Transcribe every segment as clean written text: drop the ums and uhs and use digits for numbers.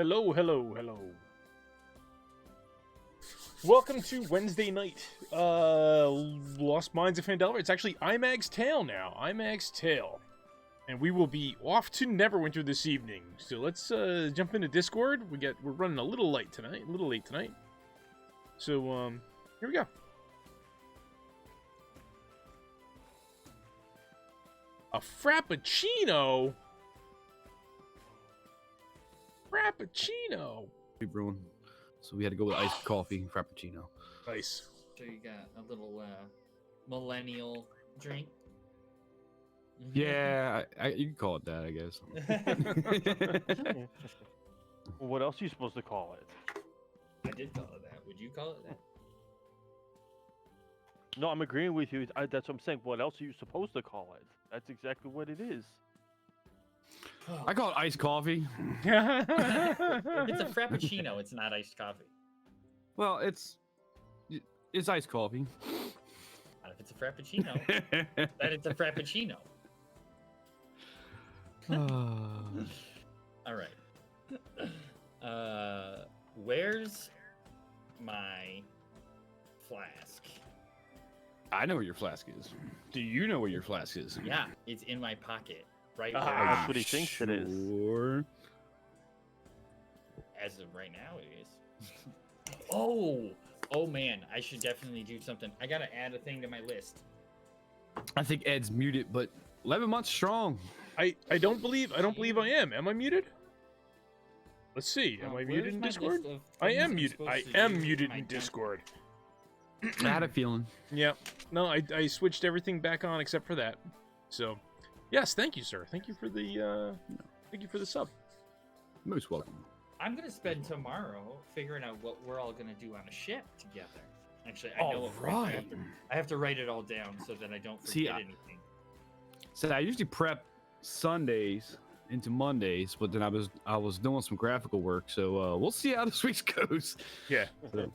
Hello, hello, hello. Welcome to Wednesday night. Lost Mines of Phandelver. It's actually Imag's Tale now. Imag's Tale. And we will be off to Neverwinter this evening. So let's jump into Discord. We're running a little late tonight. So here we go. A Frappuccino? Frappuccino. Everyone. So we had to go with iced coffee, frappuccino. Nice. So you got a little millennial drink. Yeah, you can call it that, I guess. What else are you supposed to call it? I did call it that. Would you call it that? No, I'm agreeing with you. That's what I'm saying. What else are you supposed to call it? That's exactly what it is. I call it iced coffee. It's a frappuccino. It's not iced coffee. Well, it's iced coffee. Not if it's a frappuccino. Then it's a frappuccino. All right. Where's my flask? I know where your flask is. Do you know where your flask is? Yeah, it's in my pocket. Right That's now. what he thinks it is. Sure. As of right now, it is. Oh man, I should definitely do something. I gotta add a thing to my list. I think Ed's muted, but 11 months strong. I don't believe I am. Am I muted? Let's see. Am I muted in Discord? I am muted. I am muted in Discord. I had a feeling. Yeah. No, I switched everything back on except for that. So, yes, thank you, sir. Thank you for the sub. Most welcome. I'm gonna spend tomorrow figuring out what we're all gonna do on a ship together. Actually, I know. Right. I have to write it all down so that I don't forget anything. So I usually prep Sundays into Mondays, but then I was doing some graphical work, so we'll see how this week goes. Yeah. So.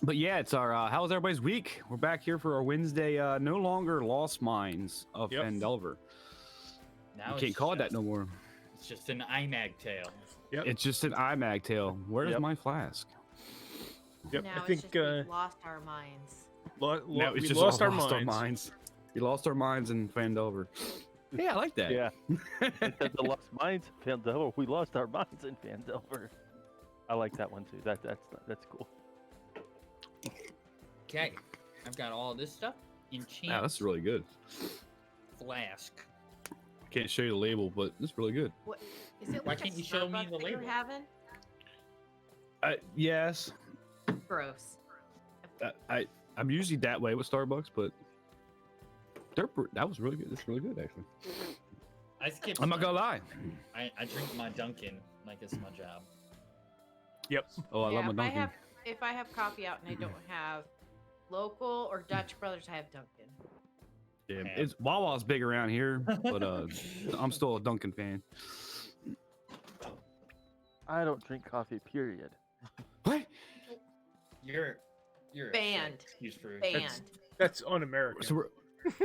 But yeah, it's our how was everybody's week? We're back here for our Wednesday no longer Lost Mines of Phandelver. Now You can't call it that no more. It's just an Imag tale. Yep. It's just an Imag tale. Where's my flask? Yep. Now I think it's just we've lost our minds. No, we it's just lost all our minds. We lost our minds in Phandelver. Yeah, I like that. Yeah. Instead of lost minds in Phandelver, we lost our minds in Phandelver. I like that one too. That's cool. Okay, I've got all this stuff. Enchant Yeah, that's really good. flask. Can't show you the label, but it's really good. What is it? Why Like can't a you show me Starbucks the that you're label? having? Yes. Gross. I'm usually that way with Starbucks, but that was really good. It's really good, actually. I skip. I'm not gonna lie. I drink my Dunkin' like it's my job. Yep. Oh, I love my Dunkin'. If I have coffee out and I don't have local or Dutch Brothers, I have Dunkin'. Yeah, it's Wawa's big around here, but I'm still a Dunkin' fan. I don't drink coffee, period. What? You're Banned. Excuse for Banned. That's un-American. So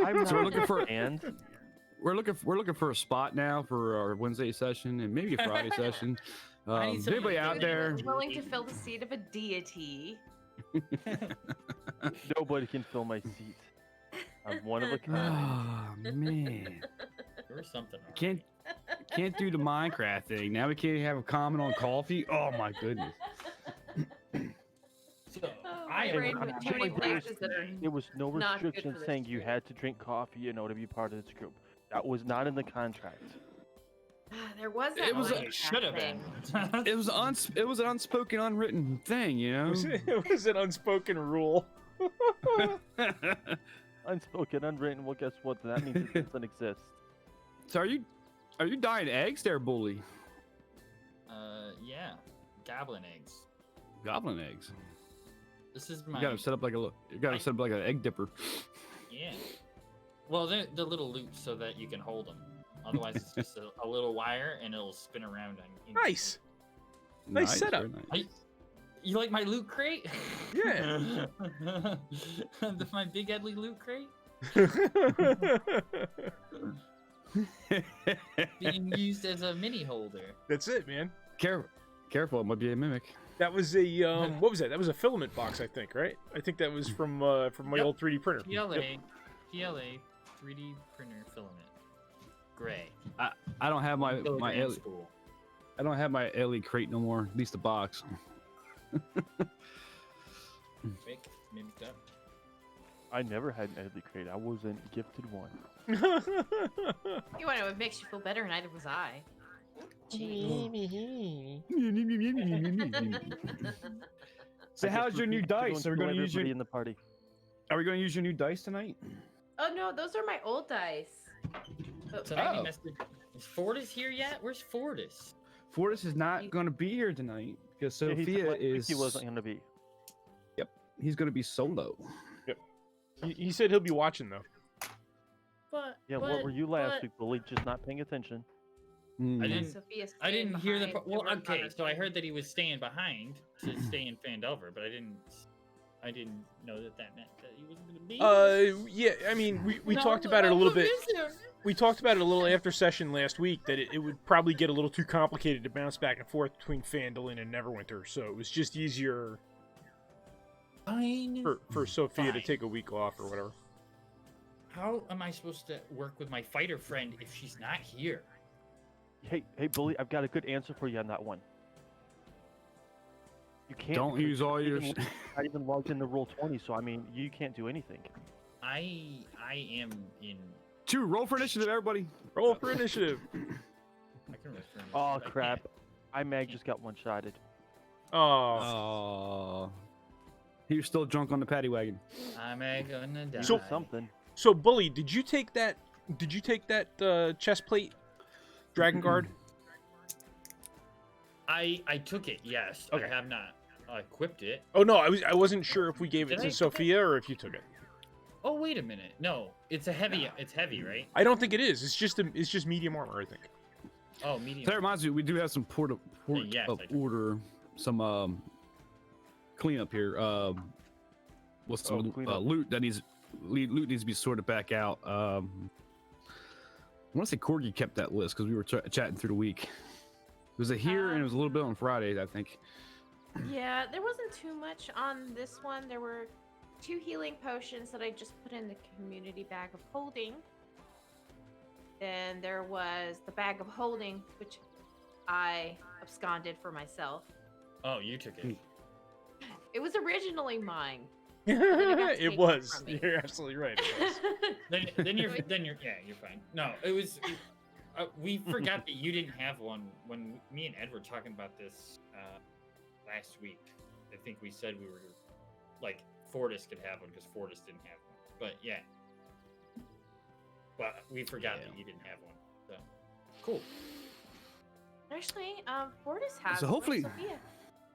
I'm So we're looking for- and we're looking for a spot now for our Wednesday session and maybe a Friday session. I need some Anybody out food. there? Willing to fill the seat of a deity. nobody can fill my seat. I'm one of a kind. Oh man, There was something. can't do the Minecraft thing. Now we can't have a comment on coffee. Oh my goodness. So My I brain am. put too many places that are There was no not good restriction for this saying you group. had to drink coffee, to be part of this group. That was not in the contract. There was that It was a- Minecraft Should have thing. been. It was an unspoken, unwritten thing, you know. It was an unspoken rule. Unspoken, unwritten. Well, guess what? That means it doesn't exist. So are you dying eggs there, bully? Yeah, goblin eggs. Goblin eggs. This is You my. got them set up like an egg dipper. Yeah. Well, they're little loops so that you can hold them. Otherwise, it's just a little wire and it'll spin around on you. Nice. Nice setup. very nice. You like my loot crate? Yeah. My big Edley loot crate? Being used as a mini holder. That's it, man. Careful, it might be a mimic. That was a what was that? That was a filament box, I think, right? I think that was from my Yep. old 3D printer. PLA, Yep. PLA, 3D printer filament, gray. I don't have my Kilogram spool. I don't have my LE crate no more. At least the box. Maybe that. I never had an Edley crate. I wasn't gifted one. You want to? It makes you feel better, and neither was I. Jeez. So I how's just your new refused to go dice? and Are we kill going to use your everybody in the party? Are we going to use your new dice tonight? Oh no, those are my old dice. But So Oh. is Fortis here yet? Where's Fortis? Fortis is not going to be here tonight because Yeah, he said Sophia last week is. He wasn't going to be. He's going to be solo. He said he'll be watching though. But Yeah, what were you last week, Bully? Just not paying attention. Mm. I and didn't- Sophia's I didn't staying hear the. behind. Well, They were okay, on so I our heard that he was staying behind to stay in Fandelver, but I didn't know that meant that he wasn't gonna be. Yeah, I mean, we No, talked about it a no, little no, bit. miss him. We talked about it a little after session last week that it would probably get a little too complicated to bounce back and forth between Phandalin and Neverwinter, so it was just easier Fine. for Sophia to Fine. take a week off or whatever. How am I supposed to work with my fighter friend if she's not here? Hey, Bully, I've got a good answer for you on that one. You can't. Don't because use all you're your. not even logged into roll 20, so I mean, you can't do anything. I am in. Roll for initiative, everybody. Roll for initiative. I can refer to Oh this, but I crap! can't. Imag just got one-shotted. Oh, Oh. He was still drunk on the paddy wagon. I'm gonna die. So- Something. so Bully, did you take that? Did you take that chest plate, Dragon Guard? I took it. Yes. Okay. I have not equipped it. Oh no, I wasn't sure if we gave it Did I to take it? Sophia or if you took it. Oh wait a minute. No, it's a heavy. It's heavy, right? I don't think it is. It's just medium armor, I think. Oh, medium. That reminds me, we do have some port Yes, of I do. order, some cleanup here. What's some cleanup. loot that needs to be sorted back out. I want to say Corgi kept that list because we were chatting through the week. It was a here and it was a little bit on Fridays, I think. Yeah, there wasn't too much on this one. There were 2 healing potions that I just put in the community bag of holding. Then there was the bag of holding, which I absconded for myself. Oh, you took it. It was originally mine. got taken It was. from me. You're absolutely right. It was. Then you're you're fine. No, it was. We forgot that you didn't have one when me and Ed were talking about this last week. I think we said we were like Fortis could have one because Fortis didn't have one. But yeah, but we forgot Yeah. that you didn't have one. So cool. Actually, Fortis has So one, hopefully- Sophia.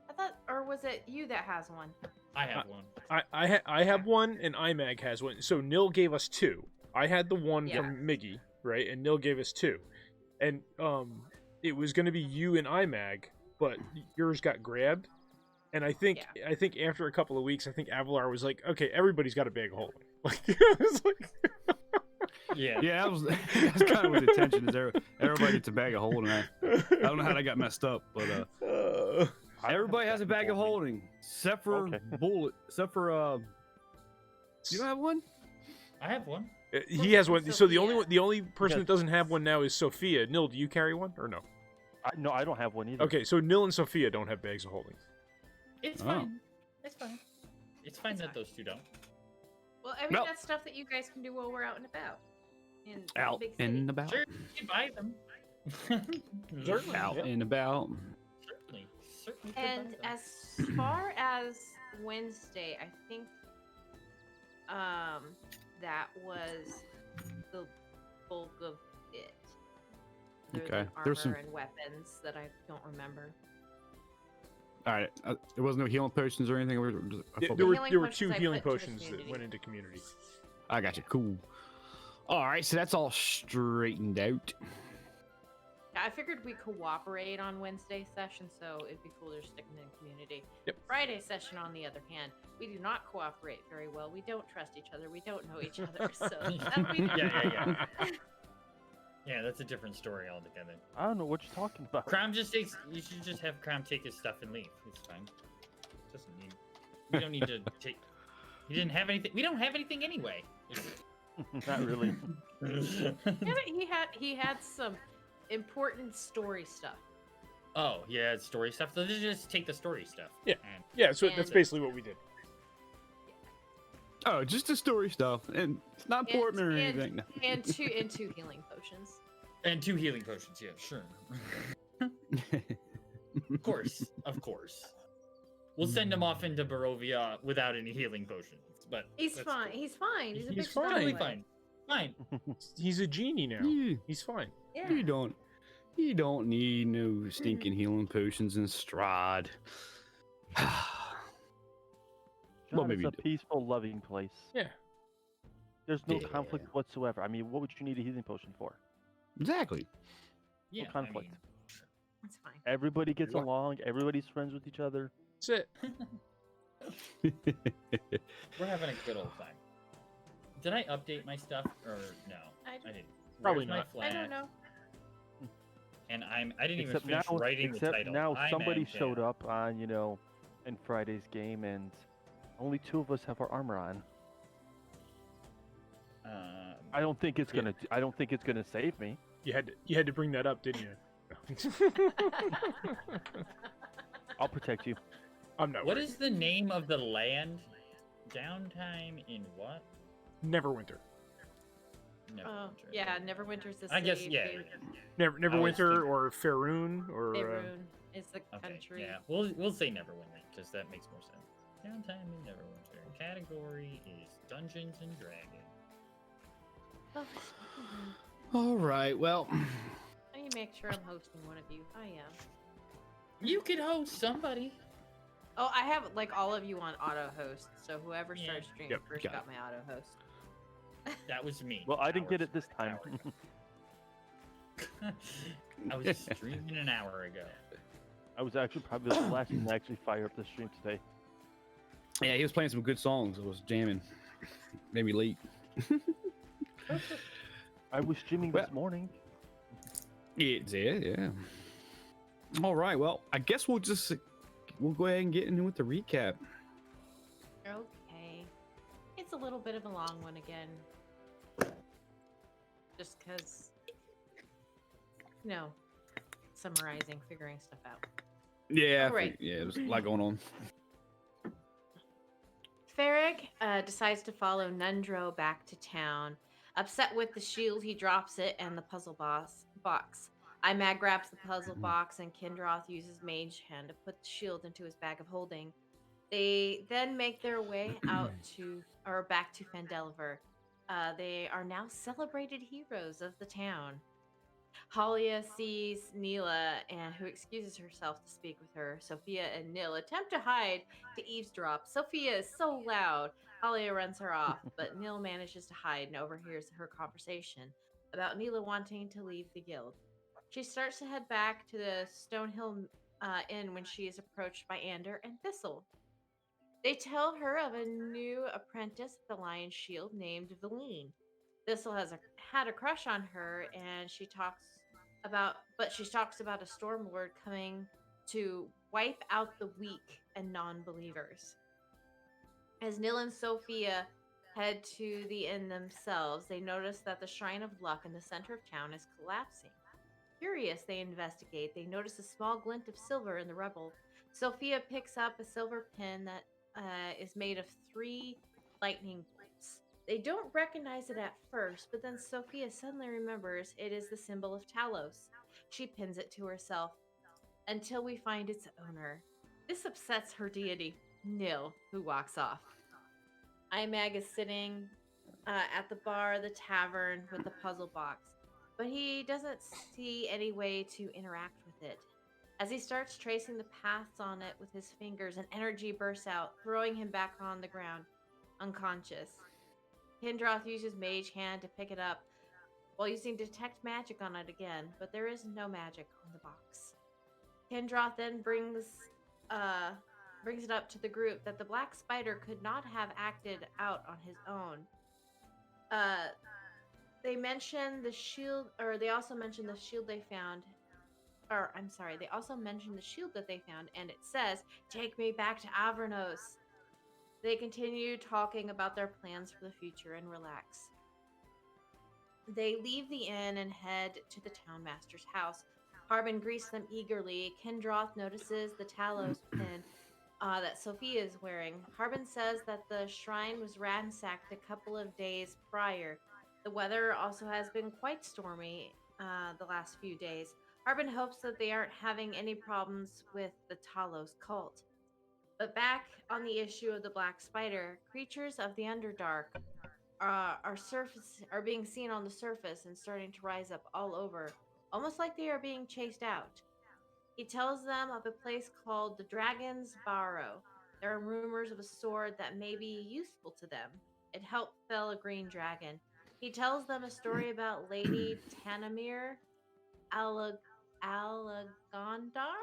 I thought, or was it you that has one? I have one. I have one and Imag has one. So Nil gave us 2. I had the one Yeah. from Miggy, right? And Nil gave us 2. And it was going to be you and Imag, but yours got grabbed. And I think after a couple of weeks, I think Avalar was like, "Okay, everybody's got a bag of holding." Like, it was like, Yeah. Yeah, that was kind of his intention. Is everybody gets a bag of holding? I don't know how that got messed up, but everybody has a bag of holding, except for Okay. Bullet, except for you don't have one? I have one. he has one. So the Sophia. only person Yeah. that doesn't have one now is Sophia. Nil, do you carry one or no? No, I don't have one either. Okay, so Nil and Sophia don't have bags of holding. It's Oh. fine. It's fine. It's fine It's that fine. those two don't. Well, I mean, No. that's stuff that you guys can do while we're out and about. In the Out big city. and about. Sure, you can buy them. Certainly. Out Yeah. and about. Certainly. Certainly. could And buy them. as far as Wednesday, I think that was the bulk of it. Other Okay. than There's armor some- and weapons that I don't remember. All right. There was no healing potions or anything. There were healing 2 potions I healing put into the potions that community. went into community. I got you. Cool. All right. So that's all straightened out. Yeah, I figured we cooperate on Wednesday session, so it'd be cooler sticking in community. Yep. Friday session, on the other hand, we do not cooperate very well. We don't trust each other. We don't know each other, so that'll be Yeah. Yeah, that's a different story altogether. I don't know what you're talking about. Crom just takes. You should just have Crom take his stuff and leave. It's fine. Doesn't need. We don't need to take. He didn't have anything. We don't have anything anyway. Not really. Yeah, but he had some important story stuff. Oh yeah, story stuff. So just take the story stuff. Yeah. And Yeah, so And- that's basically what we did. Oh, just the story stuff, and it's not important or anything. And two healing potions. And 2 healing potions. Yeah, sure. Of course. We'll send him off into Barovia without any healing potions. But He's that's fine. cool. He's fine. He's a He's big fine. Totally boy. fine. Fine. He's a genie now. you, He's fine. Yeah. you don't need no stinking healing potions in Strahd. Well, God, maybe it's you a do. peaceful, loving place. Yeah. There's no Yeah. conflict whatsoever. I mean, what would you need a healing potion for? Exactly. Yeah, conflict. That's fine. Everybody gets What? along. Everybody's friends with each other. That's it. We're having a good old time. Did I update my stuff or no? I I didn't. Probably Where's my not. I flat? don't know. And I didn't Except even now, finish writing the except title. now I'm somebody at showed jail. up on, in Friday's game, and only 2 of us have our armor on. I don't think it's Yeah. gonna. I don't think it's gonna save me. You had to bring that up, didn't you? I'll protect you. I'm not. What worried. is the name of the land? Downtime in what? Neverwinter? Neverwinter. Yeah, Neverwinter's the I guess city. yeah. Neverwinter thinking- or Faerun or Faerun is the Okay, country. yeah. We'll say Neverwinter because that makes more sense. Downtime in Neverwinter. Category is Dungeons and Dragons. Oh, mhm. All right. Well, I need to make sure I'm hosting one of you. I am. You could host somebody. Oh, I have like all of you on auto host, so whoever Yeah. started streaming Yep, first got got my auto host. That was me. Well, I didn't get Hours. it this time. Hours. I was streaming an hour ago. I was actually probably the last one to actually fire up the stream today. yeah, he was playing some good songs. I was jamming. Made me late. I was streaming Well- this morning. Yeah. All right. Well, I guess we'll go ahead and get in with the recap. Okay. It's a little bit of a long one again. Just because, summarizing, figuring stuff out. Yeah. All right. Yeah. There's a lot going on. Farrig decides to follow Nundro back to town. Upset with the shield, he drops it and the puzzle box. Imag grabs the puzzle box and Kindroth uses Mage Hand to put the shield into his bag of holding. They then make their way back to Phandelver. They are now celebrated heroes of the town. Halia sees Neela and who excuses herself to speak with her. Sophia and Nil attempt to hide to eavesdrop. Sophia is so loud, Halia runs her off, but Nil manages to hide and overhears her conversation about Neela wanting to leave the guild. She starts to head back to the Stonehill Inn when she is approached by Ander and Thistle. They tell her of a new apprentice at the Lion's Shield named Valine. Thistle has had a crush on her, and she talks about a Stormlord coming to wipe out the weak and non-believers. As Nil and Sophia head to the inn themselves, they notice that the Shrine of Luck in the center of town is collapsing. Curious, they investigate. They notice a small glint of silver in the rubble. Sophia picks up a silver pin that is made of 3 lightning bolts. They don't recognize it at first, but then Sophia suddenly remembers it is the symbol of Talos. She pins it to herself until we find its owner. This upsets her deity, Nil, who walks off. Imag is sitting at the bar of the tavern with the puzzle box, but he doesn't see any way to interact with it. As he starts tracing the paths on it with his fingers, an energy bursts out, throwing him back on the ground, unconscious. Kindroth uses Mage Hand to pick it up, while using Detect Magic on it again, but there is no magic on the box. Kindroth then brings it up to the group that the Black Spider could not have acted out on his own. they mention the shield, or they also mention the shield they found. Or I'm sorry, they also mention the shield that they found, and it says, "Take me back to Avernos." They continue talking about their plans for the future and relax. They leave the inn and head to the townmaster's house. Harbin greets them eagerly. Kendroth notices the Talos pin that Sophia is wearing. Harbin says that the shrine was ransacked a couple of days prior. The weather also has been quite stormy the last few days. Harbin hopes that they aren't having any problems with the Talos cult. But back on the issue of the Black Spider, creatures of the Underdark are being seen on the surface and starting to rise up all over, almost like they are being chased out. He tells them of a place called the Dragon's Barrow. There are rumors of a sword that may be useful to them. It helped fell a green dragon. He tells them a story about Lady Tanamir Alag- Alagondar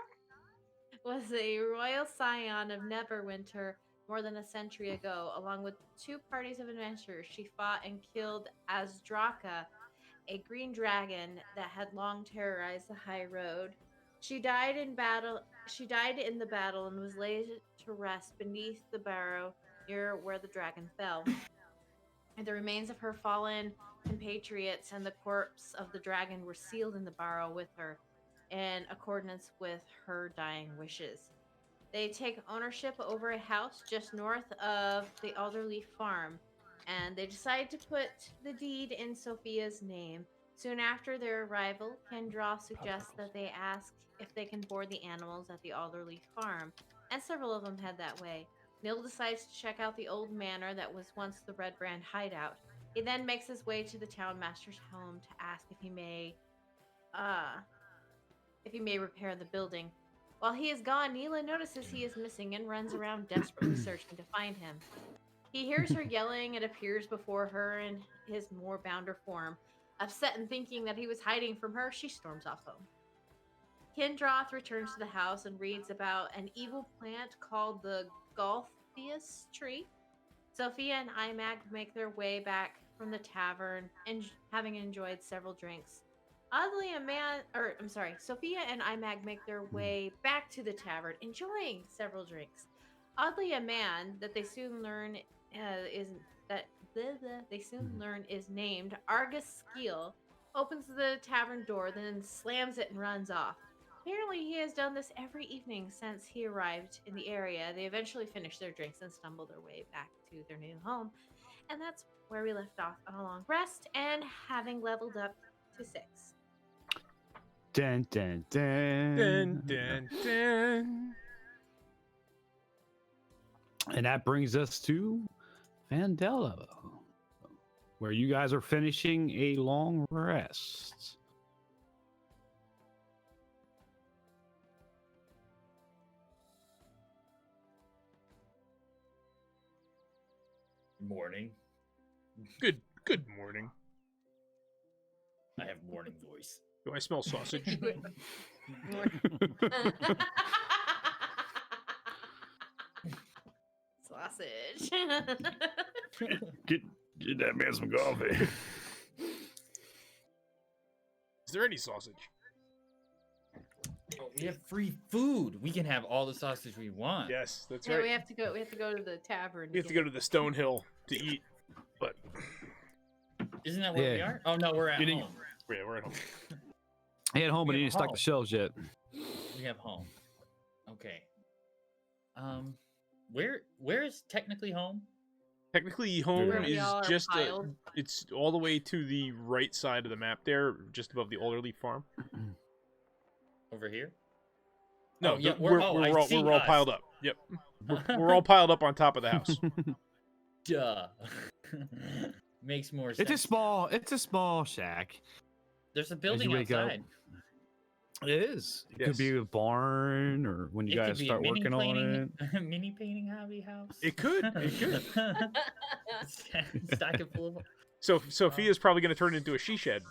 was a royal scion of Neverwinter more than a century ago. Along with two parties of adventurers, she fought and killed Azdraka, a green dragon that had long terrorized the high road. She died in battle. She died in the battle and was laid to rest beneath the barrow near where the dragon fell. And the remains of her fallen compatriots and the corpse of the dragon were sealed in the barrow with her, in accordance with her dying wishes. They take ownership over a house just north of the Alderleaf farm, and they decide to put the deed in Sophia's name. Soon after their arrival, Kendra suggests that they ask if they can board the animals at the Alderleaf farm, and several of them head that way. Neil decides to check out the old manor that was once the Red Brand hideout. He then makes his way to the townmaster's home to ask uh, if he may repair the building. While he is gone, Neela notices he is missing and runs around desperately searching to find him. He hears her yelling and appears before her in his more bounder form. Upset and thinking that he was hiding from her, she storms off home. Kindroth returns to the house and reads about an evil plant called the Golthius tree. Sophia and Imag make their way back from the tavern and having enjoyed several drinks. Sophia and Imag make their way back to the tavern, enjoying several drinks. Oddly, a man that they soon learn is that blah, blah, they soon learn is named Argus Skeel opens the tavern door, then slams it and runs off. Apparently, he has done this every evening since he arrived in the area. They eventually finish their drinks and stumble their way back to their new home. And that's where we left off on a long rest and having leveled up to 6. Dun, dun, dun. Dun, dun, dun. And that brings us to Vandella, where you guys are finishing a long rest. Morning. Good morning. I have morning voice. Do I smell sausage? Sausage. Get that man some coffee. Is there any sausage? Oh, we have free food. We can have all the sausage we want. Yes, that's Yeah, right. we have to go to the tavern. We have to go to the Stonehill to eat. But Isn't that where we Yeah. are? Oh no, we're at Getting- home. yeah, we're at home. He had home, but We he have didn't stock home. the shelves yet. We have home. Okay. Where is technically home? Technically, home Where we is all are just piled. it's all the way to the right side of the map there, just above the Alderleaf farm. Over here? No, Oh, yeah, we're I all see we're all us. piled up. Yep, we're all piled up on top of the house. Duh. Makes more sense. It's a small shack. There's a building wake up, outside. It is. It could Yes. be a barn, or when you It could guys be a start mini working on painting, it. mini painting hobby house. It could. Stack it full of So Sophia's probably going to turn it into a she shed.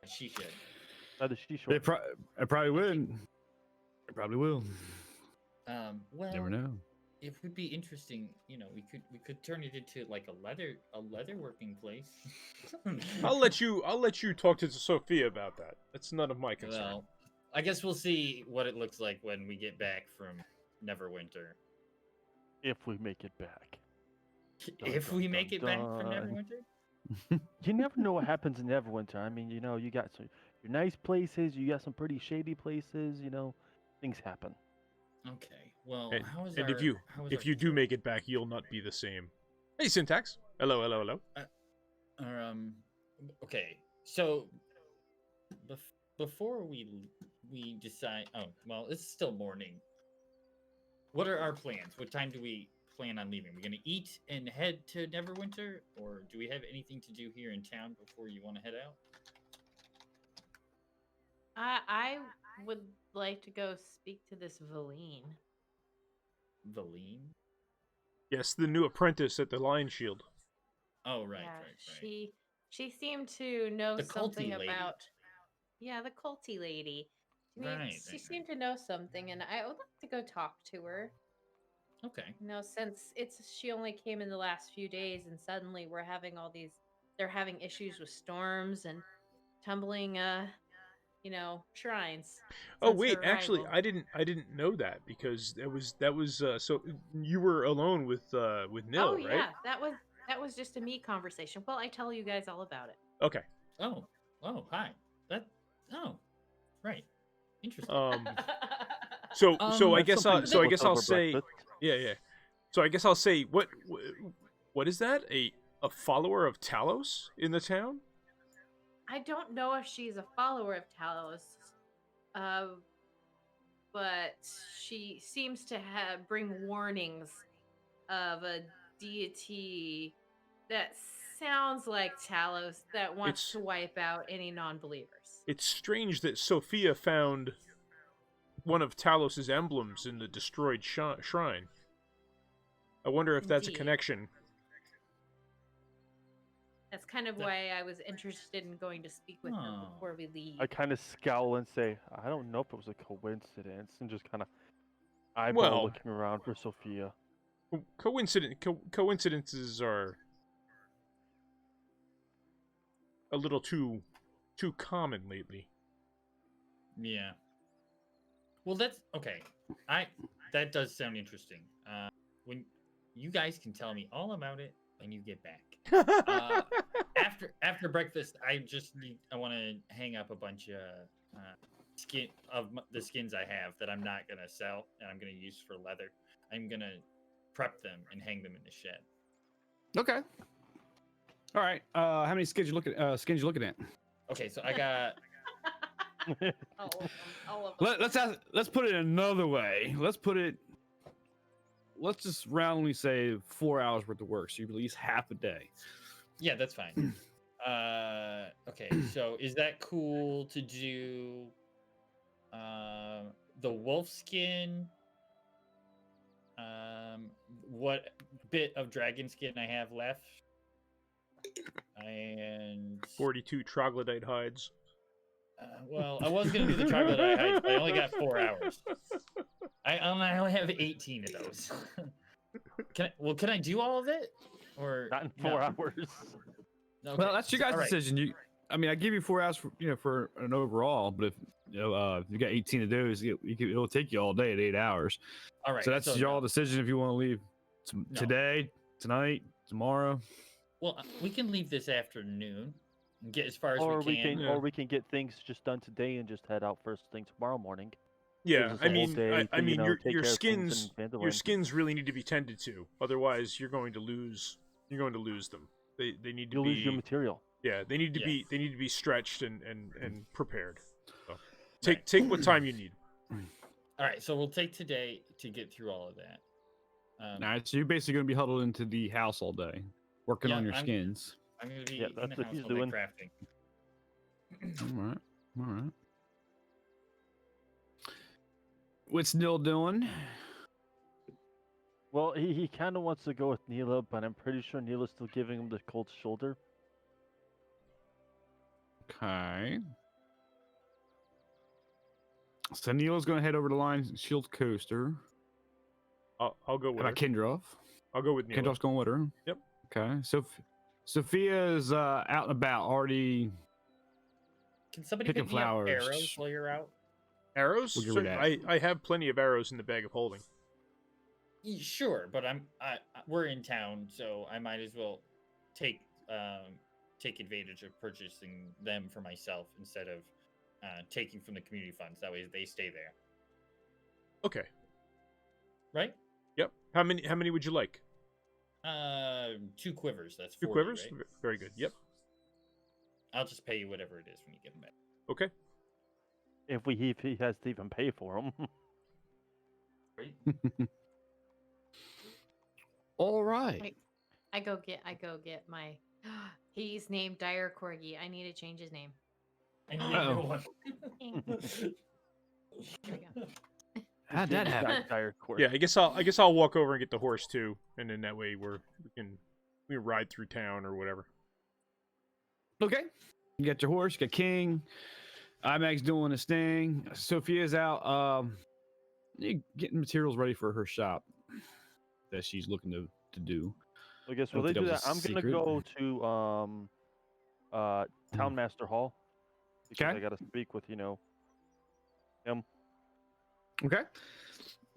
she should. The she It probably would. It probably will. Well, Never know. it would be interesting. You know, we could turn it into like a leather working place. I'll let you talk to Sophia about that. That's none of my concern. Well, I guess we'll see what it looks like when we get back from Neverwinter. If we make it back. If Dun, we dun, make it back from dun. Neverwinter. You never know what happens in Neverwinter. I mean, you got your nice places, you got some pretty shady places, things happen. Okay. Well, And, how is and our if you do make it back, you'll not be the same. Hey, Syntax. Hello, hello, hello. Okay. So before we decide, oh, well, it's still morning. What are our plans? What time do we plan on leaving? We're going to eat and head to Neverwinter, or do we have anything to do here in town before you want to head out? I would like to go speak to this Valine. Valine? Yes, the new apprentice at the Lion Shield. Oh, right, Yeah, right. she seemed to know The something culty lady. about. Yeah, the culty lady. She seemed to know something, and I would like to go talk to her. Okay. Since she only came in the last few days, and suddenly we're having they're having issues with storms and tumbling, shrines. Oh Since wait, her actually, arrival. I didn't know that because that was so you were alone with Oh Nil, right? yeah, that was just a me conversation. Well, I tell you guys all about it. Okay. Oh, hi. Oh, right. Interesting. So I That's guess something so I to guess look I'll over say breakfast. yeah. So I guess I'll say what is that? A follower of Talos in the town? I don't know if she's a follower of Talos, uh, but she seems to bring warnings of a deity that sounds like Talos that wants It's to wipe out any non-believers. it's strange that Sophia found one of Talos's emblems in the destroyed shrine. I wonder if that's a Indeed. connection. That's kind of why I was interested in going to speak with her Oh. before we leave. I kind of scowl and say, I don't know if it was a coincidence, and just kind of eyeball Well, looking around for Sophia. Coincidences are a little too common lately. Yeah. Well, that's okay. That does sound interesting. When you guys can tell me all about it when you get back. After breakfast, I want to hang up a bunch of the skins I have that I'm not gonna sell and I'm gonna use for leather. I'm gonna prep them and hang them in the shed. Okay. All right. How many skins you looking at? Okay, so I got. All of them. Let's put it another way. Let's just roundly say 4 hours worth of work, so you release half a day. Yeah, that's fine. Okay, so is that cool to do? The wolf skin. What bit of dragon skin I have left, and 42 troglodyte hides. well, I was gonna do the troglodyte hides, but I only got 4 hours. I only have 18 of those. Can I do all of it, or Not in 4 hours. Okay. Well, that's your guys' All right. decision. I give you 4 hours for an overall, but if you got 18 of those, it'll take you all day at 8 hours. All right. So that's your decision if you want to leave today, tonight, tomorrow. Well, we can leave this afternoon and get as far as Or we can. or we can get things just done today and just head out first thing tomorrow morning. Yeah, Gives us I a whole mean, day to, your take care of things in your Phandalin. skins really need to be tended to. Otherwise, you're going to lose them. They need to You'll be lose your material. Yeah, they need to Yes. be stretched and prepared. So, take what time you need. All right. So we'll take today to get through all of that. All right, so you're basically going to be huddled into the house all day, working Yeah, on your skins. I'm going to be Yeah, in that's the what house he's all day doing. crafting. All right. What's Nil doing? Well, he kind of wants to go with Neela, but I'm pretty sure Neela's still giving him the cold shoulder. Okay. So Neil's going to head over to Lion Shield Coaster. I'll go How with her. about Kindroff? I'll go with Neela. Kindroff's going with her. Yep. Okay. So Sophia is out and about already. Can somebody Picking pick me up flowers. arrows while you're out? Arrows? We'll give her So that. I have plenty of arrows in the bag of holding. Sure, but we're in town, so I might as well take advantage of purchasing them for myself instead of taking from the community funds. That way they stay there, Okay. right? Yep. How many would you like? 2 quivers. That's 2 40, quivers? right? Very good. Yep. I'll just pay you whatever it is when you get them back. Okay. If he has to even pay for them. Right? All right. I go get my. He's named Dire Corgi. I need to change his name. I need a new one. There we go. How'd that happen? Dire court. Yeah, I guess I'll walk over and get the horse too, and then that way we can ride through town or whatever. Okay. You got your horse, you got King. Imag's doing his thing. Sophia's out getting materials ready for her shop that she's looking to do. I guess I while don't they think do that that, was a I'm gonna secret. go to Town Master Hall because Okay. I gotta speak with him. Okay.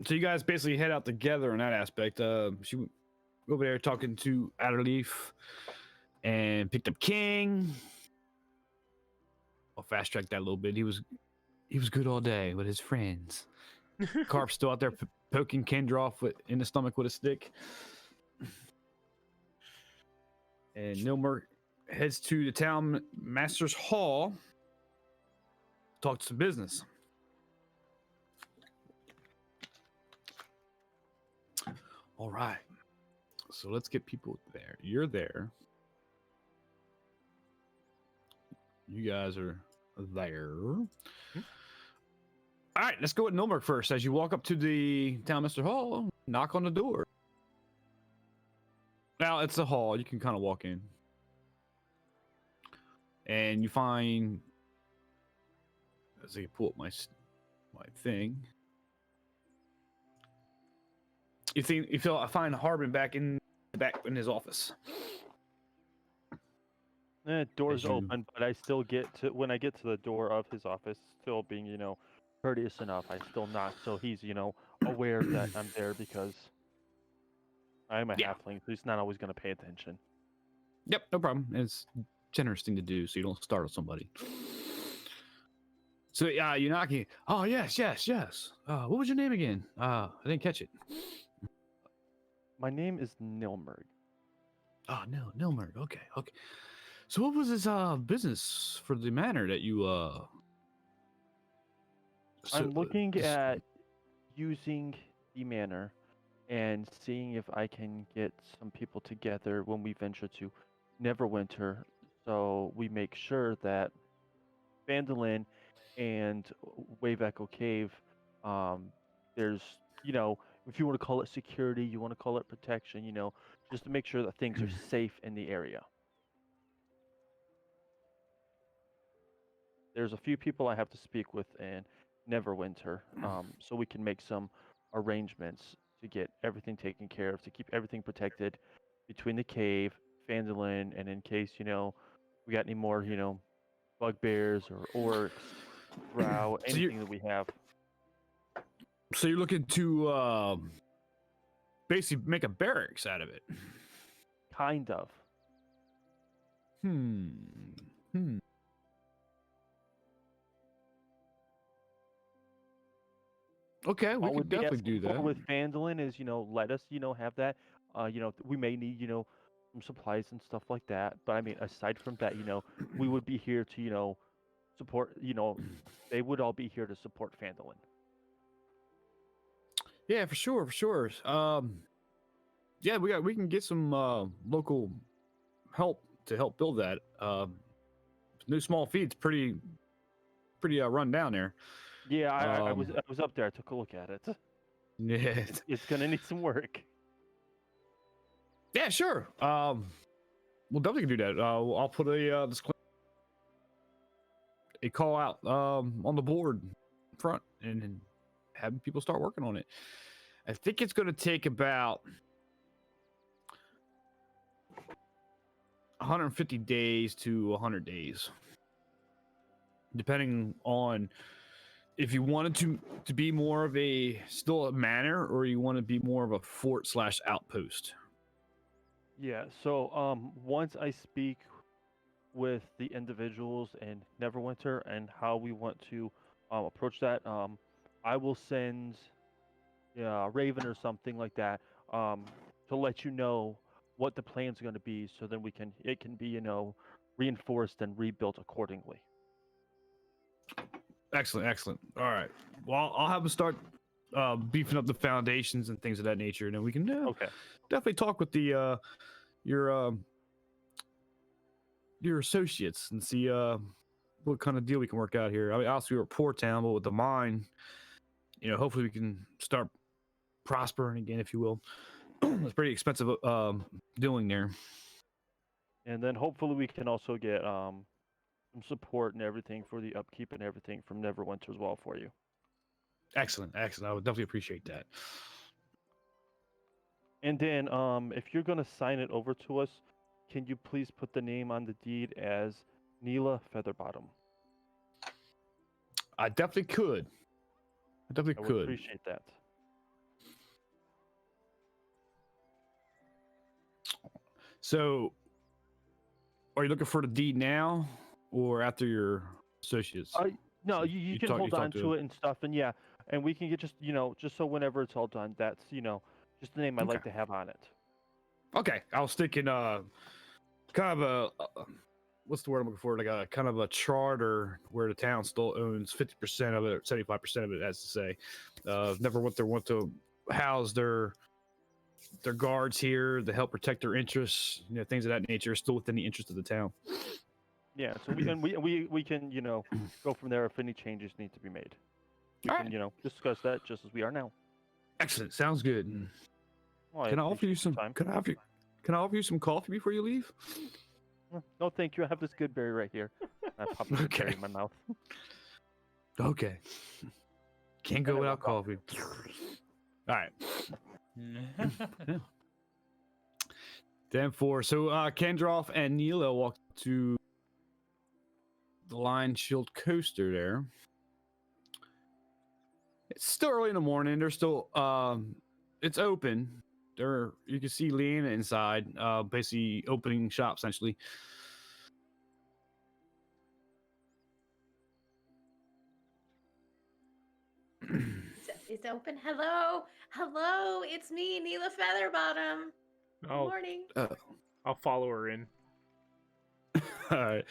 So you guys basically head out together in that aspect. She went over there talking to Adderleaf and picked up King. I'll fast track that a little bit. He was good all day with his friends. Carp's still out there poking Kendra in the stomach with a stick. And Nilmer heads to the town master's hall. Talk some business. All right. So let's get people there. You're there. You guys are there. All right, let's go with Nilmer first. As you walk up to the town master hall, knock on the door. Now it's a hall. You can kind of walk in. And you find, as I pull up my thing, I find Harbin back in his office. Door's As you- open, but I still when I get to the door of his office, still being courteous enough. I still knock, so he's aware that I'm there because I'm a Yeah. halfling, so he's not always gonna pay attention. Yep, no problem. It's a generous thing to do, so you don't startle somebody. So you're knocking. Oh yes. What was your name again? I didn't catch it. My name is Nilmerg. Oh no, Nilmer. Okay. So what was this business for the manor that you I'm looking at using the manor and seeing if I can get some people together when we venture to Neverwinter, so we make sure that Vandalin and Wave Echo Cave, there's, if you want to call it security, you want to call it protection, just to make sure that things are safe in the area. There's a few people I have to speak with in Neverwinter, so we can make some arrangements to get everything taken care of, to keep everything protected between the cave, Vandalin, and in case, we got any more, bugbears or orcs, drow, So you- anything that we have. So you're looking to basically make a barracks out of it. Kind of. Okay, we What could would be definitely asking do for that. with Vandalin is, let us, have that. We may need, some supplies and stuff like that. But I mean, aside from that, we would be here to, support. They would all be here to support Vandalin. Yeah, for sure. Yeah, we can get some local help to help build that. New small feed's pretty run down there. Yeah, I was up there. I took a look at it. Yeah. It's gonna need some work. Yeah, sure. We'll definitely do that. I'll put a call out on the board front and have people start working on it. I think it's going to take about 150 days to 100 days, depending on if you wanted to be more of still a manor, or you want to be more of a fort / outpost. Yeah, so once I speak with the individuals in Neverwinter and how we want to approach that, I will send Raven or something like that to let you know what the plan's going to be, so then it can be reinforced and rebuilt accordingly. Excellent, excellent. All right. Well, I'll have them start beefing up the foundations and things of that nature, and then we can Okay. definitely talk with the your associates and see what kind of deal we can work out here. I mean, obviously we're a poor town, but with the mine, hopefully we can start prospering again, if you will. It's pretty expensive doing there. And then hopefully we can also get some support and everything for the upkeep and everything from Neverwinter as well for you. Excellent, excellent. I would definitely appreciate that. And then if you're going to sign it over to us, can you please put the name on the deed as Neela Featherbottom? I definitely could. I definitely I would could. appreciate that. So, are you looking for the deed now or after your associates? No, you can hold on to it and stuff, and yeah, and we can get just so whenever it's all done, that's just the name I'd like to have on it. Okay, I was thinking kind of what's the word I'm looking for? Like a kind of a charter where the town still owns 50% of it, or 75% of it, as to say. Never want to house their guards here to help protect their interests, things of that nature, still within the interest of the town. Yeah, so we can go from there if any changes need to be made. We can discuss that just as we are now. Excellent, sounds good. Well, Can I offer you some? time. Can I offer you some coffee before you leave? No, thank you. I have this good berry right here. I pop the berry in my mouth. Okay. Can't go without coffee. All right. 10-4. So Kendroff and Neela walked to the Lion Shield coaster there. It's still early in the morning. They're still it's open. You can see Leanna inside, basically opening shop essentially. It's open. Hello, it's me, Neela Featherbottom. Good morning. I'll follow her in. All right.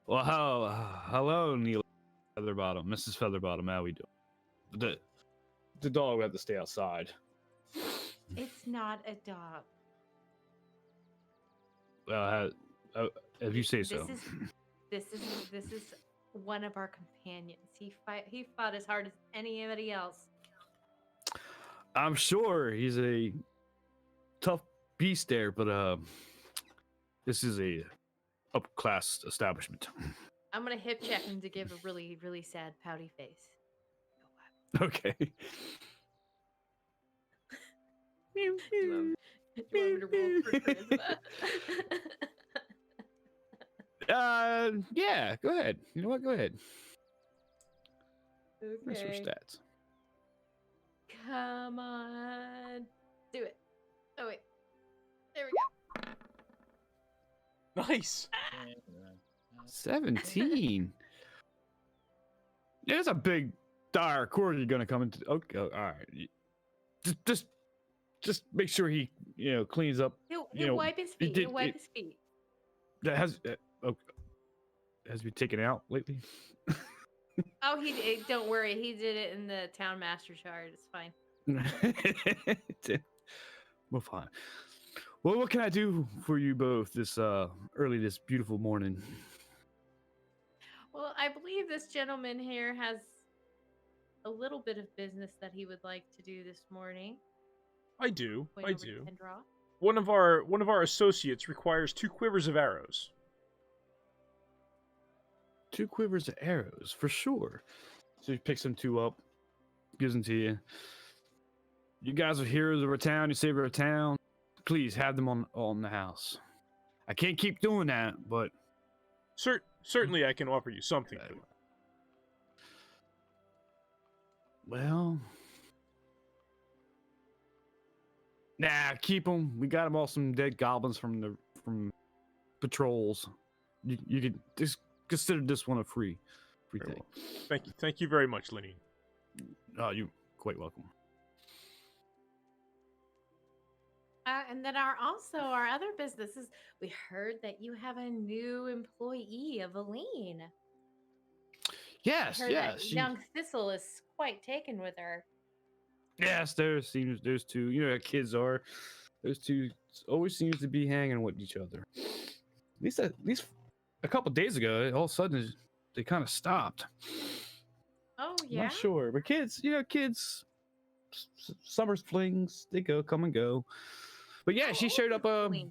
Well, hello, Neela Featherbottom, Mrs. Featherbottom. How we doing? The dog had to stay outside. It's not a dog. If you say so. This is one of our companions. He fought as hard as anybody else. I'm sure he's a tough beast there, but this is a up-class establishment. I'm gonna hip check him to give a really, really sad pouty face. Okay. Do you want me to roll for charisma? Yeah, go ahead. You know what? Go ahead. Where's your Okay. stats? Come on. Do it. Oh, wait. There we go. Nice. 17. Yeah, that's a big dire quarter you're gonna come into. Okay, all right. Just make sure he, cleans up. He'll wipe his feet. He'll wipe his feet. That has been taken out lately. Oh, he did. Don't worry. He did it in the town master chart. It's fine. Well, fine. Well, what can I do for you both this beautiful morning? Well, I believe this gentleman here has a little bit of business that he would like to do this morning. I do. Point I over to do. Kendra. One of our associates requires 2 quivers of arrows. 2 quivers of arrows, for sure. So he picks them 2 up, gives them to you. You guys are heroes of our town. You save our town. Please have them on the house. I can't keep doing that, but Certainly, I can offer you something for that. well, nah, keep them. We got them all some dead goblins from patrols. You could just consider this one a free Very thing. well. Thank you very much, Lenny. You're quite welcome. And then our other businesses. We heard that you have a new employee, Eveline. Yes, I heard yes. that young Thistle is quite taken with her. Yes, there's two. You know how kids are. Those two always seems to be hanging with each other. At least a couple days ago, all of a sudden they kind of stopped. Oh I'm yeah. not sure, but kids, summer's flings, they come and go. But yeah, How she old showed is up. Eveline?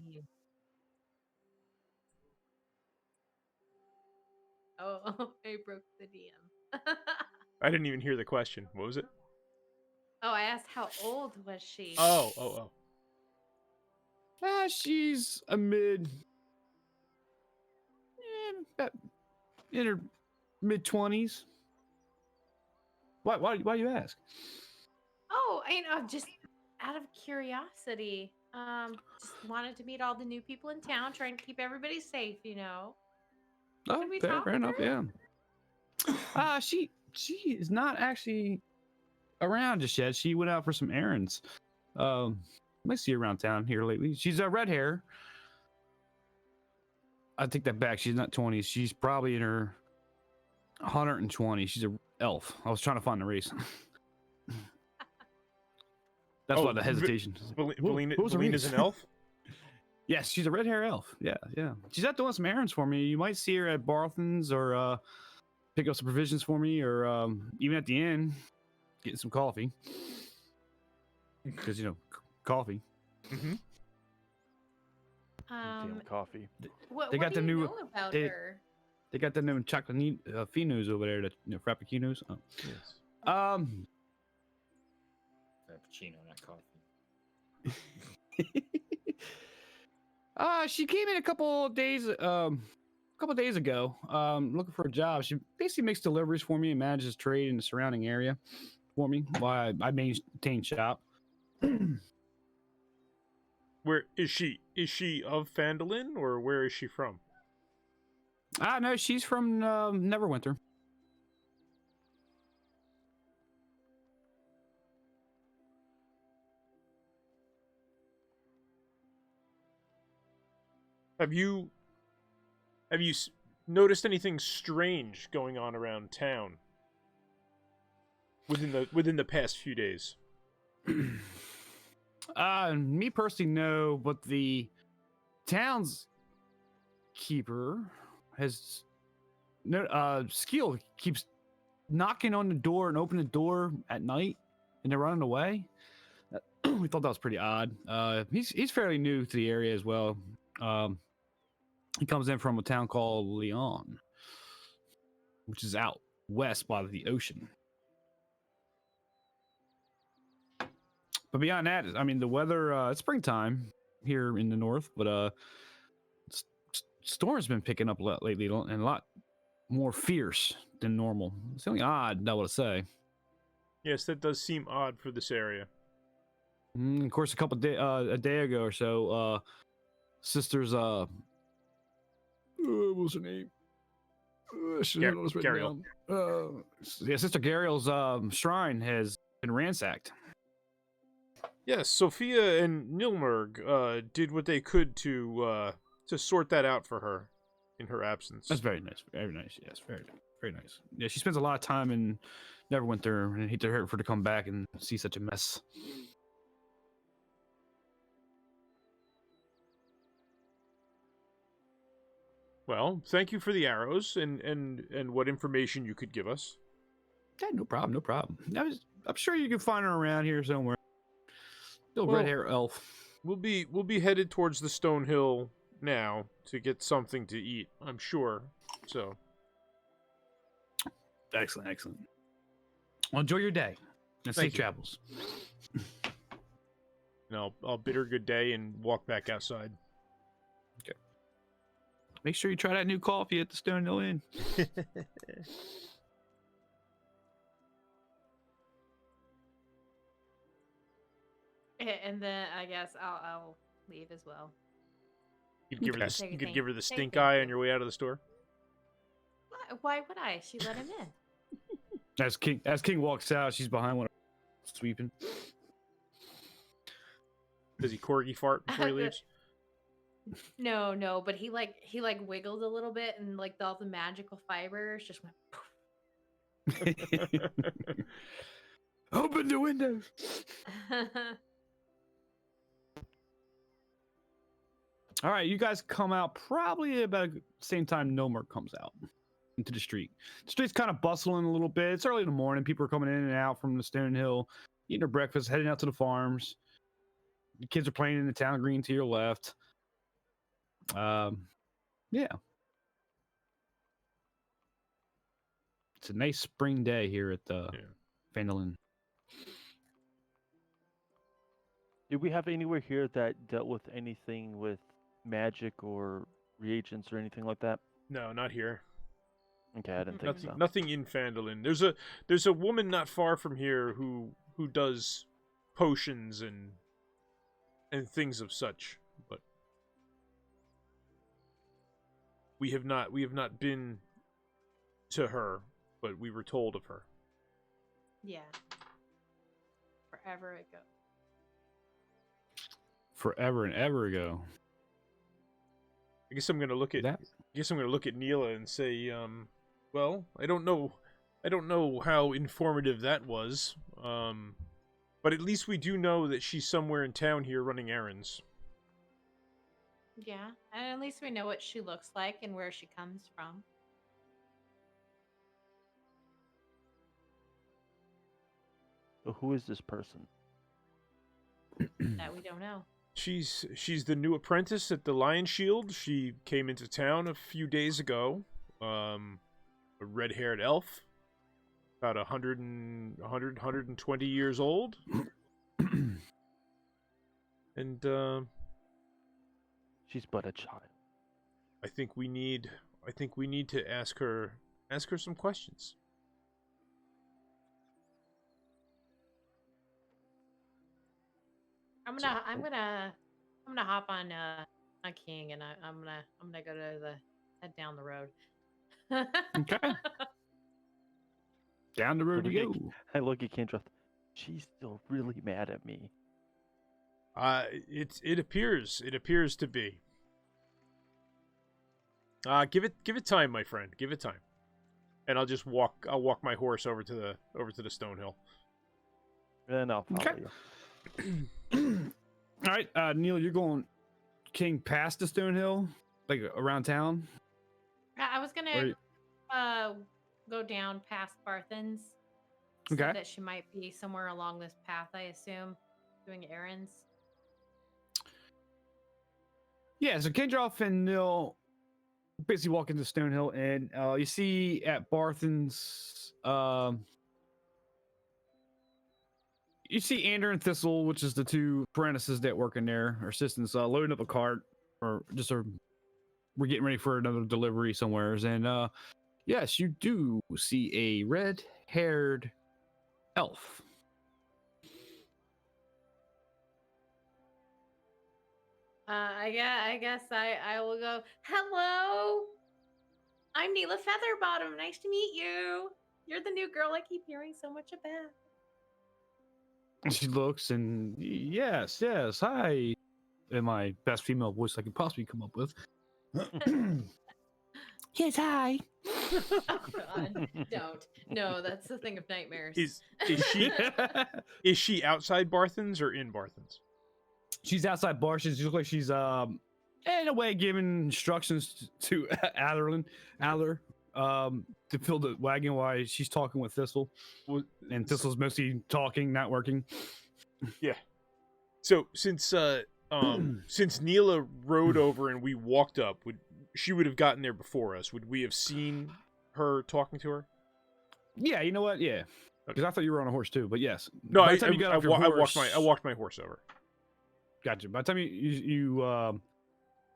Oh, I broke the DM. I didn't even hear the question. What was it? Oh, I asked how old was she? Oh. She's a about in her mid-20s. Why you ask? Oh, just out of curiosity. Just wanted to meet all the new people in town, trying to keep everybody safe, Oh, Can we talk fair with enough, her? yeah. She is not actually around just yet. She went out for some errands. Might see her around town here lately. She's a red hair. I take that back. She's not 20s. She's probably in her 120. She's a elf. I was trying to find the race. That's why the hesitation. Belina's an elf? Yes, she's a red hair elf. Yeah. She's out doing some errands for me. You might see her at Barthen's or pick up some provisions for me, or even at the inn, getting some coffee. Because Mm-hmm. coffee. Damn coffee. What They got do the you new- know about they- her? They got the new chocolate finos over there, the frappuccinos. Oh. Yes. Frappuccino, not coffee. She came in a couple days ago, looking for a job. She basically makes deliveries for me and manages trade in the surrounding area for me while I maintain shop. Where is she? Is she of Phandalin, or where is she from? No, she's from Neverwinter. Have you noticed anything strange going on around town within the past few days? Me personally, no, but the town's keeper has no skill keeps knocking on the door and opening the door at night, and they're running away. We thought that was pretty odd. He's fairly new to the area as well. He comes in from a town called Leon, which is out west by the ocean. But beyond that, I mean, the weather, it's springtime here in the north, but storm's been picking up lately and a lot more fierce than normal. It's something odd, I would say. Yes, that does seem odd for this area. Of course, a day ago or so, sisters, what was her name? Gariel. Sister Gariel's shrine has been ransacked. Yes, Sophia and Nilmerg did what they could to sort that out for her in her absence. That's very nice. Very nice. Yes, very nice. Yeah, she spends a lot of time in Neverwinter, and I hate to hurt for her to come back and see such a mess. Well, thank you for the arrows and what information you could give us. Yeah, no problem. I'm sure you can find her around here somewhere. Little Well, red hair elf. We'll be headed towards the Stone Hill now to get something to eat, I'm sure. So Excellent. Well, enjoy your day and Thank safe you. travels. And I'll bid her good day and walk back outside. Make sure you try that new coffee at the Stonehill Inn. And then I guess I'll leave as well. You'd give her Okay. the Say you'd thank- give her the say stink thank eye you. on your way out of the store. Why would I? She let him in. As King walks out, she's behind one, sweeping. Does he corgi fart before he Good. leaves? No, but he wiggled a little bit and like all the magical fibers just went Open the windows. poof. All right, you guys come out probably about the same time Nomer comes out into the street. The street's kind of bustling a little bit. It's early in the morning. People are coming in and out from the Stonehill, eating their breakfast, heading out to the farms. The kids are playing in the town green to your left. Yeah. It's a nice spring day here at the Vandalin. Do we have anywhere here that dealt with anything with magic or reagents or anything like that? No, not here. Okay, I didn't think so. Nothing in Phandalin. There's a woman not far from here who does potions and things of such, but we have not been to her, but we were told of her. Yeah. Forever ago. Forever and ever ago. I guess I'm gonna look at Neela and say, well, I don't know how informative that was, but at least we do know that she's somewhere in town here running errands. Yeah, and at least we know what she looks like and where she comes from. So who is this person? That we don't know. She's the new apprentice at the Lion Shield. She came into town a few days ago. A red-haired elf, about 120 years old. And She's but a child. I think we need to ask her some questions. I'm gonna hop on King and I'm gonna go to head down the road. Okay. Down the road you go. I look at Kendra. She's still really mad at me. It appears to be. Give it time, my friend. Give it time. And I'll walk my horse over to the Stonehill. And I'll follow Okay. you. All right, Neil, you're going King past the Stonehill, like around town. I was gonna go down past Barthen's. So Okay. that she might be somewhere along this path, I assume, doing errands. Yeah, so Kendroff and Neil basically walk into Stonehill, and you see at Barthen's, you see Ander and Thistle, which is the two apprentices that work in there, or assistants, loading up a cart, or just we're getting ready for another delivery somewheres, and yes, you do see a red-haired elf. I guess I will go. Hello, I'm Neela Featherbottom. Nice to meet you. You're the new girl I keep hearing so much about. She looks and yes, hi, in my best female voice I could possibly come up with. Yes, hi. Oh God, don't. No, that's the thing of nightmares. Is she outside Barthen's or in Barthen's? She's outside bar. She looks like she's in a way giving instructions to Adler to fill the wagon while she's talking with Thistle. And Thistle's mostly talking, not working. Yeah. So since Neela rode over and we walked up, she would have gotten there before us. Would we have seen her talking to her? Yeah, you know what? Yeah, because I thought you were on a horse too. But yes. No, By I the time you got off your walked horse- I walked my horse over. Gotcha. By the time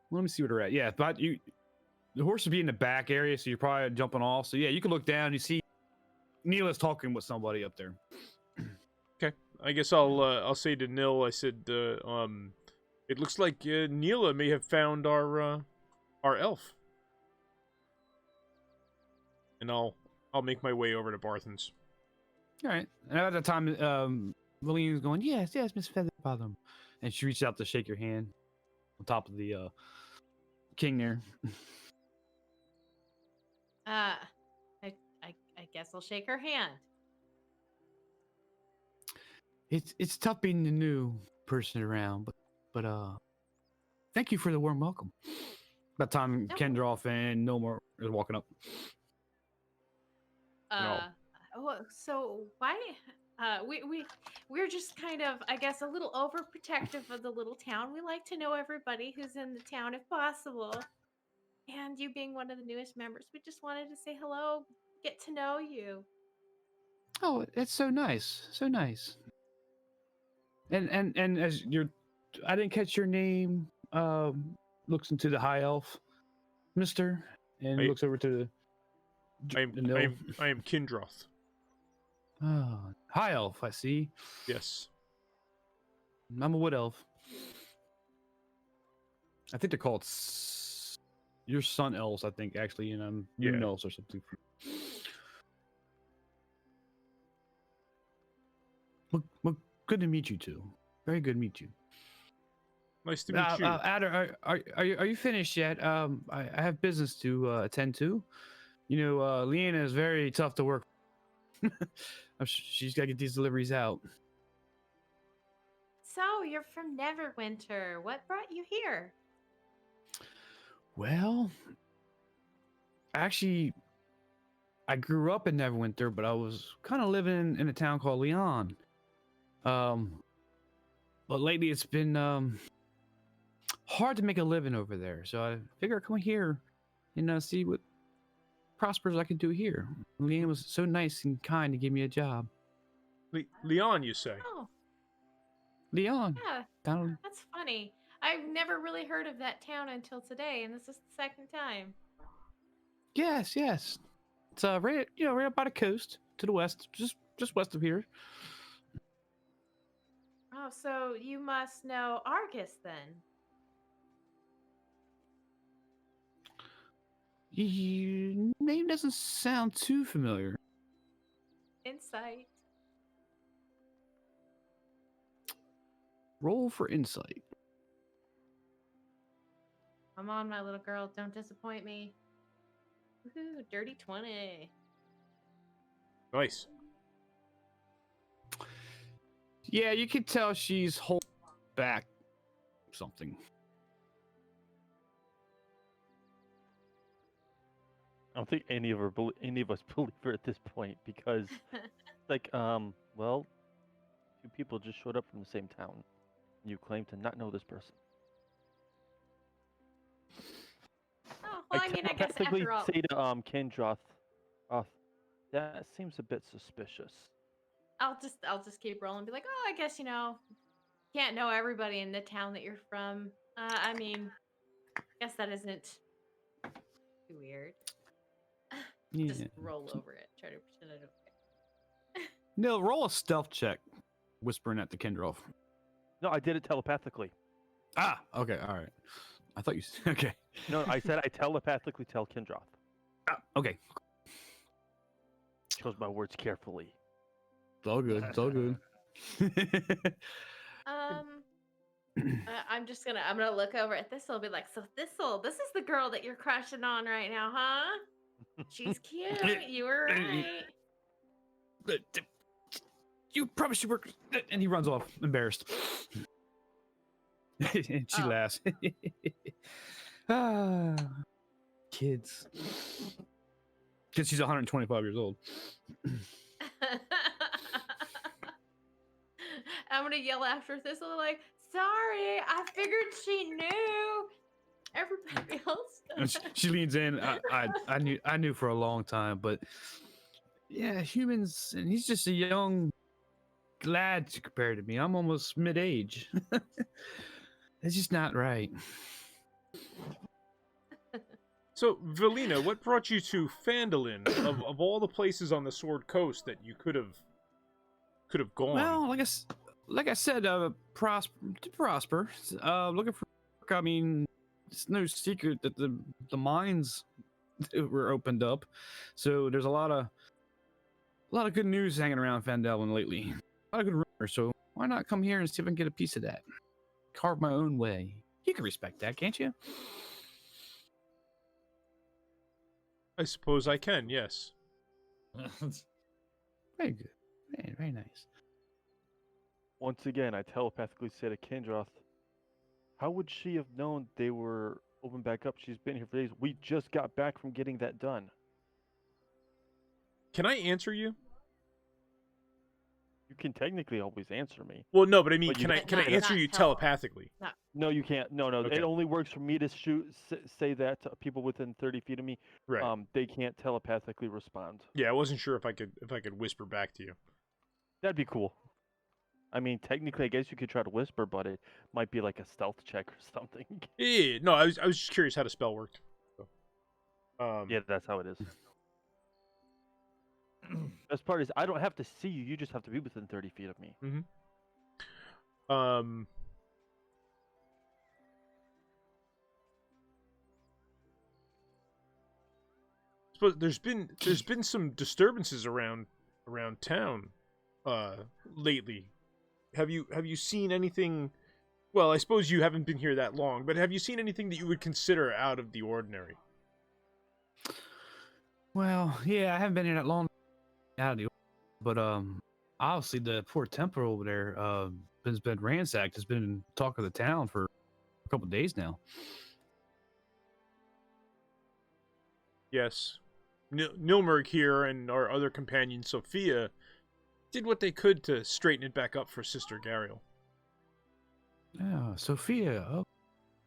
let me see where they're at. Yeah, but the horse would be in the back area, so you're probably jumping off. So yeah, you can look down. You see Neela's talking with somebody up there. Okay, I guess I'll say to Nil. I said, it looks like Neela may have found our elf, and I'll make my way over to Barthen's. All right. And at that time, Lillian's going, yes, Miss Featherbottom, and she reaches out to shake your hand on top of the king there. I guess I'll shake her hand. It's tough being the new person around, but thank you for the warm welcome. By the time Kendroff and Nomor is walking up. So why? We're just kind of, I guess, a little overprotective of the little town. We like to know everybody who's in the town if possible. And you being one of the newest members, we just wanted to say hello, get to know you. Oh, that's so nice. So nice. And as I didn't catch your name, looks into the high elf, Mister, and looks over to I am Kindroth. Oh, high elf, I see. Yes. I'm a wood elf. I think they're called your sun elves, I think, actually, and I'm moon elves or something. Well, good to meet you two. Very good to meet you. Nice to meet you. Adder, are you finished yet? I have business to attend to. You know, Leanna is very tough to work. She's got to get these deliveries out. So, you're from Neverwinter. What brought you here? Well, actually, I grew up in Neverwinter, but I was kind of living in a town called Leon. But lately it's been hard to make a living over there, so I figured I'd come here and see what prosperous I could do here. Leanne was so nice and kind to give me a job. Leon, you say? Oh. Leon. Yeah, that's funny. I've never really heard of that town until today, and this is the second time. Yes. It's right up by the coast to the west, just west of here. Oh, so you must know Argus then. Your name doesn't sound too familiar. Insight. Roll for insight. Come on, my little girl. Don't disappoint me. Woohoo, dirty 20. Nice. Yeah, you can tell she's holding back something. I don't think any of us believe her at this point because, well, two people just showed up from the same town. You claim to not know this person. Oh, well, I mean, I guess after all... say to Kendroth, that seems a bit suspicious. I'll just keep rolling and be like, oh, I guess, can't know everybody in the town that you're from. I mean, I guess that isn't too weird. Yeah. Just roll over it. Try to pretend I don't care. No, roll a stealth check, whispering at the Kendroff. No, I did it telepathically. Ah, okay, all right. I thought you said, okay. No, I said I telepathically tell Kendroth. Ah, okay. Chose my words carefully. It's all good. It's all good. I'm gonna look over at Thistle and be like, so Thistle, this is the girl that you're crushing on right now, huh? She's cute. You were right. You probably should work. And he runs off, embarrassed. And she laughs. Kids. Because she's 125 years old. I'm gonna yell after Thistle like, sorry, I figured she knew. Everybody else does. She leans in. I knew for a long time, but yeah, humans, and he's just a young lad compared to me. I'm almost mid-age. It's just not right. So, Velina, what brought you to Phandalin of all the places on the Sword Coast that you could have gone? Well, like I said, prosper. Looking for work. I mean, it's no secret that the mines were opened up, so there's a lot of good news hanging around Phandalin lately. A lot of good rumors. So why not come here and see if I can get a piece of that? Carve my own way. You can respect that, can't you? I suppose I can, yes. Very good. Very nice. Once again, I telepathically say to Kendroth, how would she have known they were open back up? She's been here for days. We just got back from getting that done. Can I answer you? You can technically always answer me. Well, no, but I mean, But you can I don't- can I not- answer not you tell- telepathically? No, you can't. No. Okay. It only works for me to say that to people within 30 feet of me. Right. They can't telepathically respond. Yeah, I wasn't sure if I could whisper back to you. That'd be cool. I mean, technically, I guess you could try to whisper, but it might be like a stealth check or something. Yeah, no, I was just curious how the spell worked. So, Yeah, that's how it is. Best part is I don't have to see you. You just have to be within 30 feet of me. Suppose there's been some disturbances around town lately. Have you seen anything? Well, I suppose you haven't been here that long, but have you seen anything that you would consider out of the ordinary? Well, yeah, I haven't been here that long. Out of the, but obviously the poor temple over there has been ransacked. Has been talk of the town for a couple of days now. Yes. Nilmerg here and our other companion Sophia did what they could to straighten it back up for Sister Gariel. Oh, Sophia. Oh,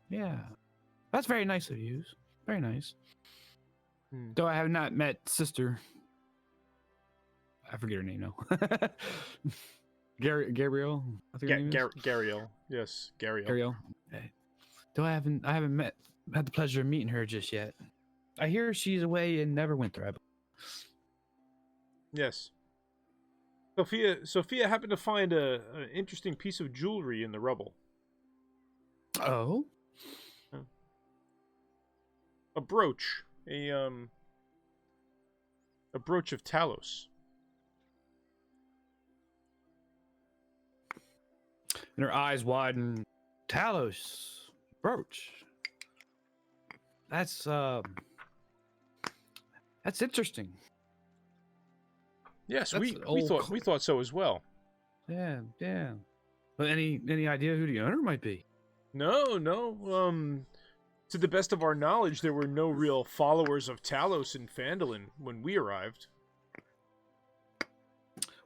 yeah, that's very nice of you. Very nice. Though I have not met Sister. I forget her name now. Gabriel. I think her name is. Gariel. Yes, Gariel. Gariel. Though I haven't had the pleasure of meeting her just yet. I hear she's away in Neverwinter. I believe. Yes. Sophia happened to find an interesting piece of jewelry in the rubble. Oh. A brooch. A brooch of Talos. And her eyes widen. Talos brooch. That's interesting. Yes, That's we thought so as well. Yeah. But any idea who the owner might be? No. To the best of our knowledge, there were no real followers of Talos in Phandalin when we arrived.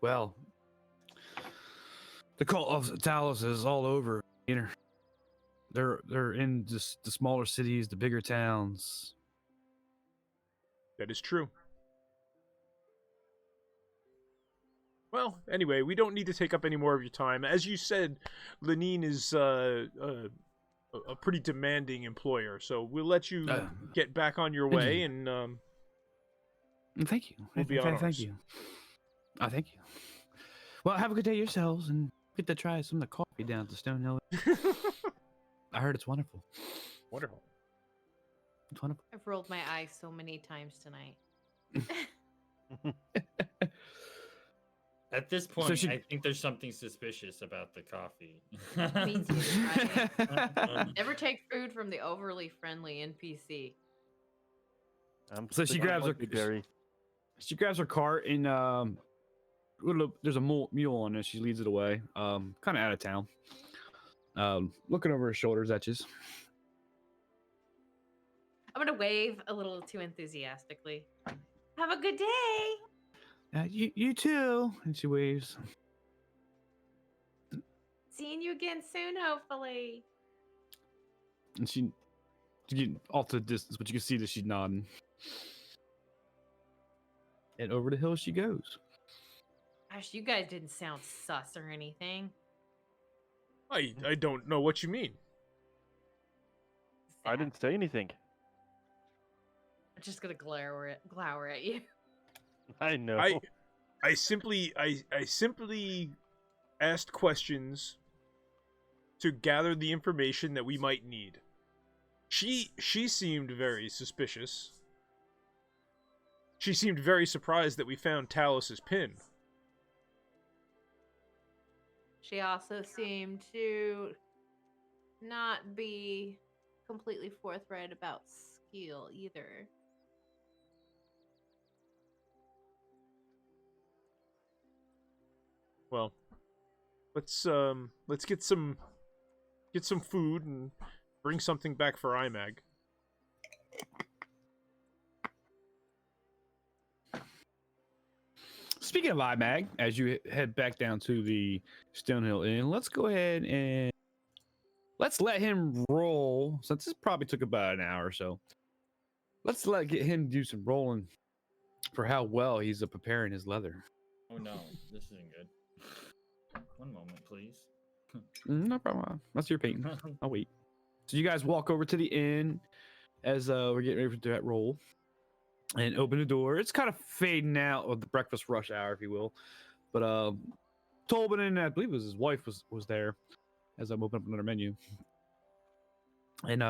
Well, the cult of Talos is all over. They're in just the smaller cities, the bigger towns. That is true. Well, anyway, we don't need to take up any more of your time. As you said, Lenine is a pretty demanding employer, so we'll let you get back on your way, and thank you. We'll be on Thank ours. you. Oh, thank you. Well, have a good day yourselves, and get to try some of the coffee down at the Stone Hill. I heard it's wonderful. Wonderful. It's wonderful. I've rolled my eyes so many times tonight. At this point, she- I think there's something suspicious about the coffee. Me too. Never take food from the overly friendly NPC. So she grabs her- Berry. She grabs her cart and there's a mule on it. She leads it away. Kind of out of town. Looking over her shoulders at you. I'm gonna wave a little too enthusiastically. Have a good day. You too. And she waves. Seeing you again soon, hopefully. And she get off to the distance, but you can see that she's nodding. And over the hill she goes. Gosh, you guys didn't sound sus or anything. I don't know what you mean. I didn't say anything. I'm just gonna glower at you. I know. I simply asked questions to gather the information that we might need. She seemed very suspicious. She seemed very surprised that we found Talus's pin. She also seemed to not be completely forthright about skill either. Well, let's get some food and bring something back for Imag. Speaking of Imag, as you head back down to the Stonehill Inn, let's go ahead and let's let him roll. Since this probably took about an hour or so, let's get him do some rolling for how well he's preparing his leather. Oh no, this isn't good. One moment, please. No problem. That's your painting. I'll wait. So you guys walk over to the inn as we're getting ready for that roll, and open the door. It's kind of fading out of the breakfast rush hour, if you will. But Tobin and I believe it was his wife was there as I'm opening up another menu. And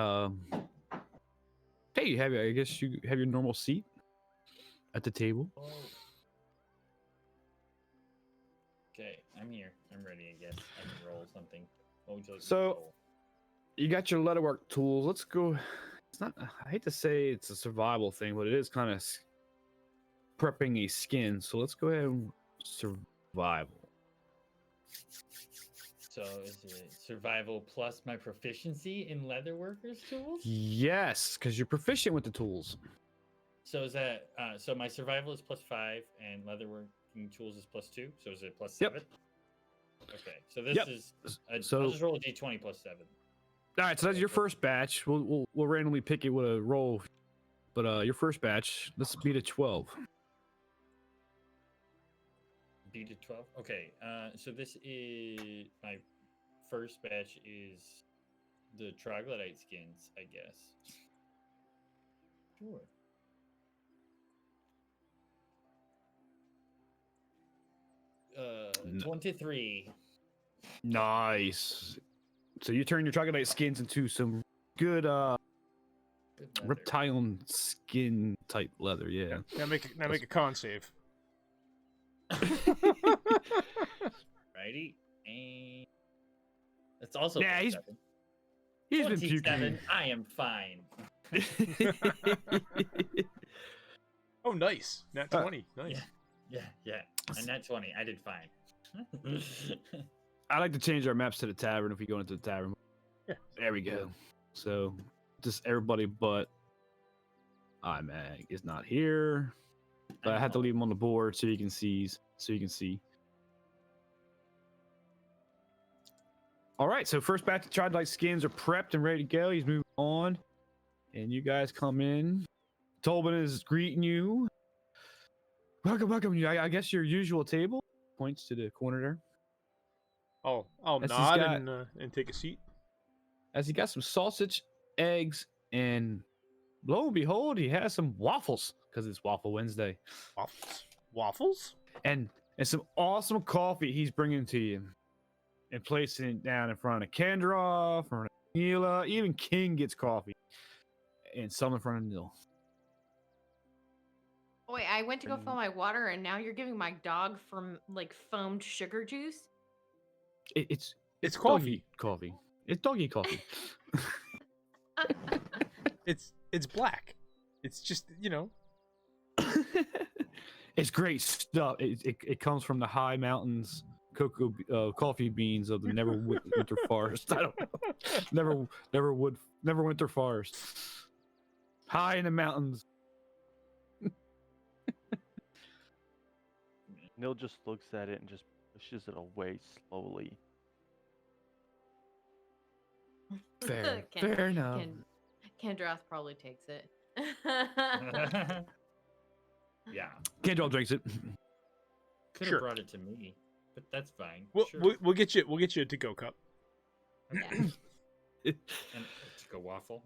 hey, I guess you have your normal seat at the table. Oh. Okay, I'm here. I'm ready, I guess. I can roll something. What would you like me to So roll? you got your leatherwork tools. Let's go. It's not. I hate to say it's a survival thing, but it is kind of prepping a skin. So let's go ahead and survival. So is it survival plus my proficiency in leatherworkers tools? Yes, because you're proficient with the tools. So is that so my survival is +5 and leatherworking tools is +2? So is it +7? Yep. Okay, so this Yep. is So- I'll just roll a d20 +7. All right, so that's your first batch. We'll randomly pick it with a roll, but your first batch. Let's beat a 12. Beat a 12. Okay, so this is my first batch is the troglodyte skins, I guess. Sure. No. 23. Nice. So you turn your troglodyte skins into some good Good leather. reptilian skin type leather. Yeah. Now make a con save. Righty, and that's also Yeah, he's +7. He's been 27. puking. I am fine. Oh, nice. Nat 20. Nice. Yeah. And that's 20. I did fine. I like to change our maps to the tavern if we go into the tavern. Yeah. There we go. So just everybody but Imag is not here. But I had to leave him on the board so you can see. All right, so first batch of troglodyte skins are prepped and ready to go. He's moving on, and you guys come in. Tobin is greeting you. Welcome. I guess your usual table. Points to the corner there. I'll As he's nod got- and take a seat. As he got some sausage, eggs, and lo and behold, he has some waffles because it's Waffle Wednesday, Waffles? and some awesome coffee he's bringing to you, and placing it down in front of Kendra, in front of Neela, even King gets coffee, and some in front of Neil. Oh, wait, I went to go fill my water, and now you're giving my dog from like foamed sugar juice. It's It's doggy coffee. It's doggy coffee. It's black. It's just, It's great stuff. It comes from the high mountains coffee beans of the Neverwinter Forest. I don't know. Neverwinter Forest. High in the mountains. Neil just looks at it and just pushes it away slowly. Fair enough. Kendroth probably takes it. Yeah. Kendall drinks it. Could have Sure. brought it to me, but that's fine. We'll, Sure. we'll get you a to-go cup. Okay. And to go waffle.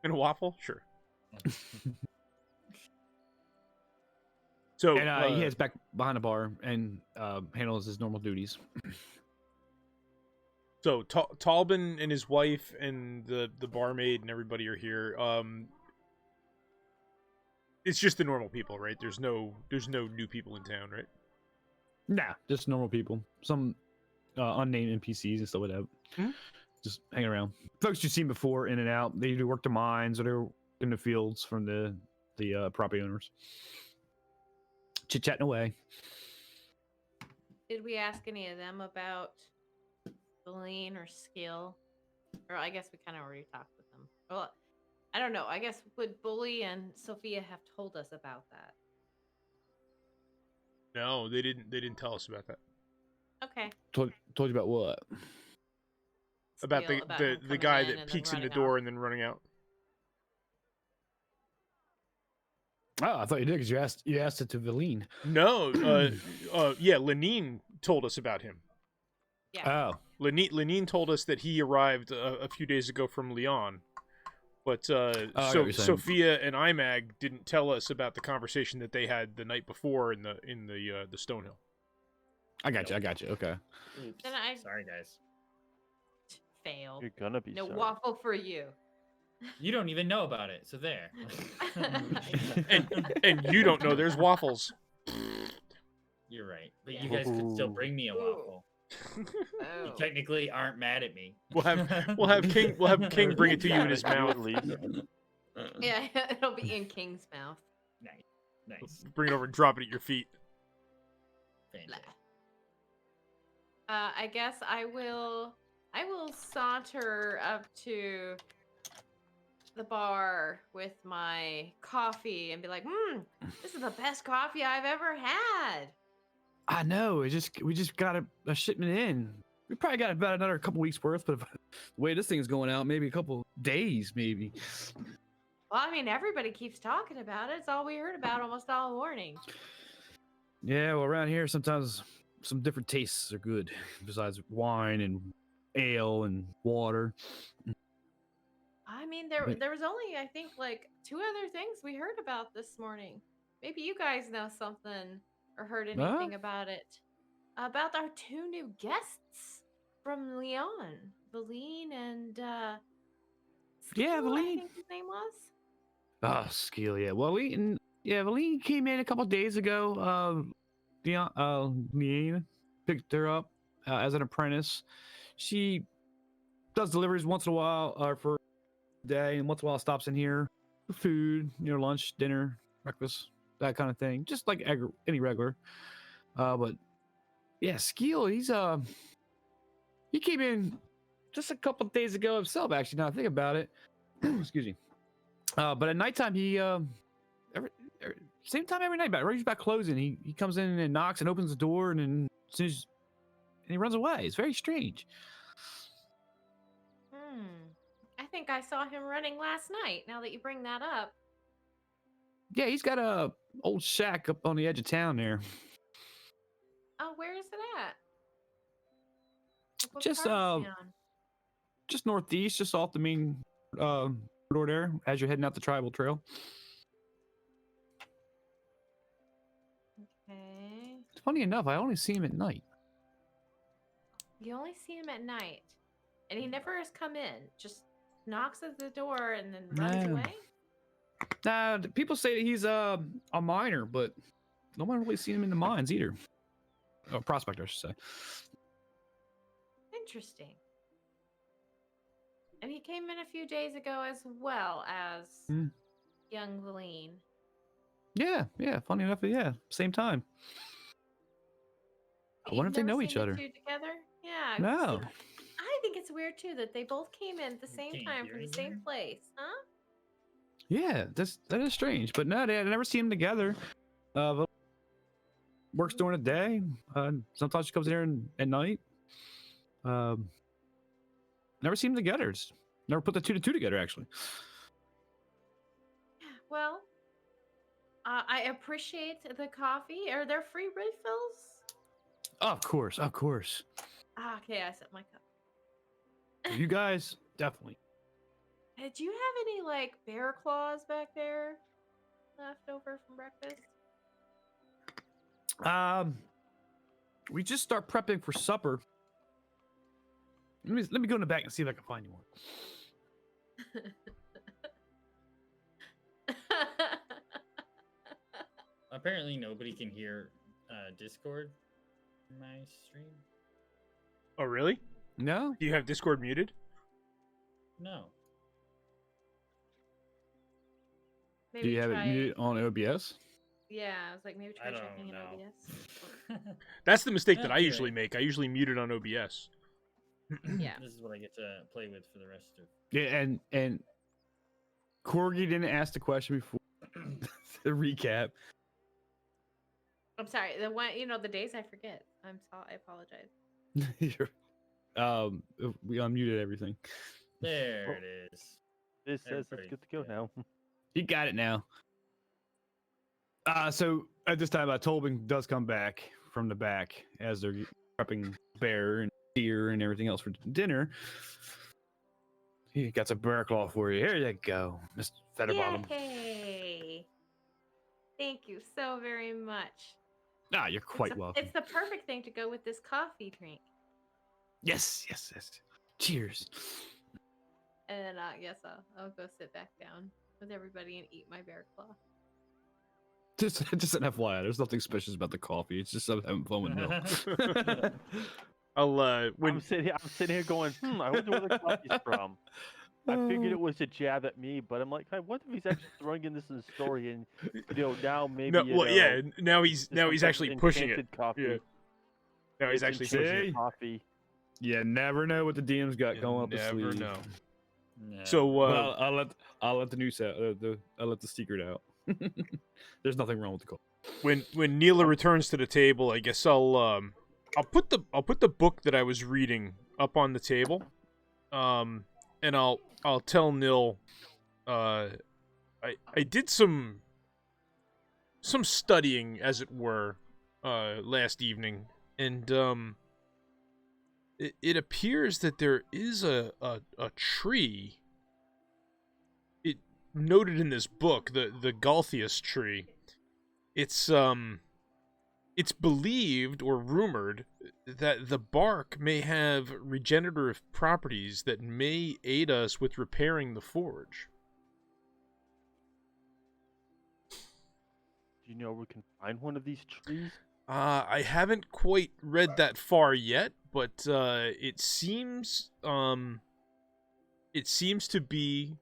And a waffle? Sure. So And he heads back behind the bar and handles his normal duties. So Talbin and his wife and the barmaid and everybody are here. It's just the normal people, right? There's no new people in town, right? Nah, just normal people. Some unnamed NPCs and stuff like that. Hmm? Just hanging around. Folks you've seen before, in and out. They do work the mines or they're in the fields from the property owners. Chit-chatting away. Did we ask any of them about Celine or Skill? Or I guess we kind of already talked with them. Well, I don't know. I guess would Bully and Sophia have told us about that? No, they didn't. They didn't tell us about that. Okay. Told you about what? About Skill, the him coming guy in that and then peeks in the running door off. and then running out. Oh, I thought you did because you asked it to Valine. No, yeah, Lenine told us about him. Yeah. Oh, Lenine told us that he arrived a few days ago from Lyon, but I get what you're saying. Sophia and Imag didn't tell us about the conversation that they had the night before in the Stonehill. I got you. Okay. Oops. Then I- Sorry, guys. Fail. You're gonna be No sorry. waffle for you. You don't even know about it, so there. And you don't know there's waffles. You're right, but you guys could still bring me a waffle. You Oh. technically aren't mad at me. We'll have King bring it to you in his You mouth. at least. Yeah, it'll be in King's mouth. Nice. Bring it over and drop it at your feet. Fantastic. I guess I will saunter up to the bar with my coffee and be like, this is the best coffee I've ever had. I know. We just got a shipment in. We probably got about another couple weeks worth, but the way this thing is going out, maybe a couple days, maybe. Well, I mean, everybody keeps talking about it. It's all we heard about almost all morning. Yeah, well, around here sometimes some different tastes are good besides wine and ale and water. I mean, there was only, I think, like 2 other things we heard about this morning. Maybe you guys know something or heard anything about it. About our 2 new guests from Lyon, Valine and Yeah, Skill, I Valine. think his name was. Oh, skill, yeah. Well, Valine came in a couple days ago. Leanne picked her up as an apprentice. She does deliveries once in a while for a day, and once in a while stops in here for food, lunch, dinner, breakfast, that kind of thing. Just like any regular. But yeah, Skill, he came in just a couple of days ago himself, actually, now I think about it. Excuse me. But at nighttime, he same time every night, right about closing, he comes in and knocks and opens the door, and then as soon as he runs away. It's very strange. I think I saw him running last night. Now that you bring that up. Yeah, he's got a old shack up on the edge of town there. Oh, where is it at? Like, what Just part of town? just northeast, just off the main road there, as you're heading out the tribal trail. Okay. Funny enough, I only see him at night. You only see him at night, and he never has come in. Just knocks at the door and then runs No. away. Nah, people say that he's a miner, but no one really seen him in the mines either. Oh, prospector, I should say. Interesting. And he came in a few days ago as well as young Valine. Yeah. Funny enough, yeah, same time. I wonder if they You've never know seen each the other. 2 together? Yeah. No. see, I think it's weird too that they both came in at the same can't time hear from the anything? same place, huh? Yeah, that is strange. But no, I never see them together. But works during the day. Sometimes she comes in here at night. Never see them together. Never put the 2 to 2 together, actually. Well, I appreciate the coffee. Are there free refills? Of course. Ah, okay, I set my cup. You guys, definitely. Do you have any like bear claws back there left over from breakfast? We just start prepping for supper. Let me go in the back and see if I can find you one. Apparently, nobody can hear Discord in my stream. Oh, really? No? Do you have Discord muted? No. Maybe Do you have try... it muted on OBS? Yeah, I was like, maybe try I checking in don't know. OBS. That's the mistake that I Okay. usually make. I usually mute it on OBS. Yeah. This is what I get to play with for the rest of. Yeah, and Corgi didn't ask the question before the recap. I'm sorry. The one, the days I forget. I'm sorry. I apologize. We unmuted everything. There Well, it is. This says it's Everybody good to go good. now. You got it now. So at this time, Tolbin does come back from the back as they're prepping bear and deer and everything else for dinner. He got some bear claw for you. Here you go, Mr. Featherbottom. Yay! Thank you so very much. Ah, you're quite welcome. It's the perfect thing to go with this coffee drink. Yes. Cheers. And yes, I'll go sit back down with everybody and eat my bear claw. Just an FYI, there's nothing special about the coffee. It's just I'm having fun with milk. I'll when I'm sitting here going, I wonder where the coffee's from. I figured it was a jab at me, but I'm like, I wonder if he's actually throwing in this in the story, and now maybe no, well, yeah. Now he's it's some type actually of pushing it. enchanted coffee. Yeah. Now he's It's actually enchanted pushing See? it. coffee. You never know what the DM's got You going up his never sleeve. know. No. So Well, I'll let the news out. I'll let the secret out. There's nothing wrong with the call. when Neela returns to the table, I guess I'll put the book that I was reading up on the table, and I'll tell Nil, I did some studying, as it were, last evening, and it appears that there is a tree. It noted in this book, the Galthius tree. It's believed or rumored that the bark may have regenerative properties that may aid us with repairing the forge. Do you know where we can find one of these trees? I haven't quite read that far yet, but it seems to be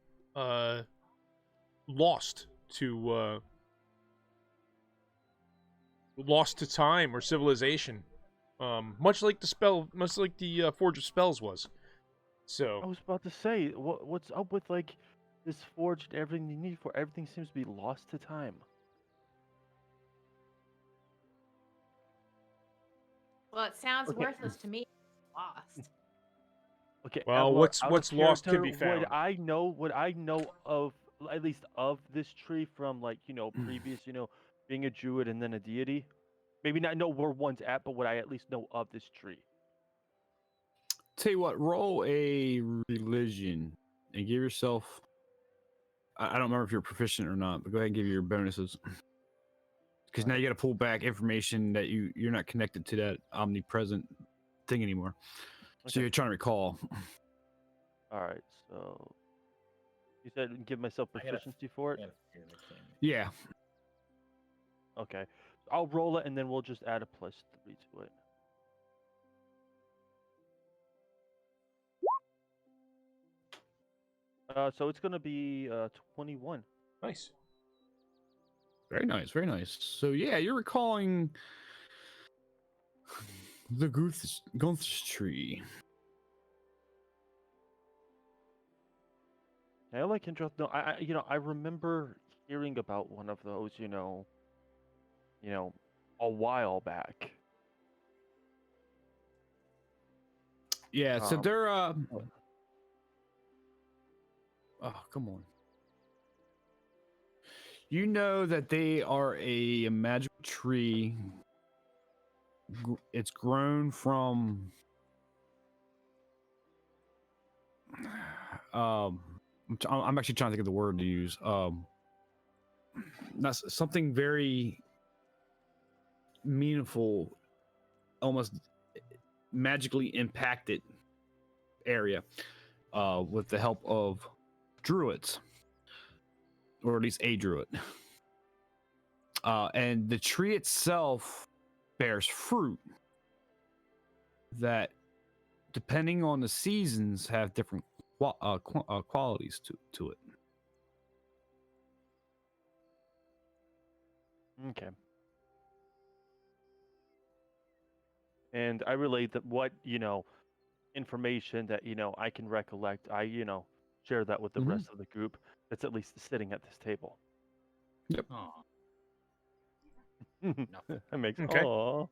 lost to time or civilization, much like the Forge of Spells was. I So was about to say, what's up with like this forge and everything you need for everything seems to be lost to time. Well, it sounds Okay. worthless to me. Lost. Okay. Well, Evelyn, what's out of lost can character, be found. Would I know of at least of this tree from like previous being a druid and then a deity? Maybe not know where one's at, but would I at least know of this tree? Tell you what, roll a religion and give yourself. I don't remember if you're proficient or not, but go ahead and give you your bonuses. Because now you got to pull back information that you're not connected to that omnipresent thing anymore. So Okay. you're trying to recall. All right. So you said give myself I gotta- proficiency for it. I gotta figure the camera. Yeah. Okay. I'll roll it and then we'll just add a +3 to it. So it's gonna be 21. Nice. Very nice. Very nice. So yeah, you're recalling the Gunth's tree. I like interrupt. No, I remember hearing about one of those. A while back. Yeah. So Um, they're oh, come on. You know that they are a magical tree. It's grown from I'm actually trying to think of the word to use. That's something very meaningful, almost magically impacted area with the help of druids, or at least a druid. And the tree itself bears fruit that, depending on the seasons, have different qualities to it. Okay. And I relate that what, information that, I can recollect. I, share that with the Mhm. rest of the group that's at least sitting at this table. Aw, That makes Okay. aw.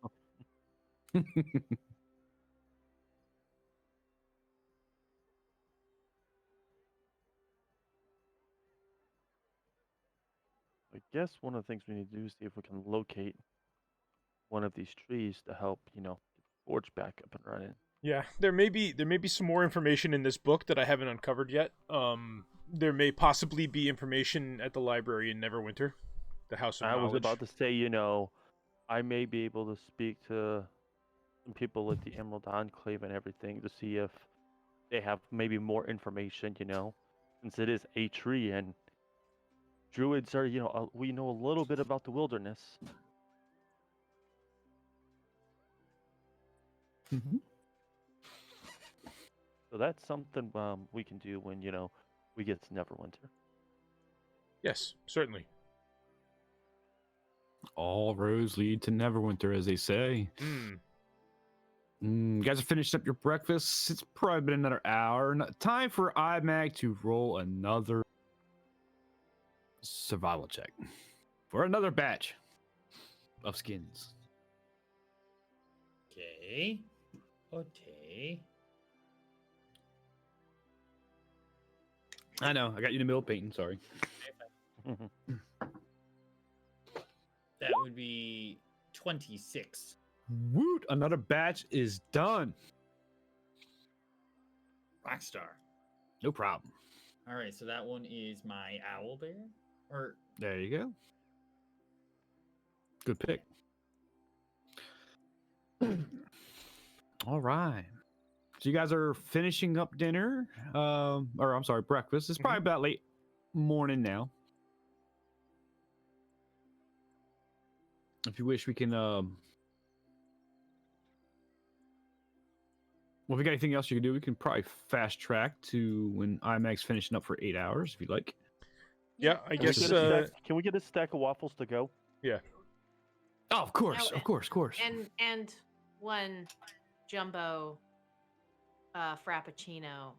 I guess one of the things we need to do is see if we can locate one of these trees to help, get the forge back up and running. Yeah, there may be some more information in this book that I haven't uncovered yet. There may possibly be information at the library in Neverwinter, the House of I was Knowledge. about to say, I may be able to speak to some people at the Emerald Enclave and everything to see if they have maybe more information, since it is a tree and druids are, we know a little bit about the wilderness. Mhm. So that's something we can do when, we get to Neverwinter. Yes, certainly. All roads lead to Neverwinter, as they say. You guys have finished up your breakfast. It's probably been another hour. Time for Imag to roll another survival check for another batch of skins. okay. Okay. I know, I got you in the middle of painting. Sorry. That would be 26. Woot! Another batch is done. Rockstar. No problem. All right, so that one is my owl bear, or There you go. Good pick. All right. So you guys are finishing up dinner, or I'm sorry, breakfast. It's probably about late morning now. If you wish, we can. Well, if you got anything else you can do, we can probably fast track to when IMAX finishing up for 8 hours, if you'd like. Yeah, I Can we guess. get a can we get a stack of waffles to go? Yeah. Oh, of course, Oh, of course, of course. And one jumbo frappuccino.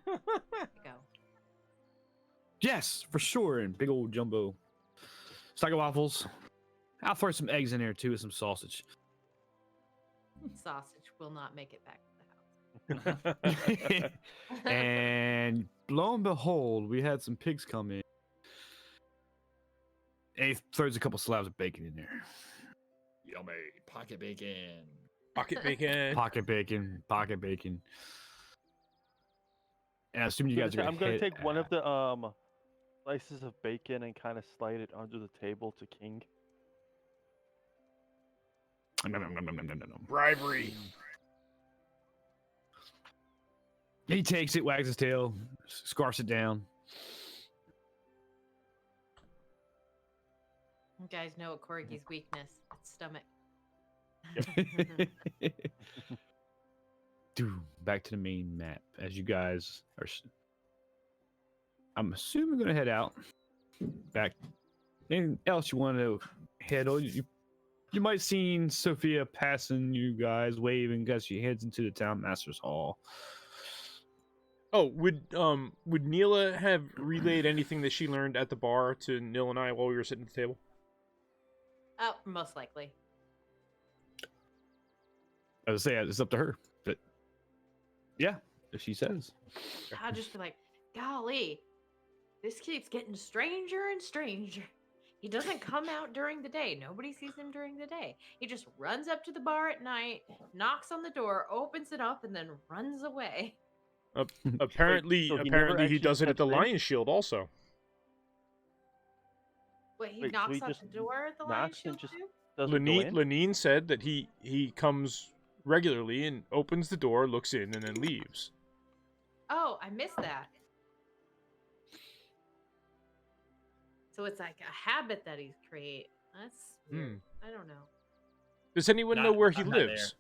to go. Yes, for sure. And big old jumbo stack of waffles. I'll throw some eggs in there too with some sausage. Sausage will not make it back to the house. And lo and behold, we had some pigs come in. And he throws a couple slabs of bacon in there. yummy pocket bacon. Pocket bacon. Pocket bacon, pocket bacon. And I assume you guys are I'm gonna hit- take one of the slices of bacon and kind of slide it under the table to King. Bribery. He takes it, wags his tail, scarfs it down. You guys know what Corgi's weakness? It's stomach. Back to the main map as you guys are. I'm assuming we're gonna head out. Back. Anything else you want to head on? You might seen Sophia passing you guys, waving as she heads into the town master's hall. Oh, would Neela have relayed anything that she learned at the bar to Nil and I while we were sitting at the table? Oh, most likely. I would say it's up to her, but yeah, if she says. I'll just be like, golly, this keeps getting stranger and stranger. He doesn't come out during the day. Nobody sees him during the day. He just runs up to the bar at night, knocks on the door, opens it up, and then runs away. Apparently, so he never apparently he actually does it at steps the in? Lion Shield also. Wait, he Wait, so knocks he on just the door at the Lion knocks and Shield just too? doesn't go in? Lenine said that he comes regularly and opens the door, looks in, and then leaves. Oh, I missed that. So it's like a habit that he's create. That's weird. I don't know. Does anyone know where he I'm not there. lives?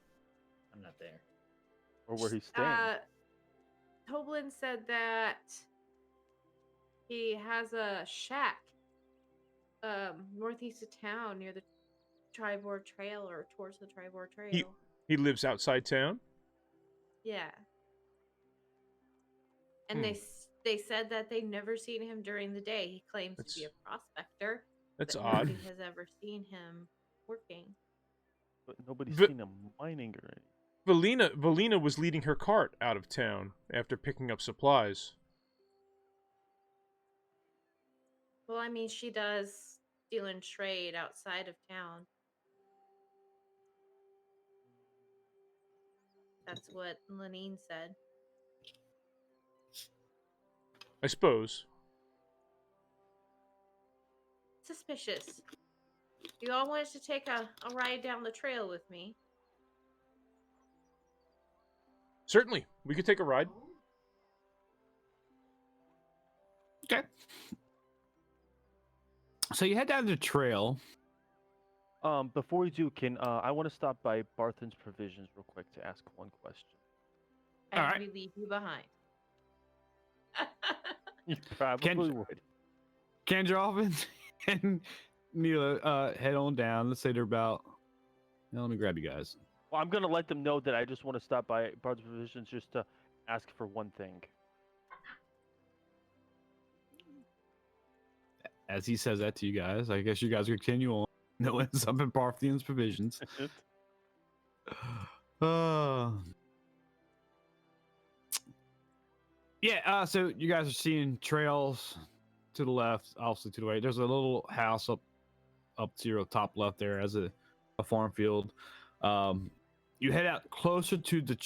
I'm not there. Or where he's staying? Toblin said that he has a shack northeast of town near the Tribord Trail or towards the Tribord Trail. He lives outside town. Yeah. And they said that they've never seen him during the day. He claims to be a prospector. That's but odd. Nobody has ever seen him working. But nobody's V- seen him mining or anything. Valina was leading her cart out of town after picking up supplies. Well, I mean, she does deal in trade outside of town. That's what Lenine said. I suppose. Suspicious. You all wanted to take a ride down the trail with me. Certainly, we could take a ride. Okay. So you head down the trail. Before we do, I want to stop by Barthen's Provisions real quick to ask one question. And Alright. we leave you behind. You probably would. Kendra and Mila head on down. Let's say they're about. Now, let me grab you guys. Well, I'm gonna let them know that I just want to stop by Barthen's Provisions just to ask for one thing. As he says that to you guys, I guess you guys continue on. No ends up in Parthian's Provisions. Yeah, so you guys are seeing trails to the left, also to the right. There's a little house up to your top left there as a farm field. You head out closer to the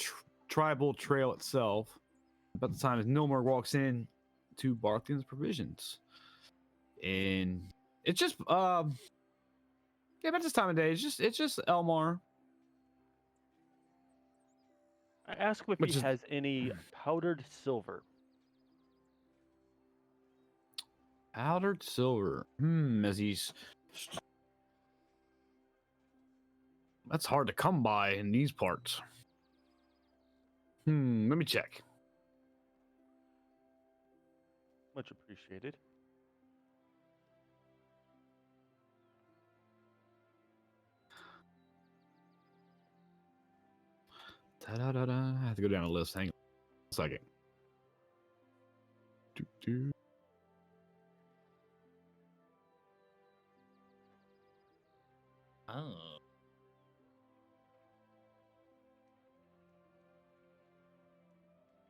tribal trail itself. About the time as Nilmer walks in to Barthian's Provisions. And it's just about this time of day. It's just Elmar. I ask him if Which he is- has any powdered silver. Powdered silver. As he's. That's hard to come by in these parts. Let me check. Much appreciated. Ta-da-da-da. I have to go down a list. Hang on a second. Doo-doo. Oh.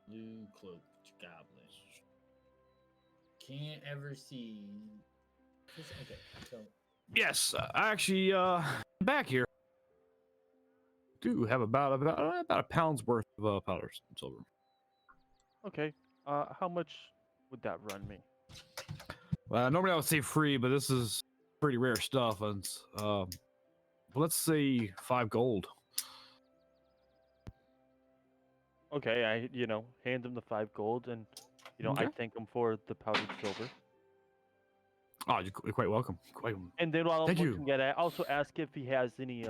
Blue cloaked goblin. Can't ever see. Okay, so Yes, I actually back here. Do have about a pound's worth of powder silver. Okay. How much would that run me? Well, normally I would say free, but this is pretty rare stuff, and let's say 5 gold. Okay, I hand him the 5 gold, and I Okay. thank him for the powdered silver. Oh, you're quite welcome. Quite. And then while I'm Thank you. looking at it, I also ask if he has any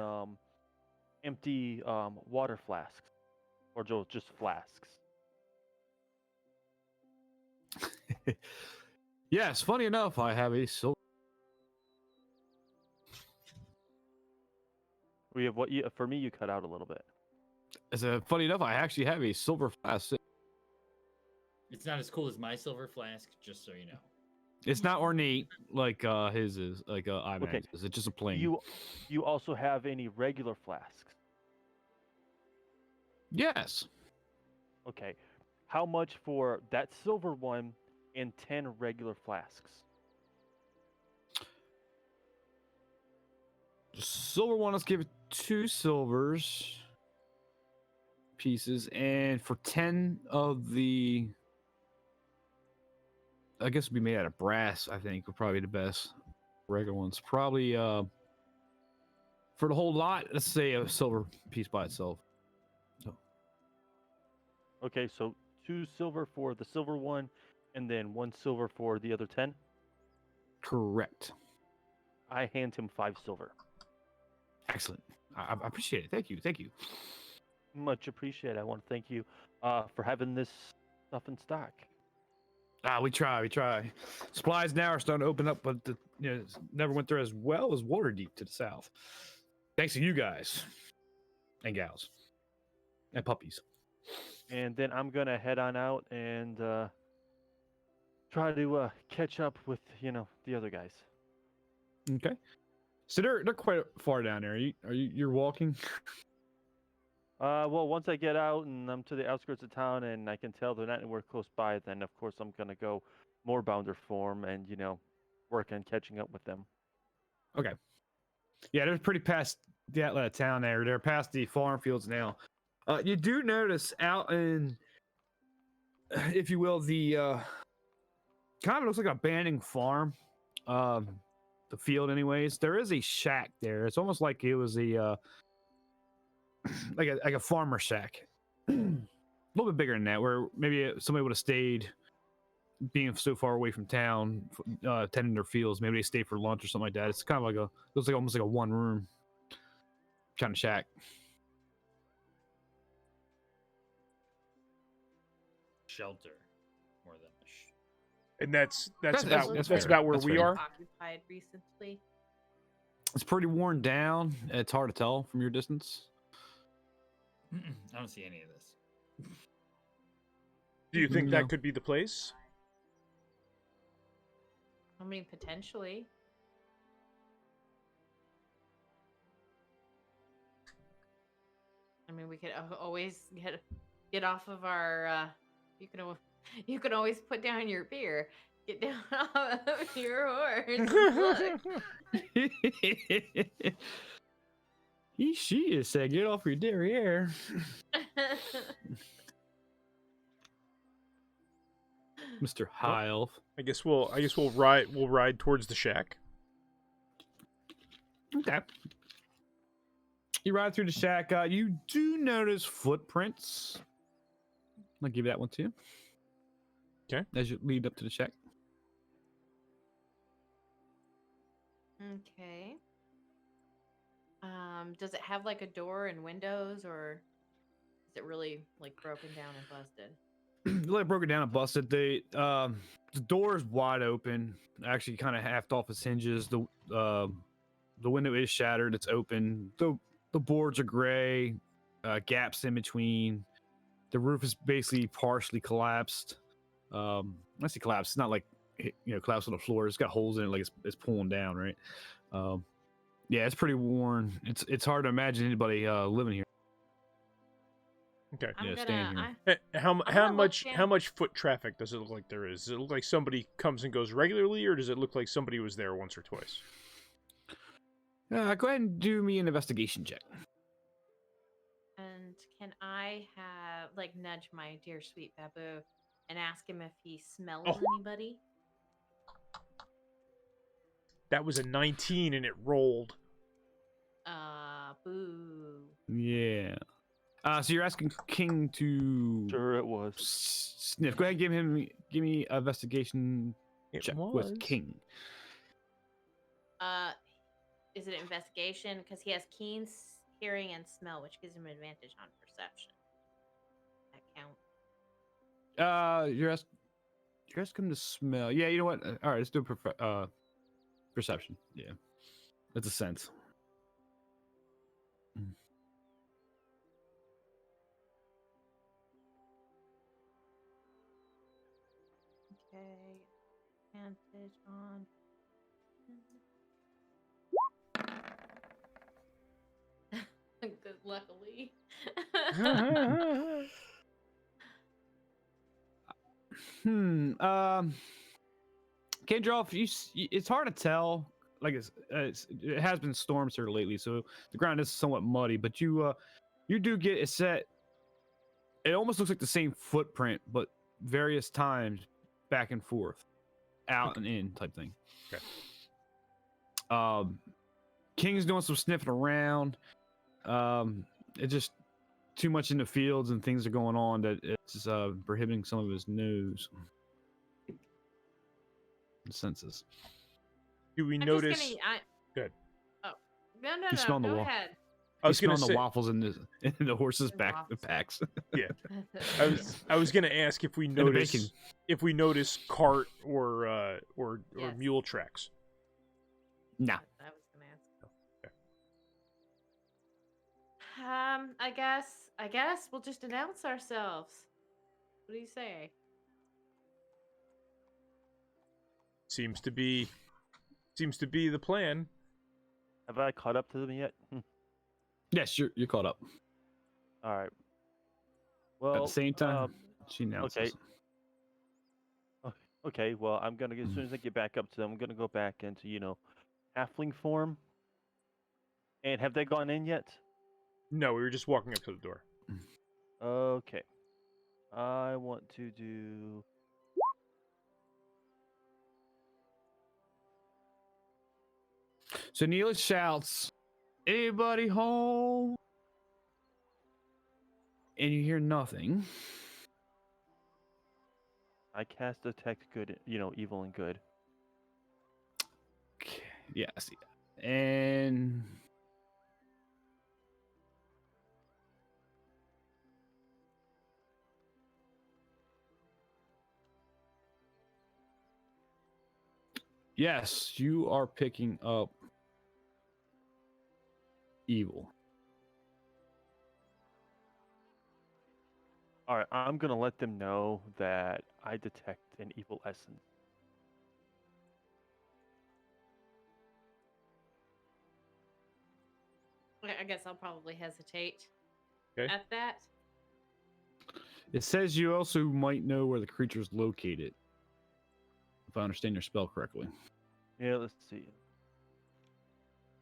empty water flasks, or just flasks. Yes, funny enough, I have a silver. We have what for me? You cut out a little bit. Funny enough, I actually have a silver flask. it's not as cool as my silver flask, just so you know. It's not ornate like his is, like Imag's Okay. is. It's just a plain. You also have any regular flasks? Yes. Okay. How much for that silver one and 10 regular flasks? Silver one, let's give it 2 silvers. pieces, and for 10 of the, I guess it'd be made out of brass. I think would probably be the best. Regular ones, probably. For the whole lot, let's say a silver piece by itself. So, Okay, so 2 silver for the silver one, and then 1 silver for the other 10. correct. I hand him 5 silver. Excellent. I appreciate it. Thank you. Thank you. Much appreciated. I want to thank you for having this stuff in stock. We try. We try. Supplies now are starting to open up, but never went there as well as Waterdeep to the south. Thanks to you guys and gals and puppies. And then I'm gonna head on out and try to catch up with the other guys. Okay. So they're quite far down there. You're walking? Well, once I get out and I'm to the outskirts of town and I can tell they're not anywhere close by, then of course I'm gonna go more bounder form and work on catching up with them. Okay. Yeah, they're pretty past the outlet of town there. They're past the farm fields now. You do notice out in, if you will, the kind of looks like an abandoned farm. The field, anyways. There is a shack there. It's almost like it was a like a farmer shack. A little bit bigger than that, where maybe somebody would have stayed, being so far away from town, tending their fields. Maybe they stayed for lunch or something like that. It's kind of like looks like almost like a one room kind of shack. Shelter, more than And that's That's fair. about where That's we fair. are. Occupied recently. It's pretty worn down. It's hard to tell from your distance. I don't see any of this. Do you think No. that could be the place? I mean, potentially. I mean, we could always get off of our. You can always put down your beer. Get down off of your horse. Look. She is saying, "Get off your derriere." Mr. High Elf. I guess we'll ride towards the shack. Okay. You ride through the shack. You do notice footprints. I'll give you that one too. Okay. As you lead up to the shack. Okay. Does it have like a door and windows, or is it really like broken down and busted? Let it broken down and busted. The door is wide open, actually kind of half off its hinges. The window is shattered. It's open. The boards are gray, gaps in between. The roof is basically partially collapsed. I say collapsed. It's not like collapsed on the floor. It's got holes in it, like it's pulling down, right? Yeah, it's pretty worn. It's hard to imagine anybody living here. Okay. I'm Yeah, gonna. staying How much foot traffic does it look like there is? Does it look like somebody comes and goes regularly, or does it look like somebody was there once or twice? Go ahead and do me an investigation check. And can I have nudge my dear sweet Babu and ask him if he smells anybody? That was a 19 and it rolled. Boo. Yeah. So you're asking King to Sure, it was. sniff. Go ahead and give me an investigation It check was. with King. Is it an investigation? Because he has keen hearing and smell, which gives him an advantage on perception. That count. You're asking him to smell. Yeah, you know what? All right, let's do perception. Yeah, that's a sense. Okay. Advantage on. Good, luckily. Kendroff, it's hard to tell. Like it has been storms here lately, so the ground is somewhat muddy. But you do get a set It almost looks like the same footprint, but various times back and forth, out and in type thing. Okay. King's doing some sniffing around. It just too much in the fields and things are going on that it's prohibiting some of his nose senses. Do we I'm notice? just gonna. Good. Oh, no, He's smelling the go wall. ahead. I was He's gonna smelling say, the waffles in the horse's The back waffles. packs. I was gonna ask if we the notice bacon. cart or Yes. mule tracks. Nah. I was gonna ask. I guess we'll just announce ourselves. What do you say? Seems to be the plan. Have I caught up to them yet? Yes, you're caught up. All right. Well, At the same time, she announces. Okay. Well, I'm gonna as soon as I get back up to them, I'm gonna go back into halfling form. And have they gone in yet? No, we were just walking up to the door. Okay. I want to do. So Neela shouts, "Anybody home?" And you hear nothing. I cast detect good, evil and good. Okay, yeah, I see that. And yes, you are picking up evil. All right, I'm gonna let them know that I detect an evil essence. I guess I'll probably hesitate Okay. at that. It says you also might know where the creature's located. If I understand your spell correctly. Yeah, let's see.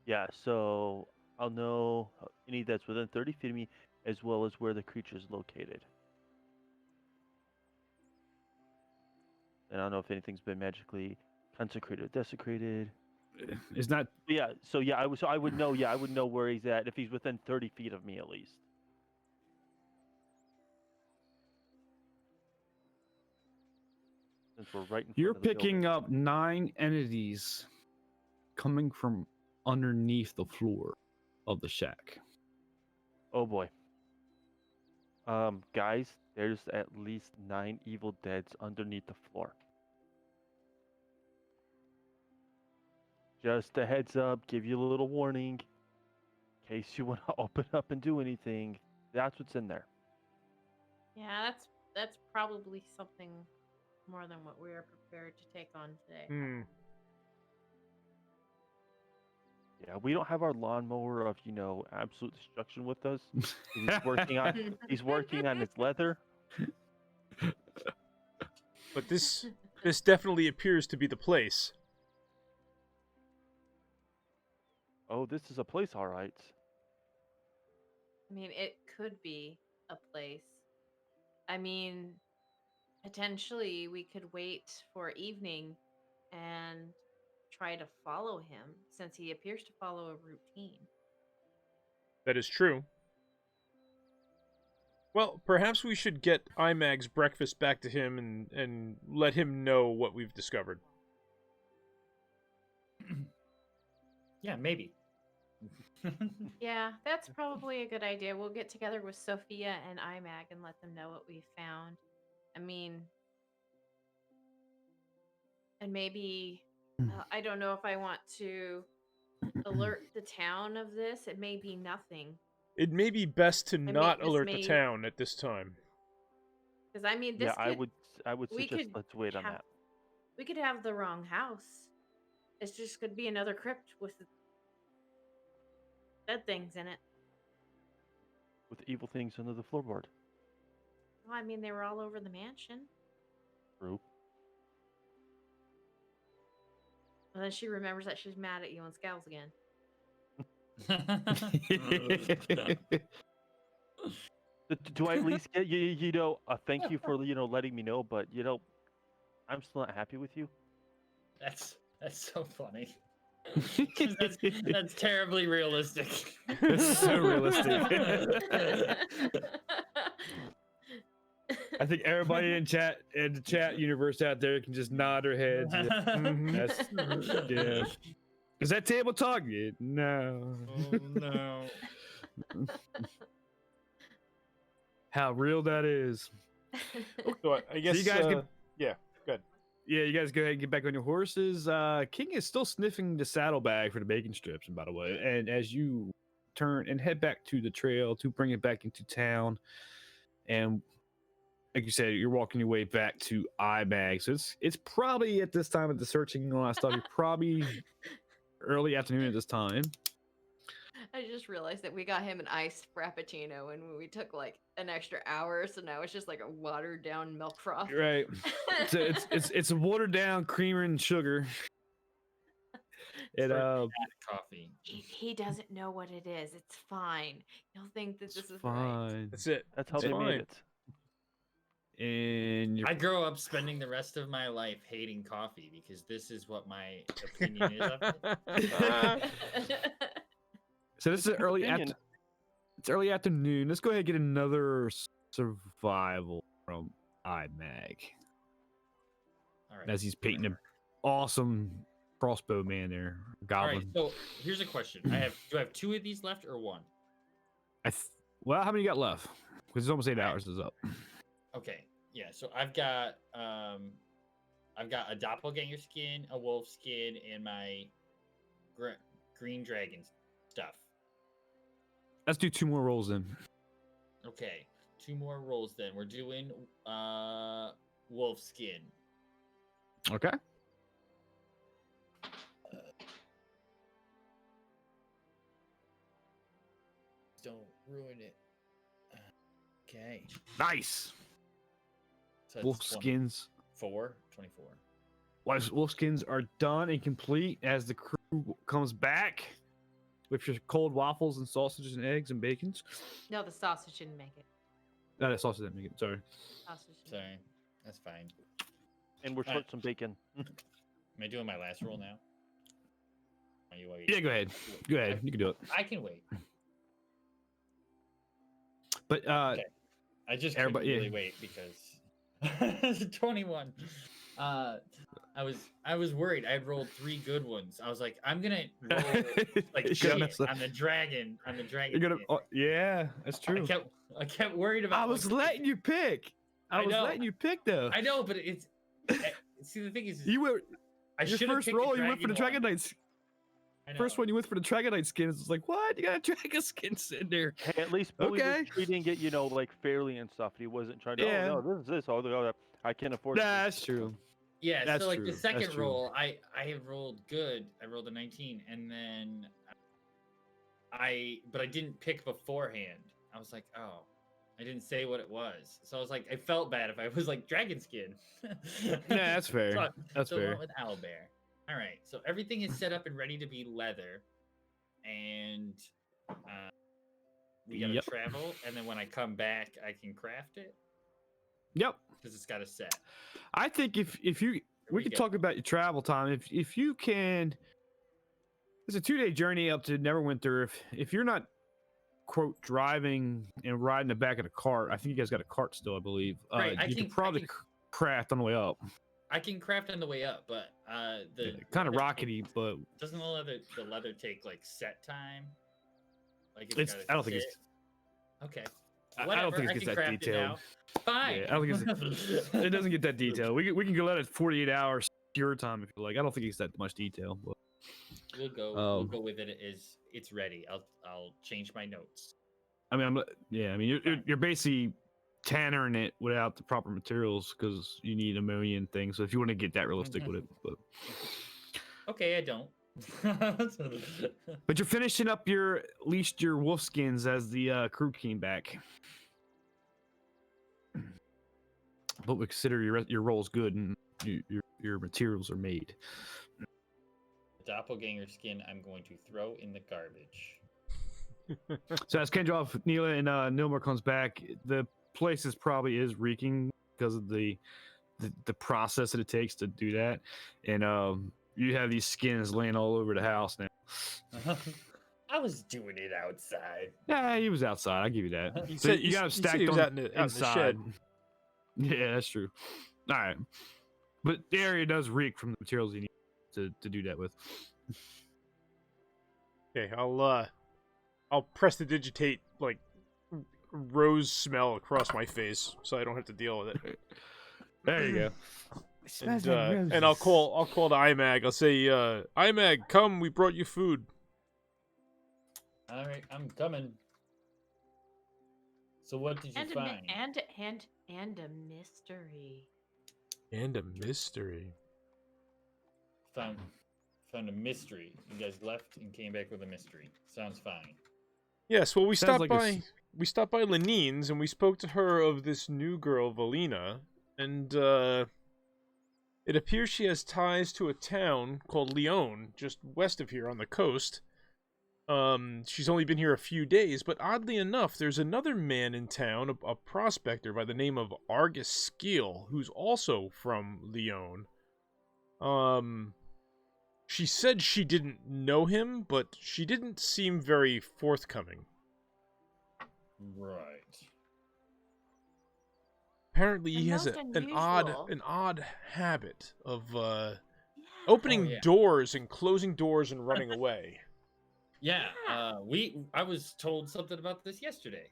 Yeah, so I'll know any that's within 30 feet of me, as well as where the creature's located. And I don't know if anything's been magically consecrated or desecrated. It's not. Yeah, I would know. Yeah, I would know where he's at if he's within 30 feet of me at least. Since we're right in front You're of the picking building. up 9 entities coming from underneath the floor of the shack. Oh boy. Guys, there's at least 9 evil deads underneath the floor. Just a heads up, give you a little warning. In case you want to open up and do anything, that's what's in there. Yeah, that's probably something more than what we are prepared to take on today. Yeah, we don't have our lawnmower of, absolute destruction with us. He's working on his leather. But this definitely appears to be the place. Oh, this is a place, all right. I mean, it could be a place. I mean, potentially we could wait for evening and try to follow him since he appears to follow a routine. That is true. Well, perhaps we should get Imag's breakfast back to him and let him know what we've discovered. Yeah, maybe. Yeah, that's probably a good idea. We'll get together with Sophia and Imag and let them know what we found. I mean, and maybe, I don't know if I want to alert the town of this. It may be nothing. It may be best to not this alert the may- town at this time. Because, I mean, this Yeah, could, I would we suggest could let's wait on have- that. we could have the wrong house. It's just could be another crypt with dead things in it. With evil things under the floorboard. Well, I mean, they were all over the mansion. True. And then she remembers that she's mad at you and scowls again. Do I at least get a thank you for letting me know? But I'm still not happy with you. That's so funny. 'Cause that's terribly realistic. It's so realistic. I think everybody in the chat universe out there can just nod their heads. That's, yeah. Is that table talk? Yeah, no. Oh no. How real that is. So I guess. you guys can- yeah. Good. Yeah, you guys go ahead and get back on your horses. King is still sniffing the saddlebag for the bacon strips, and by the way, and as you turn and head back to the trail to bring it back into town, and like you said, you're walking your way back to Imag. So it's probably at this time of the searching and all that stuff. You're probably early afternoon at this time. I just realized that we got him an iced frappuccino and we took like an extra hour, so now it's just like a watered down milk froth. Right. So it's a watered down creamer and sugar. It Coffee. He doesn't know what it is. It's fine. He'll think that this is right. fine. That's it. That's how It's they fine. made it. And you're I grow up spending the rest of my life hating coffee because this is what my opinion is of it. so this is early Opinion. it's early afternoon. Let's go ahead and get another survival from Imag. All right. As he's painting an awesome crossbow man there. All Goblin. right. So here's a question. Do I have 2 of these left or 1? Well, how many you got left? Because it's almost 8 hours is up. Okay. Yeah. So I've got a doppelganger skin, a wolf skin, and my green dragon stuff. Let's do 2 more rolls then. Okay. 2 more rolls then. We're doing wolf skin. Okay. Don't ruin it. Okay. Nice. So Wolf skins. 24. Wolf skins are done and complete as the crew comes back with your cold waffles and sausages and eggs and bacons. No, the sausage didn't make it. No, that sausage didn't make it. Sorry. Sausage didn't Sorry. That's fine. And we're short some bacon. Am I doing my last roll now? Are you waiting? Yeah, go ahead. Go ahead. You can do it. I can wait. But Okay. I just couldn't everybody- yeah. really wait because 21. I was worried. I had rolled 3 good ones. I was like, I'm gonna roll like You're shit gonna mess up. on the dragon. You're gonna. skin. Oh, yeah, that's true. I kept worried about. I was like, letting you pick. I I was know. letting you pick though. I know, but it's. See, the thing is, You were I your should have first picked roll. You went for the dragon one. Dragonite. I know. First one you went for the Dragonite skins. It's like, what? You got a Dragon skin sitting there. Hey, at least Billy Okay. was treating it, like fairly and stuff. He wasn't trying to. Yeah. Oh no, this is this. Oh no, I can't afford. Nah, it. that's true. Yeah, That's so like true. the That's second true. roll, I had rolled good. I rolled a 19, and then but I didn't pick beforehand. I was like, oh, I didn't say what it was, so I was like, I felt bad if I was like dragon skin. Yeah, that's fair. So, That's so I fair. went with owlbear. All right, so everything is set up and ready to be leather, and we gotta Yep. travel, and then when I come back, I can craft it Yep. because it's got a set. I think if you we we could go. talk about your travel time. If you can, it's a 2-day journey up to Neverwinter. If you're not quote driving and riding the back of the cart, I think you guys got a cart still, I believe. Right, You could probably craft on the way up. I can craft on the way up, but the Kind of leather rockety, takes- but Doesn't the leather take like set time? Like I don't think it's. okay. I don't Whatever, think it I gets can that craft it detailed. now. Fine. Yeah, I don't think it doesn't get that detail. We can go let it 48 hours your time if you like. I don't think it's that much detail. But We'll go. Um, We'll go with it as it's ready. I'll change my notes. I mean, you're basically tannering it without the proper materials because you need ammonia and things. So if you want to get that realistic with it, Okay, I don't. but you're finishing up at least your wolf skins as the crew came back. But we consider your roll's good and your materials are made. Doppelganger skin I'm going to throw in the garbage. So as Kendroff, Neela, and Nilmer comes back, the place is reeking because of the process that it takes to do that, and you have these skins laying all over the house now. I was doing it outside. Yeah, he was outside. I give you that. He So said you got him he said stacked he was on out in the inside. shed. Yeah, that's true. All right, but the area does reek from the materials you need to do that with. Okay, I'll prestidigitate like rose smell across my face, so I don't have to deal with it. There you go. And I'll call to Imag. I'll say, Imag, come, we brought you food. All right, I'm coming. So what did you And find? and a mystery. And a mystery. Found a mystery. You guys left and came back with a mystery. Sounds fine. Yes, well, we Sounds stopped like we stopped by Lenine's and we spoke to her of this new girl, Valina, and it appears she has ties to a town called Leon, just west of here on the coast. She's only been here a few days, but oddly enough, there's another man in town, a prospector by the name of Argus Skeel, who's also from Leon. She said she didn't know him, but she didn't seem very forthcoming. Right. Apparently, he has Most an unusual. odd habit of Yeah. opening Oh, yeah. doors and closing doors and running away. Yeah. Yeah. I was told something about this yesterday.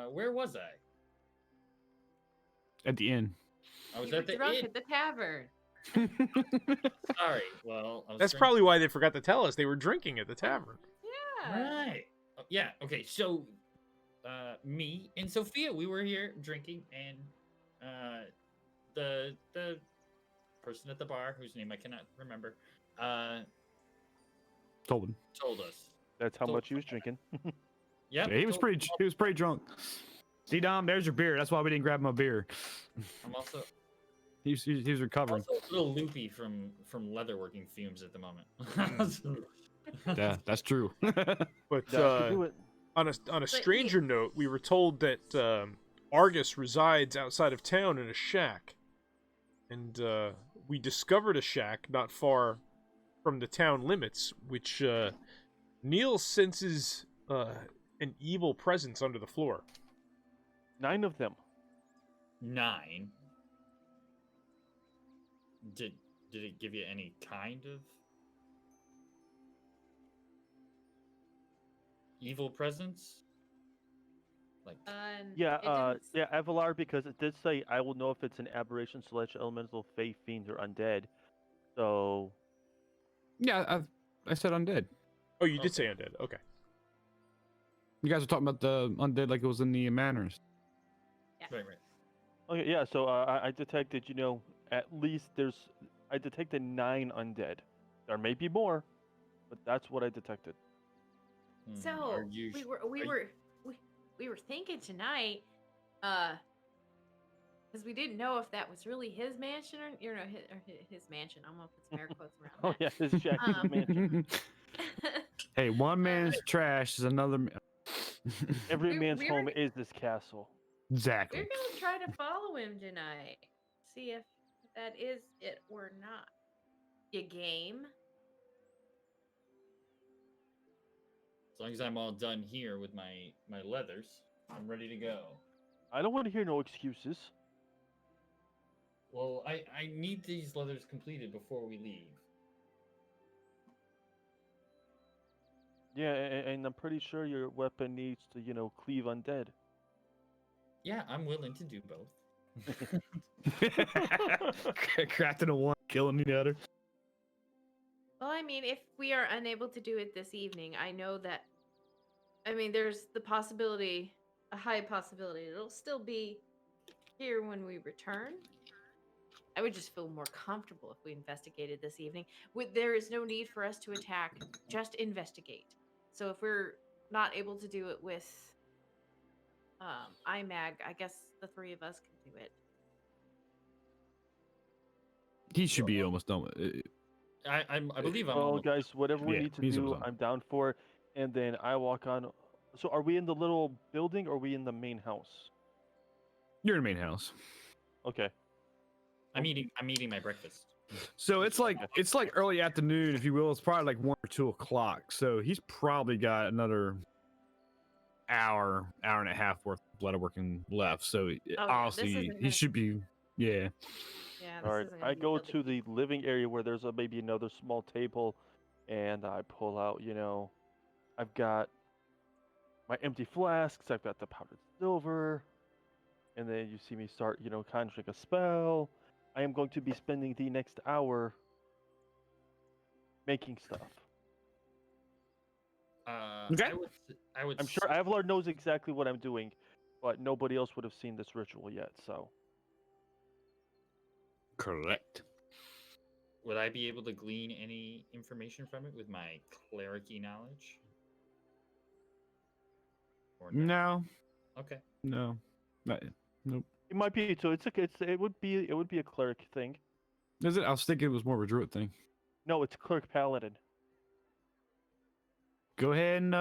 Where was I? At the inn. I was You were at the drunk inn. at the tavern. Sorry. Well, I was That's drinking. probably why they forgot to tell us they were drinking at the tavern. Yeah. Right. Oh, yeah. Okay. So, me and Sophia, we were here drinking, and the person at the bar, whose name I cannot remember, Told him. told us. That's how So- much he was drinking. Yep. Yeah, he was pretty drunk. See, Dom, there's your beer. That's why we didn't grab him a beer. I'm also He was recovering. a little loopy from leatherworking fumes at the moment. Yeah, that's true. But That could do it. on a stranger note, we were told that Argus resides outside of town in a shack, and we discovered a shack not far from the town limits, which Neil senses an evil presence under the floor. 9 of them. 9. Did it give you any kind of evil presence? Like Yeah, it didn't s- yeah, Avalar, because it did say, I will know if it's an aberration, celestial, elemental, fae, fiend, or undead. So, Yeah, I said undead. Oh, you did say undead. Okay. You guys were talking about the undead like it was in the manors. right. okay, yeah, so I detected, at least I detected 9 undead. There may be more, but that's what I detected. So Are you we were thinking tonight, because we didn't know if that was really his mansion or his mansion. I'm gonna put some air quotes around Oh, that. yeah, his shack is Um, mansion. Hey, one man's trash is another. Every we- man's we were- home is this castle. Exactly. We're gonna try to follow him tonight. See if that is it or not. You game? As long as I'm all done here with my leathers, I'm ready to go. I don't want to hear no excuses. Well, I need these leathers completed before we leave. Yeah, and I'm pretty sure your weapon needs to, cleave undead. Yeah, I'm willing to do both. Crafting a one, killing the other. Well, I mean, if we are unable to do it this evening, I know that. I mean, there's the possibility, a high possibility, it'll still be here when we return. I would just feel more comfortable if we investigated this evening. There is no need for us to attack, just investigate. So if we're not able to do it with Imag, I guess the 3 of us can do it. He should be almost done with it. I believe I'm Well, almost guys, whatever we Yeah, need to he's do, almost done. I'm down for it. And then I walk on So are we in the little building or are we in the main house? You're in the main house. Okay. I'm eating my breakfast. So it's like early afternoon, if you will. It's probably like 1 or 2 o'clock. So he's probably got another hour and a half worth of blood working left. So this honestly, isn't he gonna- should be. Yeah. Yeah, All this right. isn't gonna I be go no big to the deal. living area where there's maybe another small table, and I pull out. I've got my empty flasks. I've got the powdered silver, and then you see me start, conjuring a spell. I am going to be spending the next hour making stuff. Okay. I would. I'm sure Avalar knows exactly what I'm doing, but nobody else would have seen this ritual yet. So Correct. Would I be able to glean any information from it with my clericy knowledge? Or no? No. Okay. No. Nope. it might be. So it would be a cleric thing. Is it? I was thinking it was more of a druid thing. No, it's cleric paladin. Go ahead and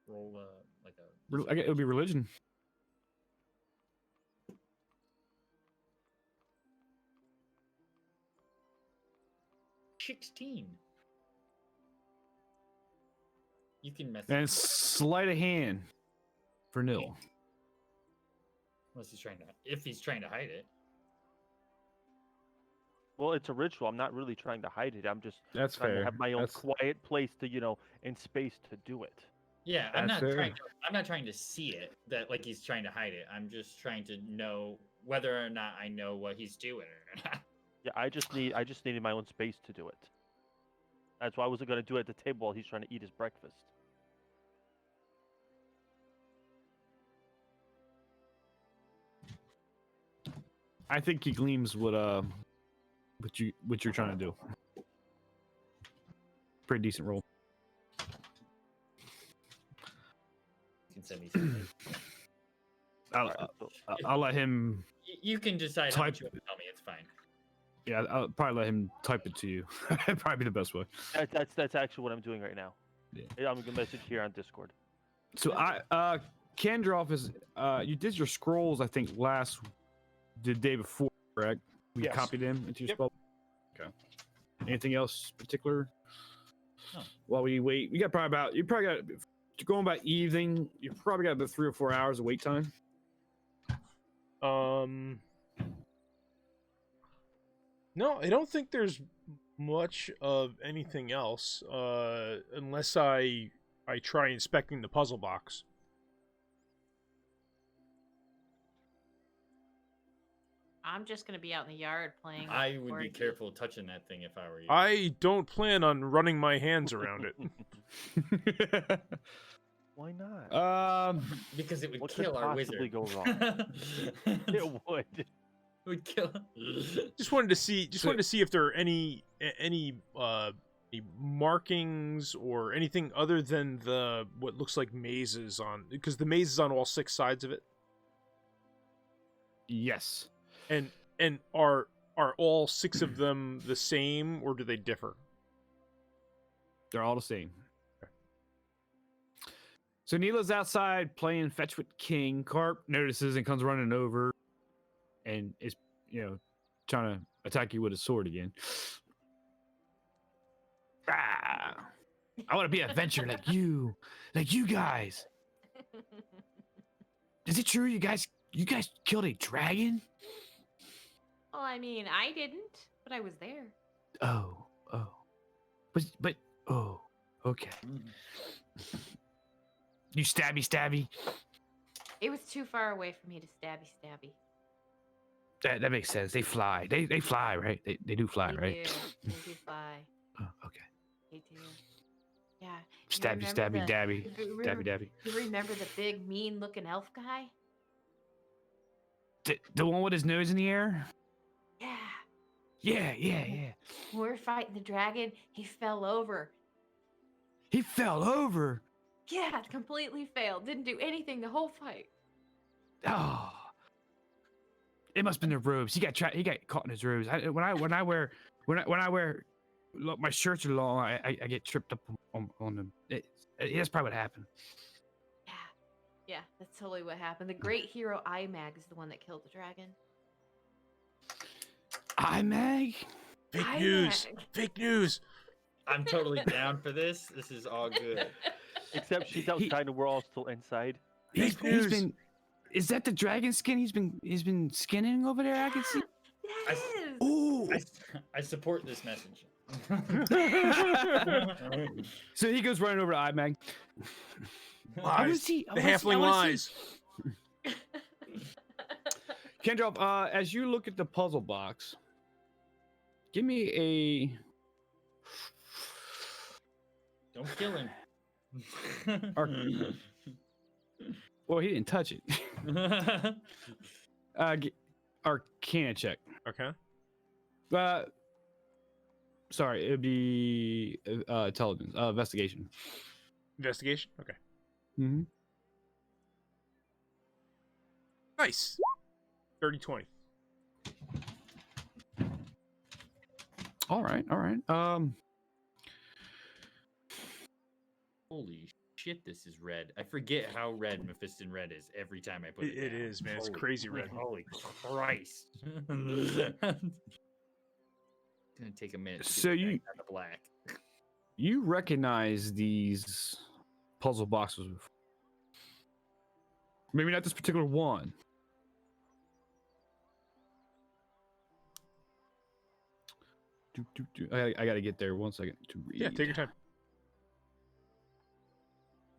Roll like a. I guess it would be religion. $16. You can mess. And it sleight of hand for nil. unless he's trying to. If he's trying to hide it. Well, it's a ritual. I'm not really trying to hide it. I'm just That's trying to fair. have my own That's- quiet place to, and space to do it. Yeah, I'm That's not fair. trying. I'm not trying to see it. That like he's trying to hide it. I'm just trying to know whether or not I know what he's doing or not. Yeah, I just needed my own space to do it. That's why I wasn't gonna do it at the table while he's trying to eat his breakfast. I think he gleams what you're trying to do. Pretty decent roll. You can send me something. I'll let him. You can decide how much Type- you want to tell me. It's fine. Yeah, I'll probably let him type it to you. Probably be the best way. That's actually what I'm doing right now. Yeah. I'm gonna message here on Discord. So Kendroff is you did your scrolls I think the day before, correct? We Yes. copied them into your Yep. spell. Okay. Anything else particular? No. While we wait, you're probably got going about evening. You probably got about 3 or 4 hours of wait time. No, I don't think there's much of anything else, unless I try inspecting the puzzle box. I'm just gonna be out in the yard playing. I would be board careful touching that thing if I were you. I don't plan on running my hands around it. Why not? Because it would What could kill our possibly wizard. go wrong? It would. It would kill. Just wanted to see if there are any markings or anything other than what looks like mazes on, because the maze is on all 6 sides of it. Yes. And are all 6 of them the same, or do they differ? They're all the same. So Neela's outside playing fetch with King. Carp notices and comes running over and is, trying to attack you with his sword again. Ah, I want to be an adventurer like you guys. Is it true you guys killed a dragon? Well, I mean, I didn't, but I was there. Oh. But oh, okay. You stabby. It was too far away for me to stabby. That makes sense. They fly. They fly, right? They do fly, They right? do. They do fly. Oh, okay. They do. Yeah. You Stabby, remember stabby, the- dabby. you Dabby, remember- dabby. You remember the big, mean-looking elf guy? The one with his nose in the air? Yeah. Yeah. When we were fighting the dragon, he fell over. He fell over. Yeah, completely failed. Didn't do anything the whole fight. Oh. It must have been the robes. He got caught in his robes. When I wear look, my shirts are long. I get tripped up on them. That's probably what happened. Yeah, that's totally what happened. The great hero Imag is the one that killed the dragon. Imag? Fake news. Imag. Fake news. I'm totally down for this. This is all good. Except she's outside and we're all still inside. He's Fake news. been. Is that the dragon skin he's been skinning over there? I can see. That is. Ooh. I support this message. So he goes running over to Imag. I Lies. see. The halfling lies. Kendrop, as you look at the puzzle box, give me a. Don't kill him. Well, he didn't touch it. Arcana check. Okay. Sorry, it'd be intelligence, investigation. Investigation. Okay. Mm-hmm. Nice. 30-20. All right. Holy shit, this is red. I forget how red Mephiston red is every time I put it. It down. is, man. It's Holy- crazy red. Holy Christ. It's gonna take a minute. To get So back you- down to black. You recognize these puzzle boxes before. Maybe not this particular one. I gotta get there 1 second to read. Yeah, take your time.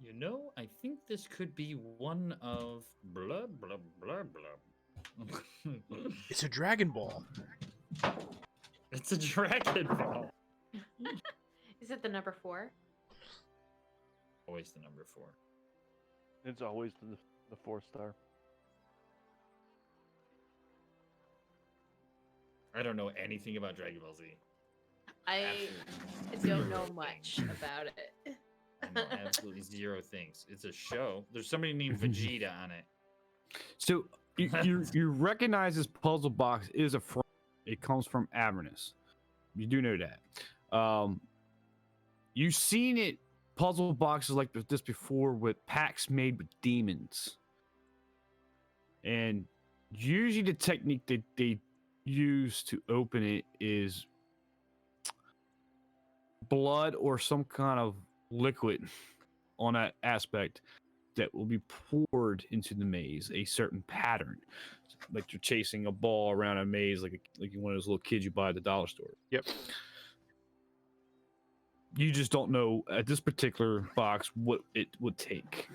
You know, I think this could be one of blah blah blah blah. It's a Dragon Ball. It's a dragon ball. Is it the number 4? Always the number 4. It's always the 4-star. I don't know anything about Dragon Ball Z. I Absolutely don't know zero much things. about it. I know absolutely zero things. It's a show. There's somebody named Vegeta on it. So you recognize this puzzle box is a front. It comes from Avernus. You do know that. You've seen it puzzle boxes like this before with packs made with demons. And usually the technique that they use to open it is blood or some kind of liquid on that aspect that will be poured into the maze, a certain pattern, like you're chasing a ball around a maze, like one of those little kids you buy at the dollar store. Yep. You just don't know at this particular box what it would take,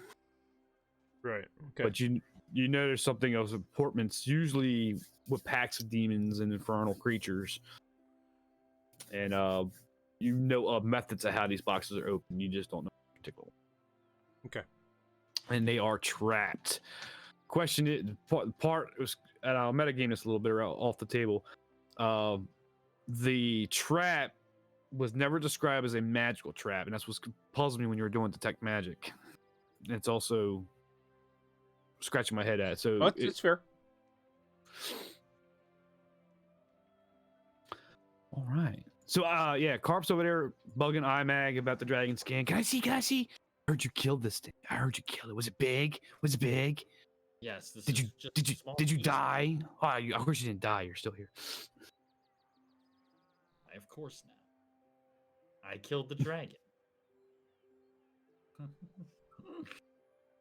Right. Okay. but you know there's something of importance, usually with packs of demons and infernal creatures, and you know of methods of how these boxes are open. You just don't know in particular. Okay. And they are trapped. Question it part was, and I'll metagame this a little bit off the table. The trap was never described as a magical trap, and that's what's puzzled me when you were doing detect magic. And it's also scratching my head at. So It's fair. all right. So yeah, Carp's over there bugging Imag about the dragon skin. Can I see? I heard you killed this thing. I heard you kill it. Was it big? Yes. This Did is you just a small did you piece. die? Oh, of course you didn't die. You're still here. Of course not. I killed the dragon.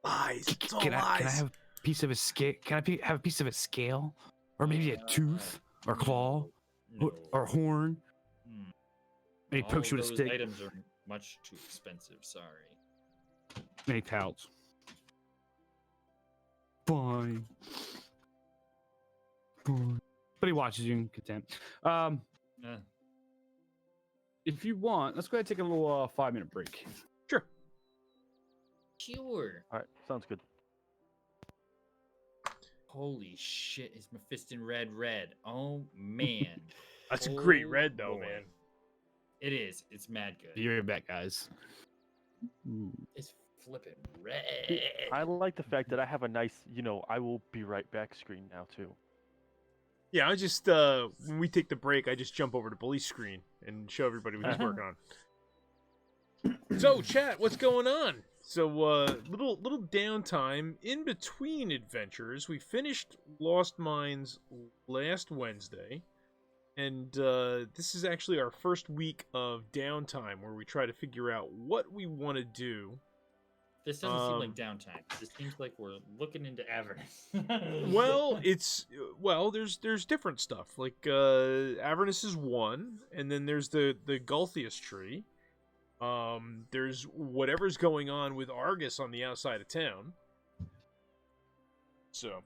Lies. It's all Can I lies. have a piece of a scale? Can I have a piece of a scale, or maybe a tooth, or claw, No. or horn? Hmm. And he pokes you All with a those stick. items are much too expensive. Sorry. And he pouts. Fine. But he watches you in contempt. Eh. If you want, let's go ahead and take a little 5-minute break. Sure. Sure. All right, sounds good. Holy shit! Is Mephiston red? Oh man. That's a great Oh, red, though, boy. man. It is. It's mad good. Be right back, guys. Ooh. It's flipping red. I like the fact that I have a nice, I will be right back screen now too. Yeah, I just when we take the break, I just jump over to Bully's screen and show everybody what he's working on. So, chat, what's going on? So, little downtime in between adventures. We finished Lost Mines last Wednesday, and this is actually our first week of downtime where we try to figure out what we want to do. This doesn't seem like downtime. This seems like we're looking into Avernus. Well, there's different stuff. Like Avernus is one, and then there's the Gulthius tree. There's whatever's going on with Argus on the outside of town. So.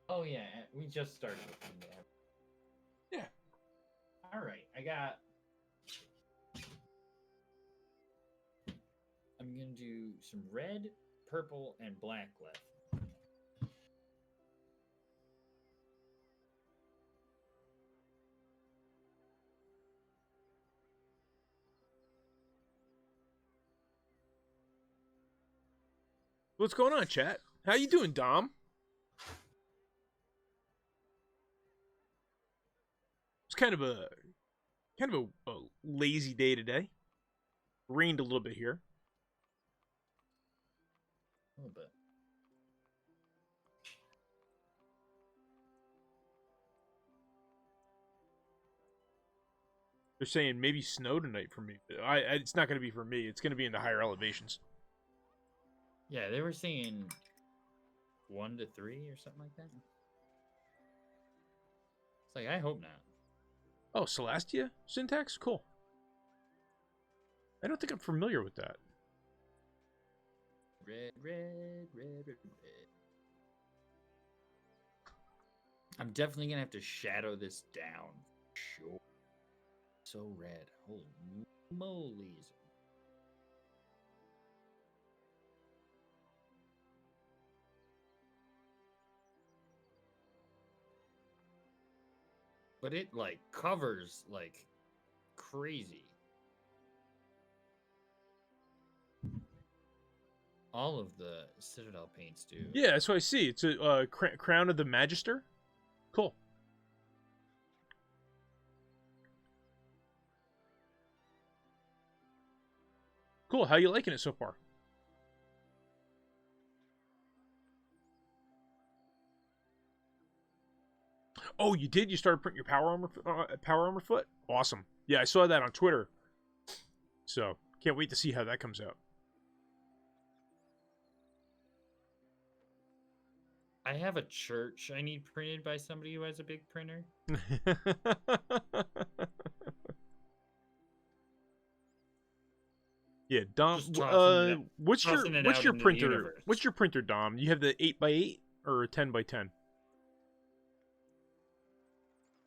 Oh yeah, we just started looking into Avernus. Yeah. All right, I'm gonna do some red, purple, and black left. What's going on, chat? How you doing, Dom? It's kind of a lazy day today. Rained a little bit here. A little bit. They're saying maybe snow tonight for me. It's not going to be for me. It's going to be in the higher elevations. Yeah, they were saying 1 to 3 or something like that. It's like, I hope not. Oh, Celestia syntax? Cool. I don't think I'm familiar with that. Red, red, red, red, red. I'm definitely gonna have to shadow this down. Sure. So red. Holy moly. But it like covers like crazy. All of the Citadel paints do. Yeah, that's what I see. It's a Crown of the Magister. Cool. Cool. How you liking it so far? Oh, you did? You started printing your power armor foot? Awesome. Yeah, I saw that on Twitter. So, can't wait to see how that comes out. I have a church I need printed by somebody who has a big printer. Yeah, Dom. Just tossing it What's your tossing it what's out your into the printer? universe. What's your printer, Dom? You have the 8x8 or a 10x10?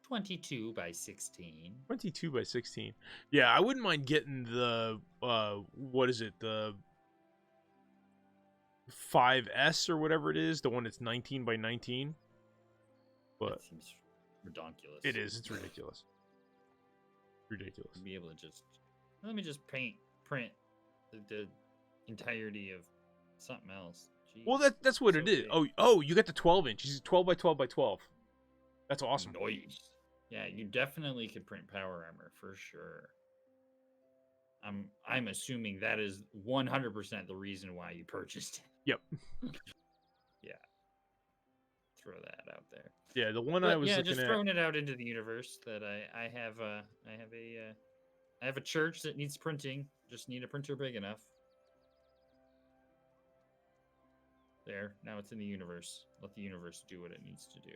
22 by 16. 22x16. Yeah, I wouldn't mind getting the what is it? The 5S or whatever it is, the one that's 19x19. But That seems ridiculous. it is. It's ridiculous. Ridiculous. Be able to just let me just print the entirety of something else. Jeez. Well, that's what So it is. big. Oh, you got the 12 inch. It's 12x12x12. That's awesome. Noise. Yeah, you definitely could print power armor for sure. I'm assuming that is 100% the reason why you purchased it. Yep. Yeah. Throw that out there. Yeah, the one But I was yeah, looking just at. throwing it out into the universe that I have a church that needs printing. Just need a printer big enough. There. Now it's in the universe. Let the universe do what it needs to do.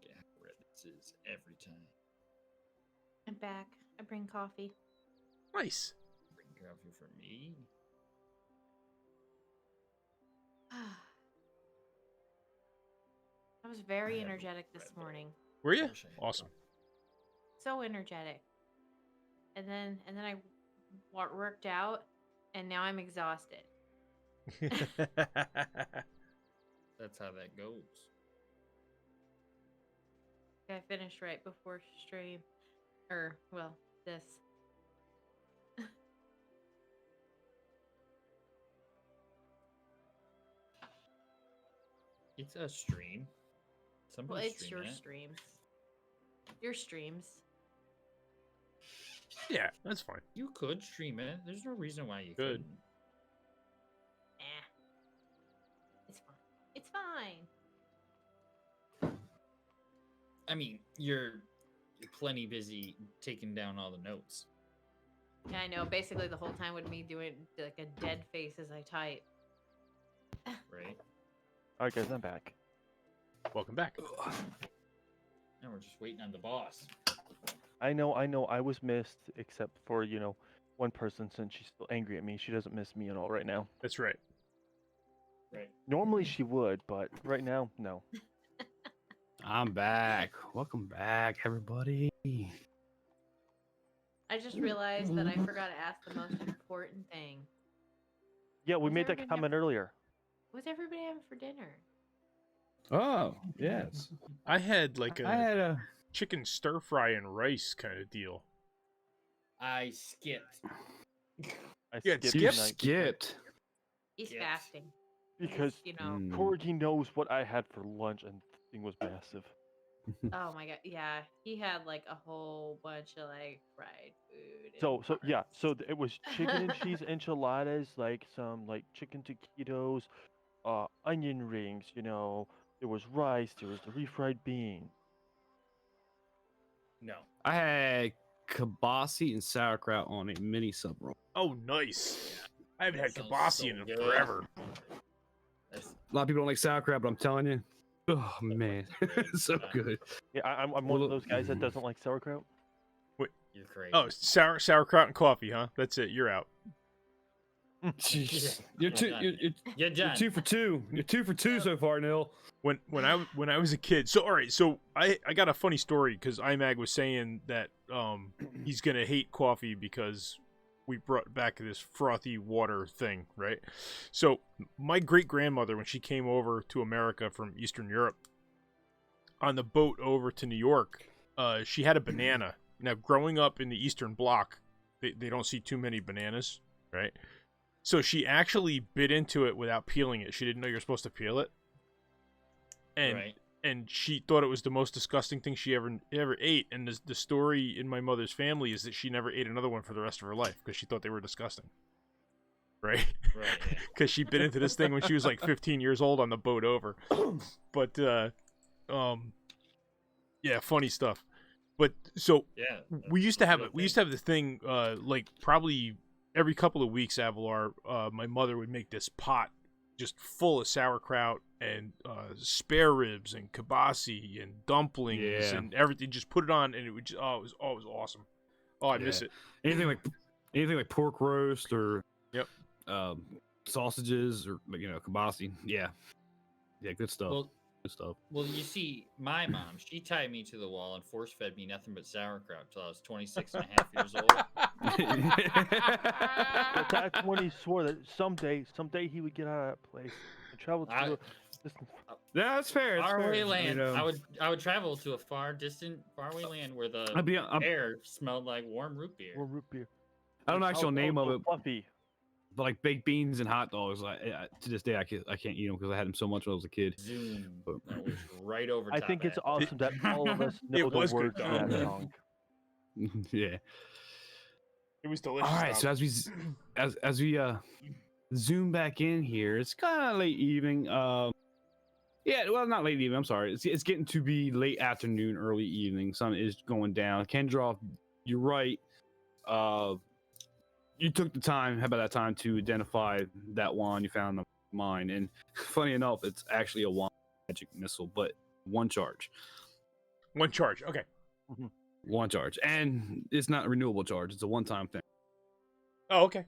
Yeah, Reddit is every time. I'm back. I bring coffee. Nice. Bring coffee for me. I was I very have a energetic this Red Bull. morning. Were you? Wish I had Awesome. So energetic. And then I worked out, and now I'm exhausted. That's how that goes. I finished right before stream. Or, well, this. It's a stream. Well, Somebody's it's your streaming it. streams. Your streams. Yeah, that's fine. You could stream it. There's no reason why you Good. couldn't. It's fine. It's fine. I mean, you're plenty busy taking down all the notes. Yeah, I know. Basically, the whole time would me doing like a dead face as I type. Right? All right, guys, I'm back. Welcome back. Now we're just waiting on the boss. I know. I was missed, except for one person, since she's still angry at me. She doesn't miss me at all right now. That's right. Right. Normally she would, but right now, no. I'm back. Welcome back, everybody. I just realized that I forgot to ask the most important thing. Yeah, we Was made that everybody comment earlier. What's everybody having for dinner? Oh, yes. I had like I a had a. chicken stir fry and rice kind of deal. I skipped. I Yeah, skipped skip- You tonight skipped. He's Yes. fasting. because You know. Mm. Corgi knows what I had for lunch, and the thing was massive. Oh my god. Yeah, he had like a whole bunch of like fried food. and So yeah, parts. so it was chicken and cheese enchiladas, like some like chicken taquitos, onion rings. There was rice, there was the refried bean. No. I had kibasi and sauerkraut on a mini sub roll. Oh, nice. I haven't had Sounds kibasi so in good. forever. That's, A lot of people don't like sauerkraut, but I'm telling you, oh man, it's so good. Yeah, I'm one Well, of those guys that doesn't like sauerkraut. you're crazy. Oh, sauerkraut and coffee, huh? That's it. You're out. Jeez. Yeah, You're two. done. You're You're done. 2 for 2. You're 2 for 2 so far, Neil. When I was a kid. So all right. So I got a funny story because Imag was saying that he's gonna hate coffee because we brought back this frothy water thing, right? So my great grandmother, when she came over to America from Eastern Europe, on the boat over to New York, she had a banana. Now, growing up in the Eastern Bloc, they don't see too many bananas, right? So she actually bit into it without peeling it. She didn't know you're supposed to peel it. Right. And she thought it was the most disgusting thing she ever ate. And the story in my mother's family is that she never ate another one for the rest of her life because she thought they were disgusting. Right? Right. Yeah. Because she bit into this thing when she was like 15 years old on the boat over. But yeah, funny stuff. But so Yeah. we used to that's have the it. We used to have the thing like probably every couple of weeks. Avalar, my mother would make this pot just full of sauerkraut and spare ribs and kibasi and dumplings Yeah. and everything. Just put it on, and it would just it was awesome. Oh, I miss Yeah. it. Anything like pork roast or Yep. sausages or kibasi. Yeah, good stuff. Well, Good stuff. well, you see, my mom, she tied me to the wall and force fed me nothing but sauerkraut till I was 26 and a half years old. But that's when he swore that someday he would get out of that place and travel to I- a distant. Yeah, that's fair. That's Faraway fair. land. I would travel to a far distant, faraway land where the I'm- air smelled like warm root beer. Or root beer. I don't know the actual name of Oh, it, Fluffy. but like baked beans and hot dogs. To this day, I can't eat them because I had them so much when I was a kid. Zoom. But- That was right over. I top think of it's that. awesome that all of us know It the was good, words to though. that song. Yeah. It was delicious. All right. So as we zoom back in here, it's kind of late evening. Yeah, well, not late evening. I'm sorry. It's getting to be late afternoon, early evening. Sun is going down. Kendra, you're right. You took the time, how about that time, to identify that wand you found in the mine. And funny enough, it's actually a wand magic missile, but one charge. One charge. Okay. One charge. And it's not a renewable charge. It's a one-time thing. Oh, okay.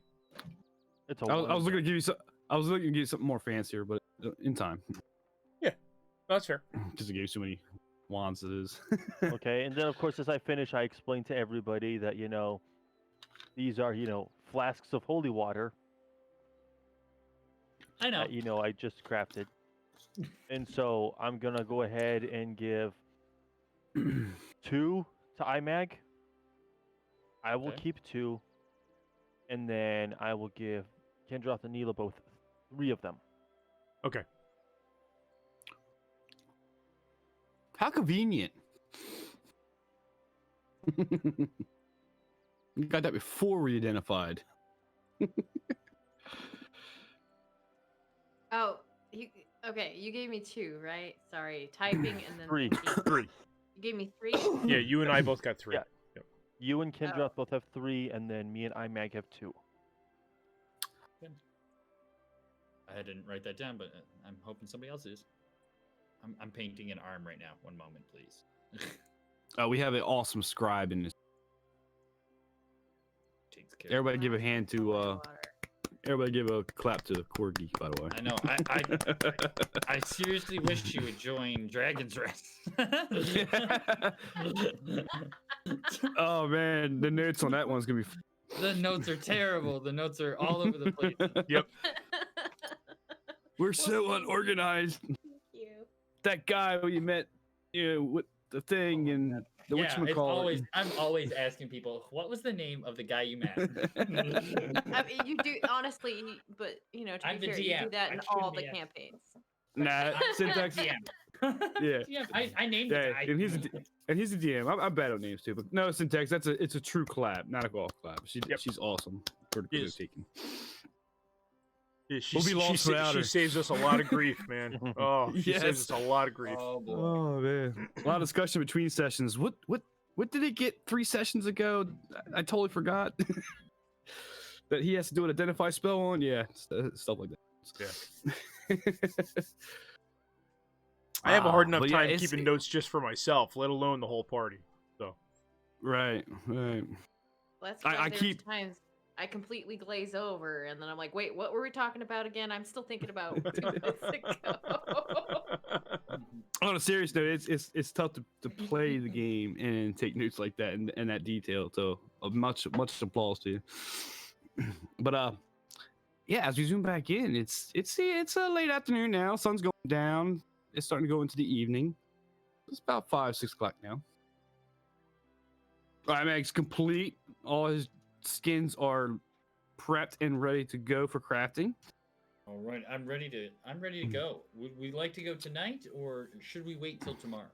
It's a I was one- looking to give you I was looking to give you something more fancier, but in time. That's fair. Just to give you so many wands it is. Okay, and then of course, as I finish, I explain to everybody that these are flasks of holy water I know. that I just crafted, and so I'm gonna go ahead and give 2 to Imag. I will Okay. keep 2, and then I will give Kendroth and Neela both 3 of them. Okay. How convenient. You got that before we identified. Oh, okay. You gave me 2, right? Sorry, typing and then 3. thinking. 3. You gave me 3. Yeah, you and I both got 3. Yeah. You and Kendra both have 3, and then me and Imag have 2. I didn't write that down, but I'm hoping somebody else is. I'm painting an arm right now. One moment, please. We have an awesome scribe in this. Takes care. Everybody give a Wow, hand so to much water. everybody give a clap to Corgi, by the way. I know. I seriously wish you would join Dragon's Rest. Oh man, the notes on that one's gonna be. The notes are terrible. The notes are all over the place. Yep. We're so thank you. unorganized. Thank you. That guy who you met, with the thing and the Yeah, it's whatchamacallit. always. I'm always asking people, what was the name of the guy you met? I mean, you do honestly, but to I'm be the fair, you do DM. that I in shouldn't all the be asking. campaigns. Nah, syntax. DM. Yeah. DM. I named Yeah, the guy. and he's a DM. I'm bad at names too, but no, syntax. It's a true collab, not a golf collab. She's awesome for the Yes. taking. Yeah, We'll be lost without she her. saves us a lot of grief, man. Oh, she Yes. saves us a lot of grief. Oh boy. Oh man, a lot of discussion between sessions. What did he get 3 sessions ago? I totally forgot that he has to do an identify spell on. Yeah, stuff like that. Yeah. I have a hard enough but yeah, time keeping notes just for myself, let alone the whole party. So Right. Well, that's I why there's keep- times I completely glaze over, and then I'm like, wait, what were we talking about again? I'm still thinking about 2 minutes ago. On a serious note, it's tough to play the game and take notes like that and that detail. So much applause to you. But yeah, as we zoom back in, it's a late afternoon now. Sun's going down. It's starting to go into the evening. It's about 5-6 o'clock now. Imag's complete. All his skins are prepped and ready to go for crafting. All right, I'm ready to go. Would we like to go tonight, or should we wait till tomorrow?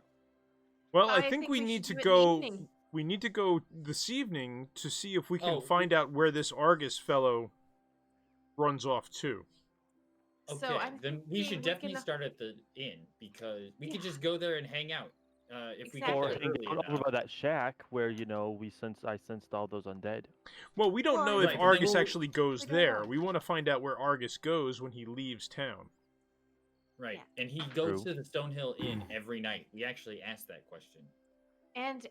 Well, I I think we need to should do it in the go. evening. We need to go this evening to see if we can Oh, find out where this Argus fellow runs off to. Okay, So I'm then we should thinking definitely can- start at the inn because we could Yeah. just go there and hang out. If we get Exactly. Or there hang early out over enough. by that shack where I sensed all those undead. Well, we don't Well, know I if think- Argus Well, actually goes we don't there. know. We want to find out where Argus goes when he leaves town. Right, Yeah. and he goes True. to the Stonehill Inn every night. We actually asked that question. And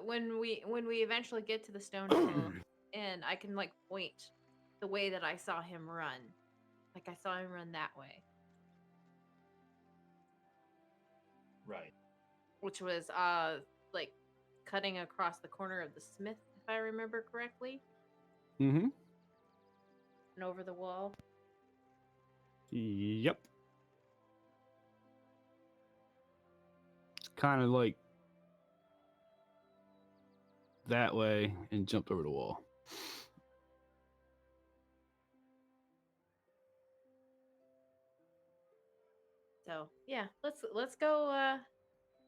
when we eventually get to the Stonehill Inn, I can point the way that I saw him run. Like I saw him run that way, Right. which was cutting across the corner of the Smith, if I remember correctly, Mm-hmm. and over the wall. Yep. It's kind of like that way and jumped over the wall. So yeah, let's go.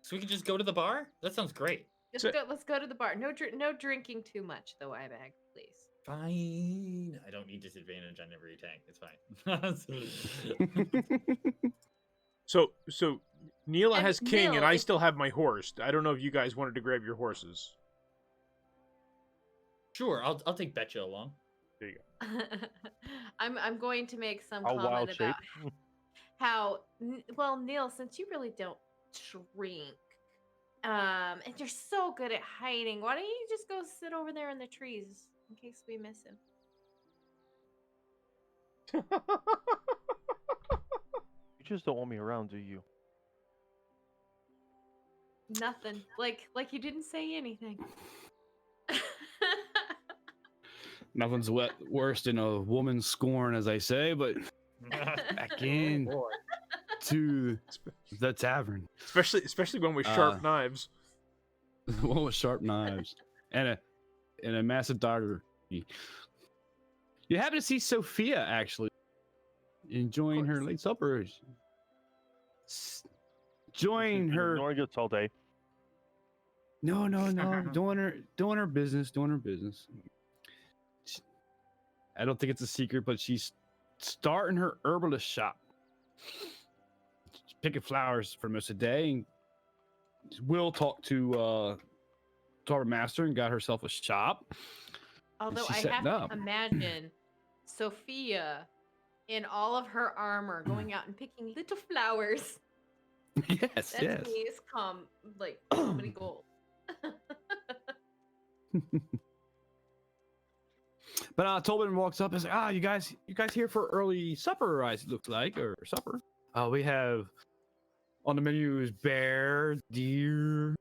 So we can just go to the bar? That sounds great. So- Let's go to the bar. No drinking too much though, Imag, please. Fine. I don't need disadvantage on every attack. It's fine. So Neela And has king, Neil, and I if- still have my horse. I don't know if you guys wanted to grab your horses. Sure, I'll take Betcha along. There you go. I'm going to make some A wild comment shape. about how well, Neil, since you really don't drink, and you're so good at hiding, why don't you just go sit over there in the trees in case we miss him? You just don't want me around, do you? Nothing. Like you didn't say anything. Nothing's worse than a woman's scorn, as I say, but back in Boy. to the tavern. especially one with sharp knives. One with sharp knives and a massive dagger. You happen to see Sophia actually enjoying her course. late supper. Join her. Ignoring us all day. No, doing her business. I don't think it's a secret, but she's starting her herbalist shop. She's picking flowers for most of the day. And Will talked to our master and got herself a shop. Although she's I setting have up. to imagine Sophia in all of her armor going out and picking little flowers. Yes, That yes. to me is like so many gold. But Tobin walks up and says, "Ah, you guys here for early supper? It looks like, or supper. We have on the menu is bear, deer.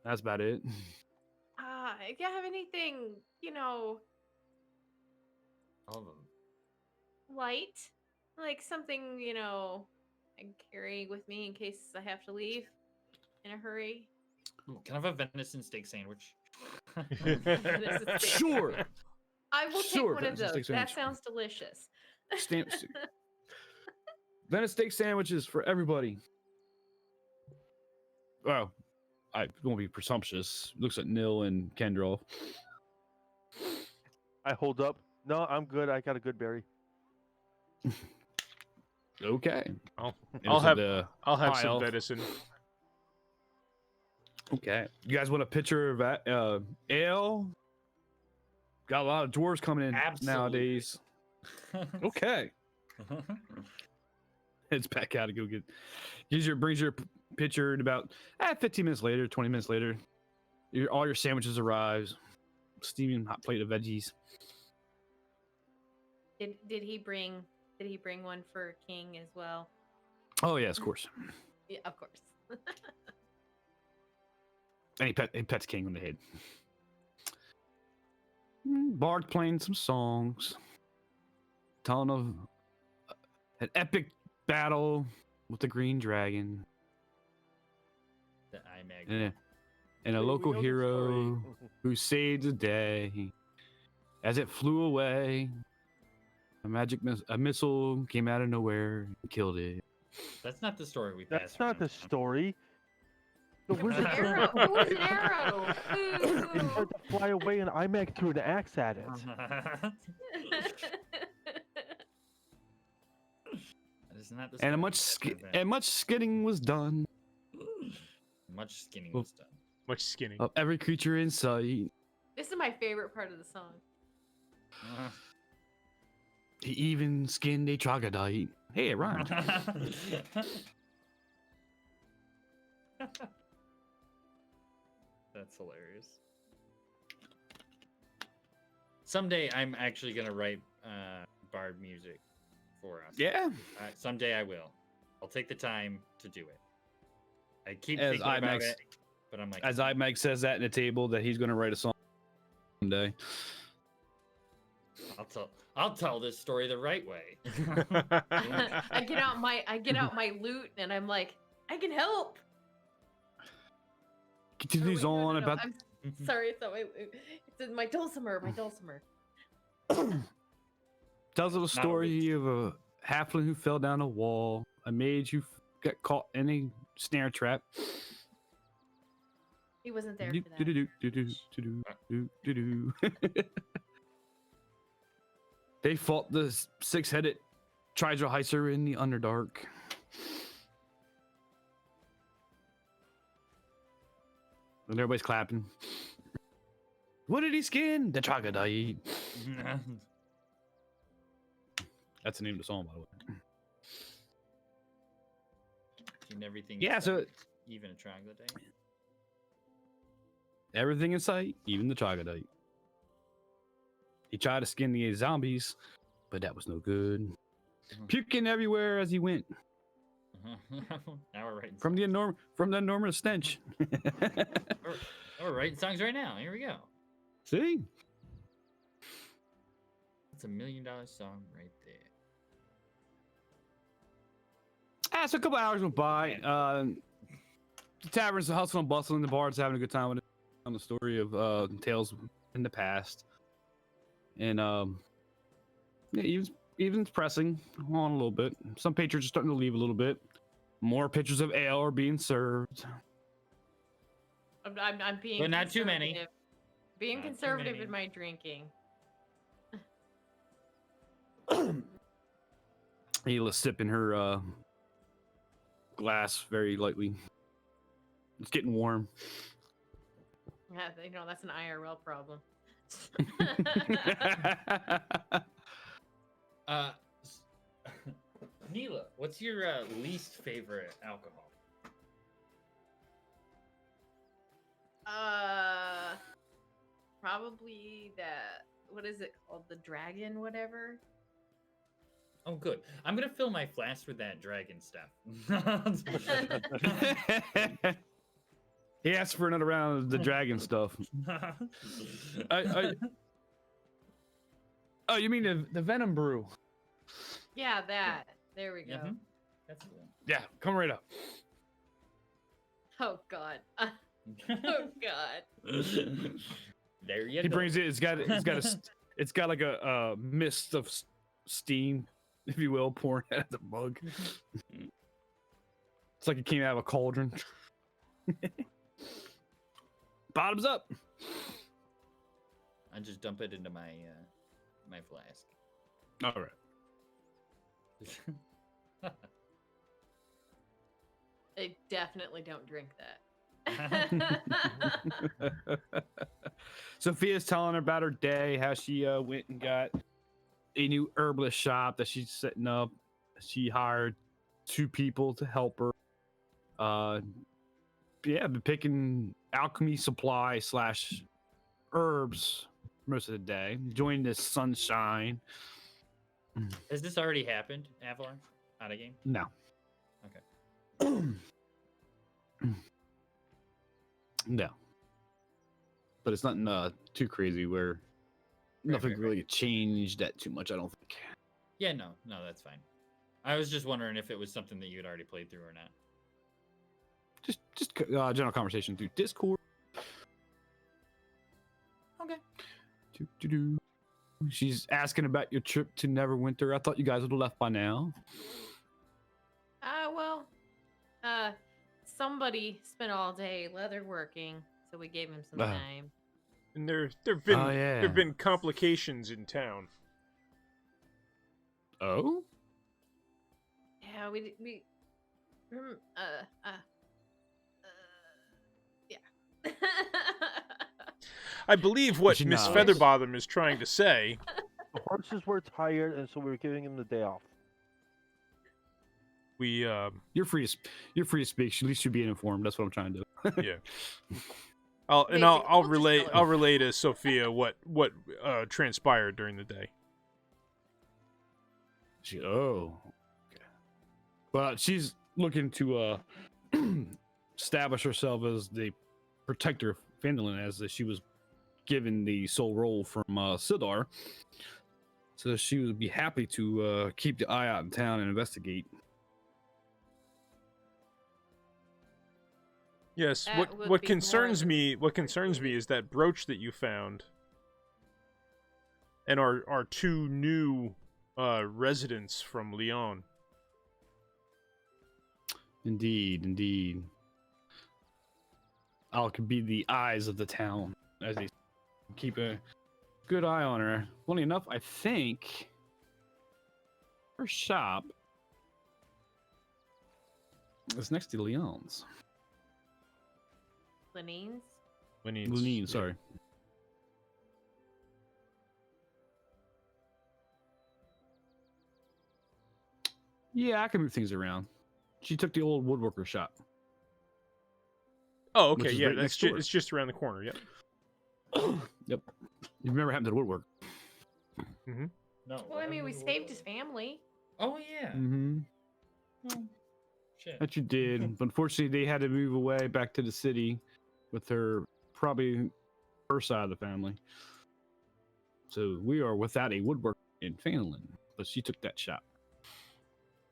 That's about it. If you have anything, All of them. light, like something, I can carry with me in case I have to leave in a hurry. Ooh, can I have a venison steak sandwich? Venison steak. Sure. I will take Sure, one of venison those. steak That sandwich. sounds delicious. Venison steak sandwiches for everybody. Well, I won't be presumptuous. Looks at Nil and Kendra. I hold up. No, I'm good. I got a good berry. Okay. I'll And looks at have the I'll have some pile. venison. Okay. You guys want a picture of that ale? Got a lot of dwarves coming in nowadays. Okay. It's back out to go get. Brings your picture in about 15 minutes later, 20 minutes later. All your sandwiches arrives. Steaming hot plate of veggies. Did he bring one for King as well? Oh yes, of course. Yeah, of course. And he pets King on the head. Bard playing some songs, telling of an epic battle with the Green Dragon. The Imag. And a We local know the hero story. who saved the day. As it flew away, a missile came out of nowhere and killed it. That's not the story we passed. That's not the story. The It was wizard an arrow. It was an arrow. it tried to fly away, and Imag threw an axe at it. That is not the story. And we passed. much skinning was done Much skinning was done. Much skinning. of every creature in sight. This is my favorite part of the song. He even skinned a troglodyte. Hey, it rhymed. That's hilarious. Someday I'm actually gonna write bard music for us. Yeah. Someday I will. I'll take the time to do it. I keep As thinking about IMAX it, but I'm like, As Imag says that in the table that he's going to write a song someday. I'll tell this story the right way. I get out my lute and I'm like, I can help. Continues Oh, wait, no, on no, no, about. I'm sorry, it's in my dulcimer. Tells us a Not a story of a halfling who fell down a wall, a mage who got caught in a snare trap. He wasn't there for that. They fought the six-headed Tridreheiser in the Underdark. And everybody's clapping. What did he skin? The troglodyte. That's the name of the song, by the way. Seen everything. Yeah, so even a troglodyte. everything in sight, even the troglodyte. He tried to skin the zombies, but that was no good. Puking everywhere as he went. Now we're writing. From the enormous stench. We're writing songs right now. Here we go. See? That's $1 million song right there. So a couple hours went by. The tavern's hustling and bustling. The bard's having a good time with it. On the story of tales in the past. And yeah, even's pressing on a little bit. Some patrons are starting to leave a little bit. More pitchers of ale are being served. I'm being But not too many. conservative. Being Not too conservative many. in my drinking. Ayla's sipping her glass very lightly. It's getting warm. Yeah, that's an IRL problem. Neela, what's your least favorite alcohol? Probably that. What is it called? The dragon, whatever. Oh, good. I'm gonna fill my flask with that dragon stuff. He asked for another round of the dragon stuff. Oh, you mean the Venom Brew? Yeah, that. There we go. Mhm. That's the one. Yeah, come right up. Oh God. Oh God. There you He go. brings it. It's got like a mist of steam, if you will, pouring out of the mug. It's like it came out of a cauldron. Bottoms up. I just dump it into my my flask. All right. I definitely don't drink that. Sophia's telling her about her day, how she went and got a new herbalist shop that she's setting up. She hired 2 people to help her. Been picking alchemy supply / herbs most of the day, enjoying this sunshine. Has this already happened, Avalon? Out of game? No. Okay. No. But it's nothing too crazy where nothing right. really changed that too much, I don't think. Yeah, no, that's fine. I was just wondering if it was something that you had already played through or not. Just general conversation through Discord. Okay. Doo-doo-doo. She's asking about your trip to Neverwinter. I thought you guys would have left by now. Well, somebody spent all day leather working, so we gave him some time. And there've yeah. been complications in town. Oh? Yeah, we yeah. I believe what she Miss nods. Featherbottom is trying to say. The horses were tired, and so we were giving them the day off. We You're free to speak. At least you're being informed. That's what I'm trying to do. yeah. I'll Basically, we'll just relay tell her. I'll relay to Sophia what transpired during the day. Okay. But she's looking to establish herself as the protector of Phandalin, as she was given the sole role from Sidar. So she would be happy to keep the eye out in town and investigate. Yes, That would what be concerns more than me is that brooch that you found and our 2 new residents from Lyon. Indeed. I could be the eyes of the town as they keep a good eye on her. Funny enough, I think her shop is next to Leon's. Lenine's? Lenine, sorry. Yeah, I can move things around. She took the old woodworker shop. Oh, Which okay, is yeah, right that's next door. it's just around the corner. Yep. Yep. You remember what happened to the woodwork? Mm-hmm. No. Well, I mean, we saved his family. Oh yeah. Mm-hmm. Oh, shit. That you did. But unfortunately, they had to move away back to the city with probably her side of the family. So we are without a woodworker in Phandalin, but she took that shop.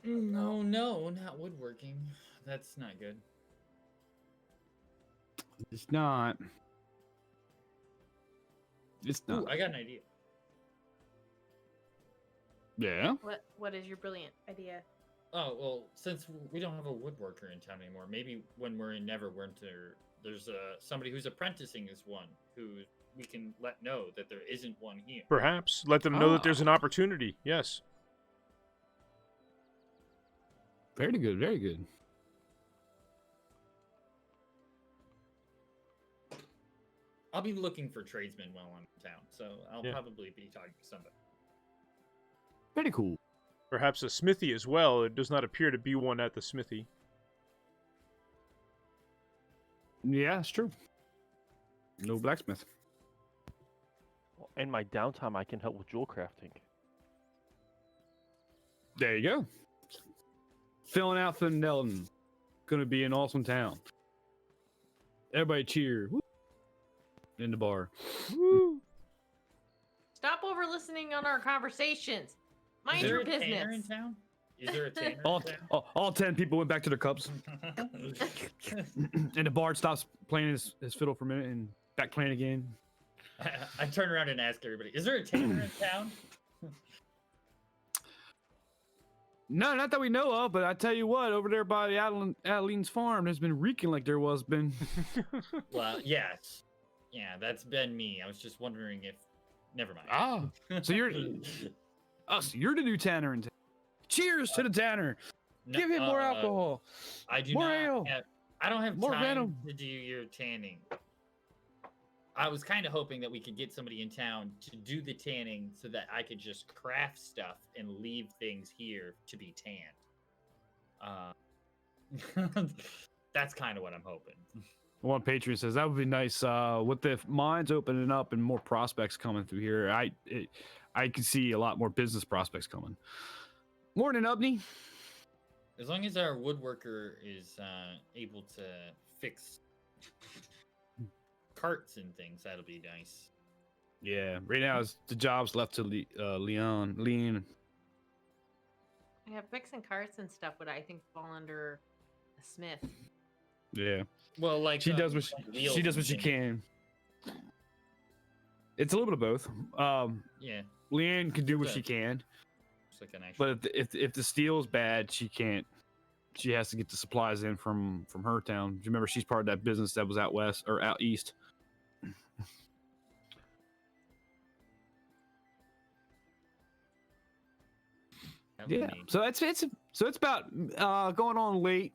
No, not woodworking. That's not good. It's not. It's not. Ooh, I got an idea. Yeah. What is your brilliant idea? well, since we don't have a woodworker in town anymore, maybe when we're in Neverwinter, there's somebody who's apprenticing as one who we can let know that there isn't one here. Perhaps let them know that there's an Ah. opportunity. Yes. Very good, very good. I'll be looking for tradesmen while I'm in town, so I'll Yeah. probably be talking to somebody. Very cool. Perhaps a smithy as well. It does not appear to be one at the smithy. Yeah, it's true. No blacksmith. In my downtime, I can help with jewel crafting. There you go. Filling out for Nelton. Gonna be an awesome town. Everybody cheer. Woo. In the bar. Woo! Stop over listening on our conversations. Mind Is there your a tanner in business. town? Is there a tanner All, in all 10 people went back to their cups. town? And the bard stops playing his fiddle for a minute and back playing again. I turn around and ask everybody, is there a tanner in town? No, not that we know of, but I tell you what, over there by Adeline's farm, there's been reeking like there was been. Well, yes. Yeah, that's been me. I was just wondering if... Never mind. Ah, so you're you're the new tanner in town. Cheers to the tanner. No, Give him more alcohol. I do More not ale. I don't have More time venom. to do your tanning. I was kind of hoping that we could get somebody in town to do the tanning so that I could just craft stuff and leave things here to be tanned. That's kind of what I'm hoping. One patron says that would be nice. With the mines opening up and more prospects coming through here, I can see a lot more business prospects coming. Morning, Ubney. As long as our woodworker is able to fix carts and things, that'll be nice. Yeah, right now the job's left to Leon. Yeah, fixing carts and stuff would I think fall under a smith. Yeah, Well, like she does what like she wheels does what and she things. can. It's a little bit of both. Yeah, Leanne can do what Okay. she can, it's like an actual. but if the steel's bad, she can't. She has to get the supplies in from her town. Do you remember she's part of that business that was out west or out east? That would Yeah. be- So it's about going on late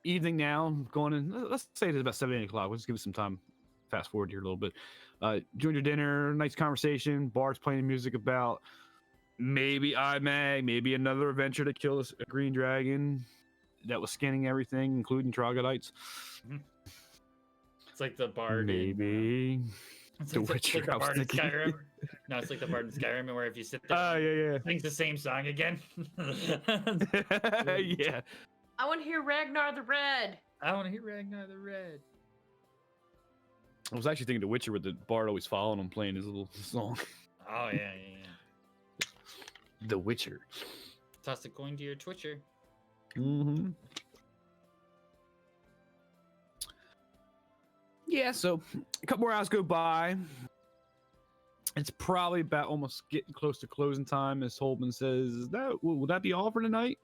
evening now. Going in. Let's say it's about 7-8 o'clock. Let's give it some time. Fast forward here a little bit. Join your dinner. Nice conversation. Bard's playing music about maybe Imag, maybe another adventure to kill a green dragon that was skinning everything, including troglodytes. It's like the bard. Maybe. It's The like, it's like Witcher, the I was bard in thinking. Skyrim. No, it's like the bard in Skyrim, where if you sit there, Yeah. sings the same song again. Yeah. I want to hear Ragnar the Red. I want to hear Ragnar the Red. I was actually thinking The Witcher with the bard always following him playing his little song. Oh yeah. The Witcher. Toss a coin to your Twitcher. Mm-hmm. Yeah, so a couple more hours go by. It's probably about almost getting close to closing time, as Holman says. Will that be all for tonight?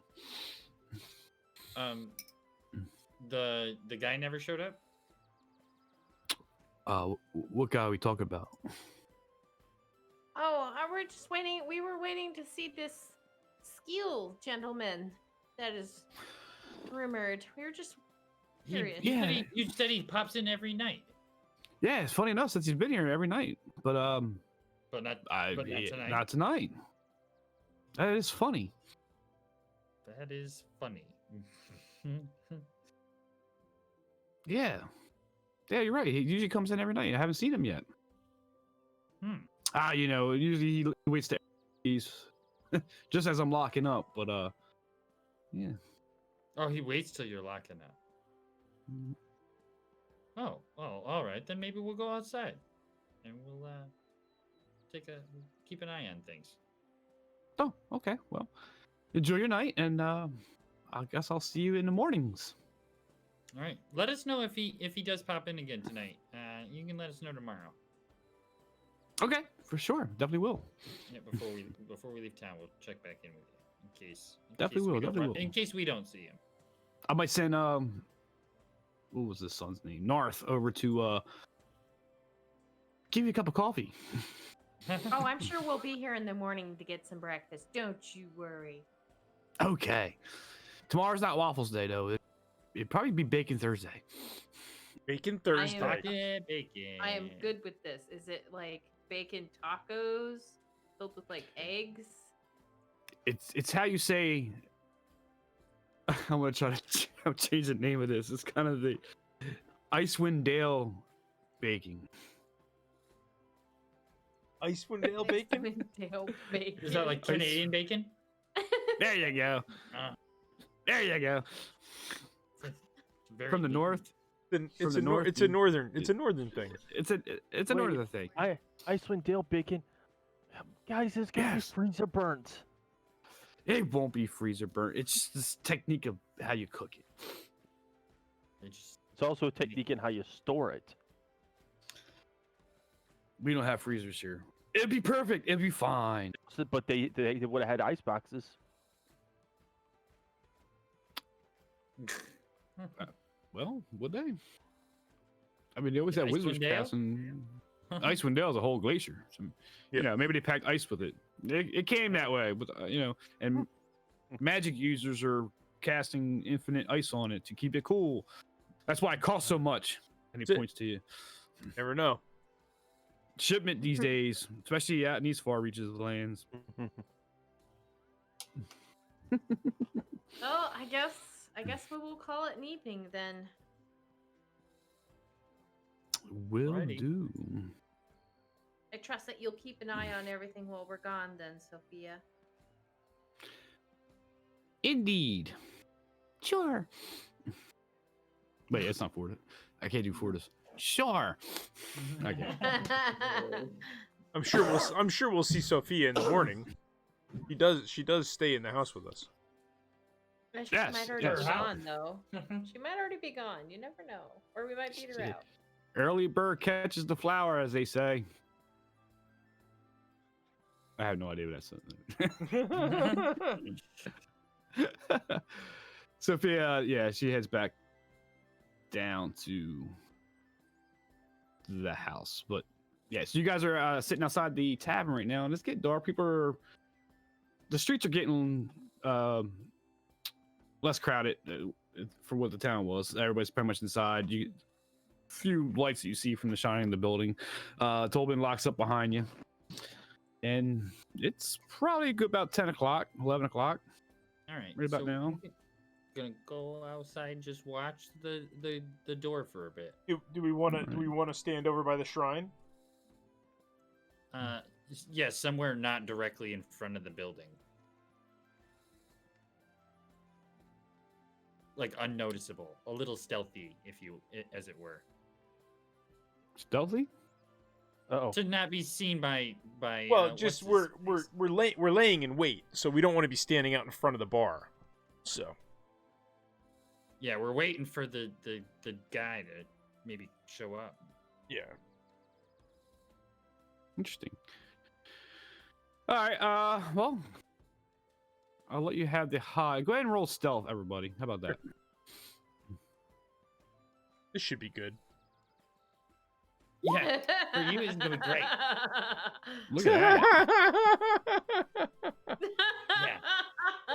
The guy never showed up. What guy are we talking about? Oh, we're just waiting. We were waiting to see this skill gentleman that is rumored. We were just curious. You said he pops in every night, Yeah, it's funny enough since he's been here every night, but but not tonight. not tonight. That is funny. That is funny. Yeah, you're right. He usually comes in every night. I haven't seen him yet. Usually he waits to he's just as I'm locking up, but yeah. Oh, he waits till you're locking up. Oh, all right. Then maybe we'll go outside, and we'll keep an eye on things. Oh, okay. Well, enjoy your night, and I guess I'll see you in the mornings. All right. Let us know if he does pop in again tonight. You can let us know tomorrow. Okay, for sure. Definitely will. Yeah, before we leave town, we'll check back in with you. case. Definitely will. In case we don't see him. I might send what was his son's name? Narth over to give you a cup of coffee. Oh, I'm sure we'll be here in the morning to get some breakfast. Don't you worry. Okay. Tomorrow's not Waffles Day though. It'd probably be Bacon Thursday. Bacon Thursday. Bacon. I am good with this. Is it like bacon tacos filled with like eggs? It's how you say. I'm gonna try to change the name of this. It's kind of the Icewind Dale baking. Icewind Dale bacon? Icewind Dale bacon. Is that like Canadian bacon? There you go. There you go. From the north. It's a northern thing. It's a northern thing. Icewind Dale bacon. Guys, it's gonna be freezer burnt. It won't be freezer burnt. It's just this technique of how you cook it. It's also a technique in how you store it. We don't have freezers here. It'd be perfect. It'd be fine. But they would have had ice boxes. Well, would they? I mean, they always had Icewind Wizards Dale? Pass, and Icewind Dale is a whole glacier. So, you know, maybe they packed ice with it. It came that way, but and Magic users are casting infinite ice on it to keep it cool. That's why it costs so much. And he points to you. Never know. Shipment these days, especially out in these far reaches of the lands. Oh, I guess we will call it an evening then. Will Alrighty. do. I trust that you'll keep an eye on everything while we're gone then, Sophia. Indeed. Sure. Wait, it's not Fortis. I can't do Fortis. Sure. Okay. I'm sure we'll see Sophia in the morning. She does stay in the house with us. She Yes, might already yes. be gone though. She might already be gone. You never know. Or we might beat her out. Early bird catches the flower, as they say. I have no idea what that's. Sophia, yeah, she heads back down to the house. But yeah, so you guys are sitting outside the tavern right now, and it's getting dark. The streets are getting less crowded for what the town was. Everybody's pretty much inside. Few lights that you see from the shining of the building. Tobin locks up behind you, and it's probably good about 10 o'clock, 11 o'clock. All right. Right about now. Gonna go outside and just watch the door for a bit. Do we want to stand over by the shrine? Yeah, somewhere not directly in front of the building. Like unnoticeable, a little stealthy, as it were. Stealthy? To not be seen by. Well, just we're laying in wait, so we don't want to be standing out in front of the bar. So. Yeah, we're waiting for the guy to maybe show up. Yeah. Interesting. All right. Well, I'll let you have the high. Go ahead and roll stealth, everybody. How about that? This should be good. Yeah, for you it's gonna be great. Look at that. Yeah.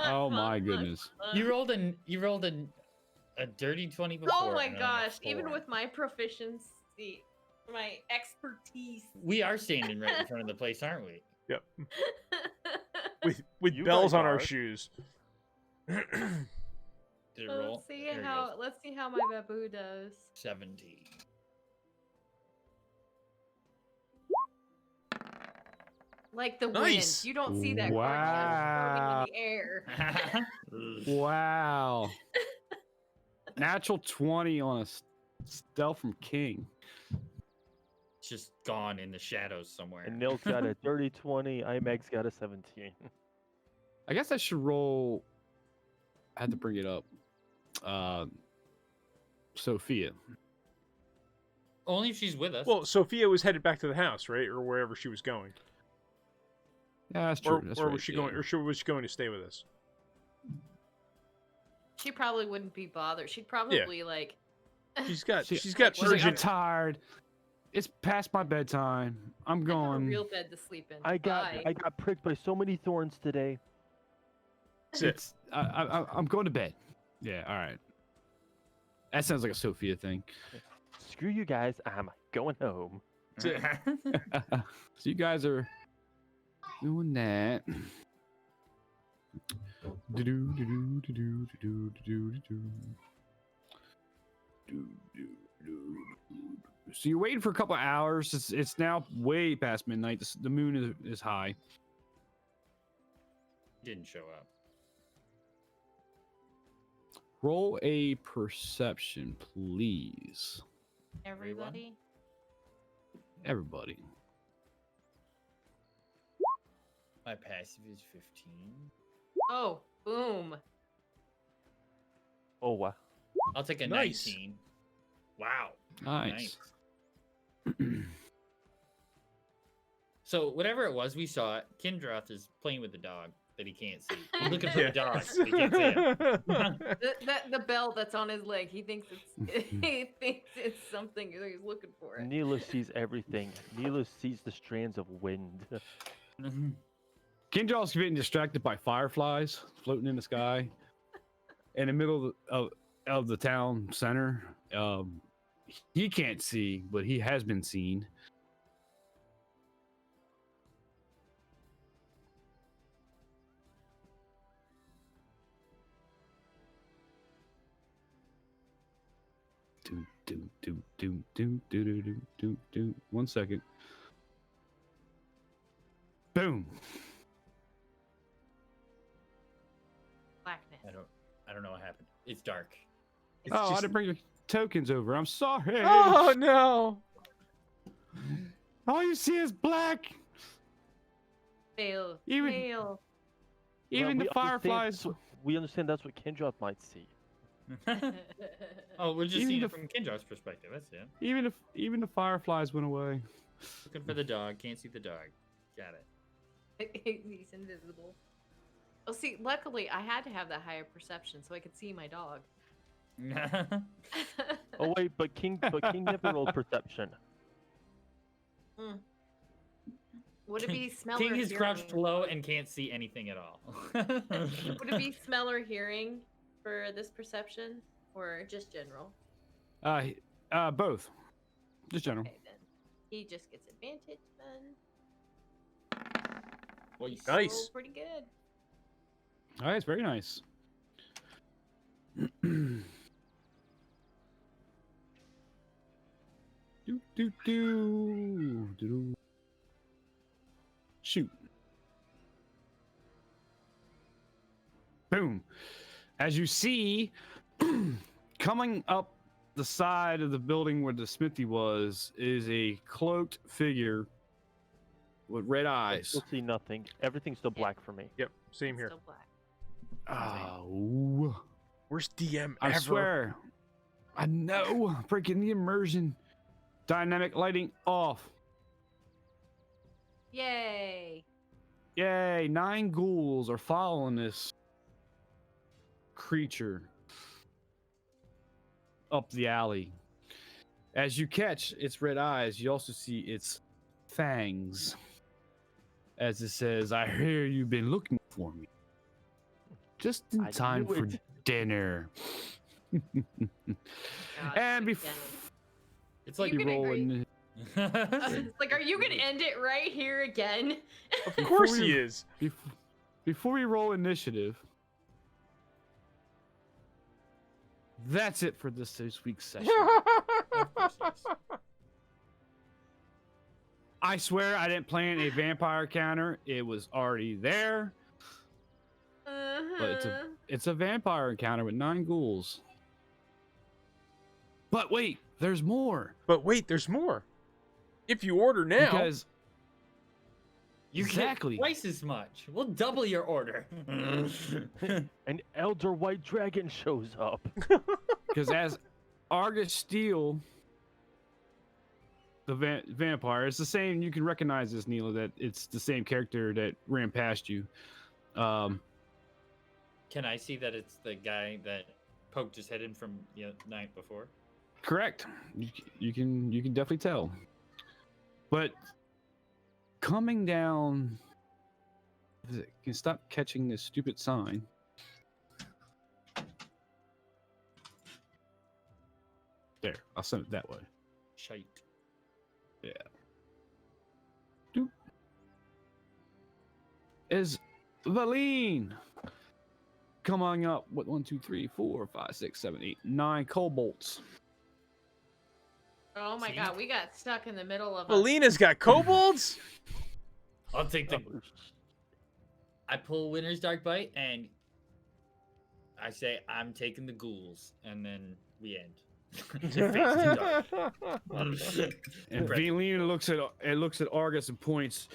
Oh my goodness. You rolled a dirty 20 before. Oh my and a gosh! Even 4. with my proficiency, my expertise. We are standing right in front of the place, aren't we? Yep. With You bells guys on our are. shoes. Did it roll? Let's see There it how goes. let's see how my babu does. 17. Like the Nice. wind. You don't see that Wow. floating in the air. Wow. Natural 20 on a stealth from King. It's just gone in the shadows somewhere. And Nil's got a dirty 20. Imag's got a 17. I guess I should roll. I had to bring it up. Sophia. Only if she's with us. Well, Sophia was headed back to the house, right, or wherever she was going. Yeah, that's true. Or, That's or right, was she yeah. going? Or was she going to stay with us? She probably wouldn't be bothered. She'd probably like. She's got She- she's got She's like, I'm urgent. tired. It's past my bedtime. I'm I have a going. real bed to sleep in. I Bye. got pricked by so many thorns today. Sit. I'm going to bed. Yeah, all right. That sounds like a Sophia thing. Screw you guys. I'm going home. Sit. So you guys are doing that. So you're waiting for a couple of hours. It's now way past midnight. The moon is high. Didn't show up. Roll a perception, please. Everybody. Everybody. My passive is 15. Oh, boom. Oh wow. I'll take a Nice. 19. Wow. Nice. So whatever it was, we saw it. Kindroth is playing with the dog that he can't see. He's looking for the dog. But he can't see him. The bell that's on his leg. He thinks it's something that he's looking for. Neela sees everything. Neela sees the strands of wind. Kindrell's getting distracted by fireflies floating in the sky. In the middle of the town center. He can't see, but he has been seen. Do. 1 second. Boom. Blackness. I don't know what happened. It's dark. It's I just- didn't bring your tokens over. I'm sorry. Oh no! All you see is black. Fail. Even- Fail. Even Well, the fireflies. We understand that's what Kindroth might see. Oh, we're just Even seeing the- it from Kindroth's perspective. That's it. Even the fireflies went away. Looking for the dog. Can't see the dog. Got it. He's invisible. Oh, see, luckily I had to have that higher perception so I could see my dog. Oh wait, but King never rolled perception. Would it be smell King or is hearing? crouched low and can't see anything at all. Would it be smell or hearing for this perception, or just general? Both. Just general. Okay, then he just gets advantage then. Well, He Nice. rolled pretty good. All right, it's very nice. Do. Shoot. Boom. As you see, coming up the side of the building where the smithy was is a cloaked figure with red I eyes. still see nothing. Everything's still black for me. Yep, same here. Still black. Oh. Worst DM I ever. swear. I know. Breaking the immersion. Dynamic lighting off. Yay! Yay. 9 ghouls are following this creature up the alley. As you catch its red eyes, you also see its fangs. As it says, I hear you've been looking for me. Just in I time knew for it." dinner. God, And again. before It's like You we can roll agree. in, It's like, are you gonna end it right here again? Of course Before he we- is. before we roll initiative, that's it for this week's session. Of course it is. I swear I didn't plan a vampire counter. It was already there. But it's a vampire encounter with 9 ghouls. But wait, there's more. But wait, there's more. If you order now, Because You Exactly. get twice as much. We'll double your order. An elder white dragon shows up. as Argus Steel, the vampire, it's the same. You can recognize this, Neela, that it's the same character that ran past you. Can I see that it's the guy that poked his head in from the night before? Correct. You can definitely tell. But coming down, can stop catching this stupid sign. There, I'll send it that way. Shite. Yeah. Doop. Is Valine coming up with 1, 2, 3, 4, 5, 6, 7, 8, 9 kobolds. Oh my See? god, we got stuck in the middle of a... Melina's got kobolds? I'll take the. Oh, I pull Winter's Dark Bite and I say I'm taking the ghouls, and then we end. It fades to dark. And Right. Valine looks at Argus and points.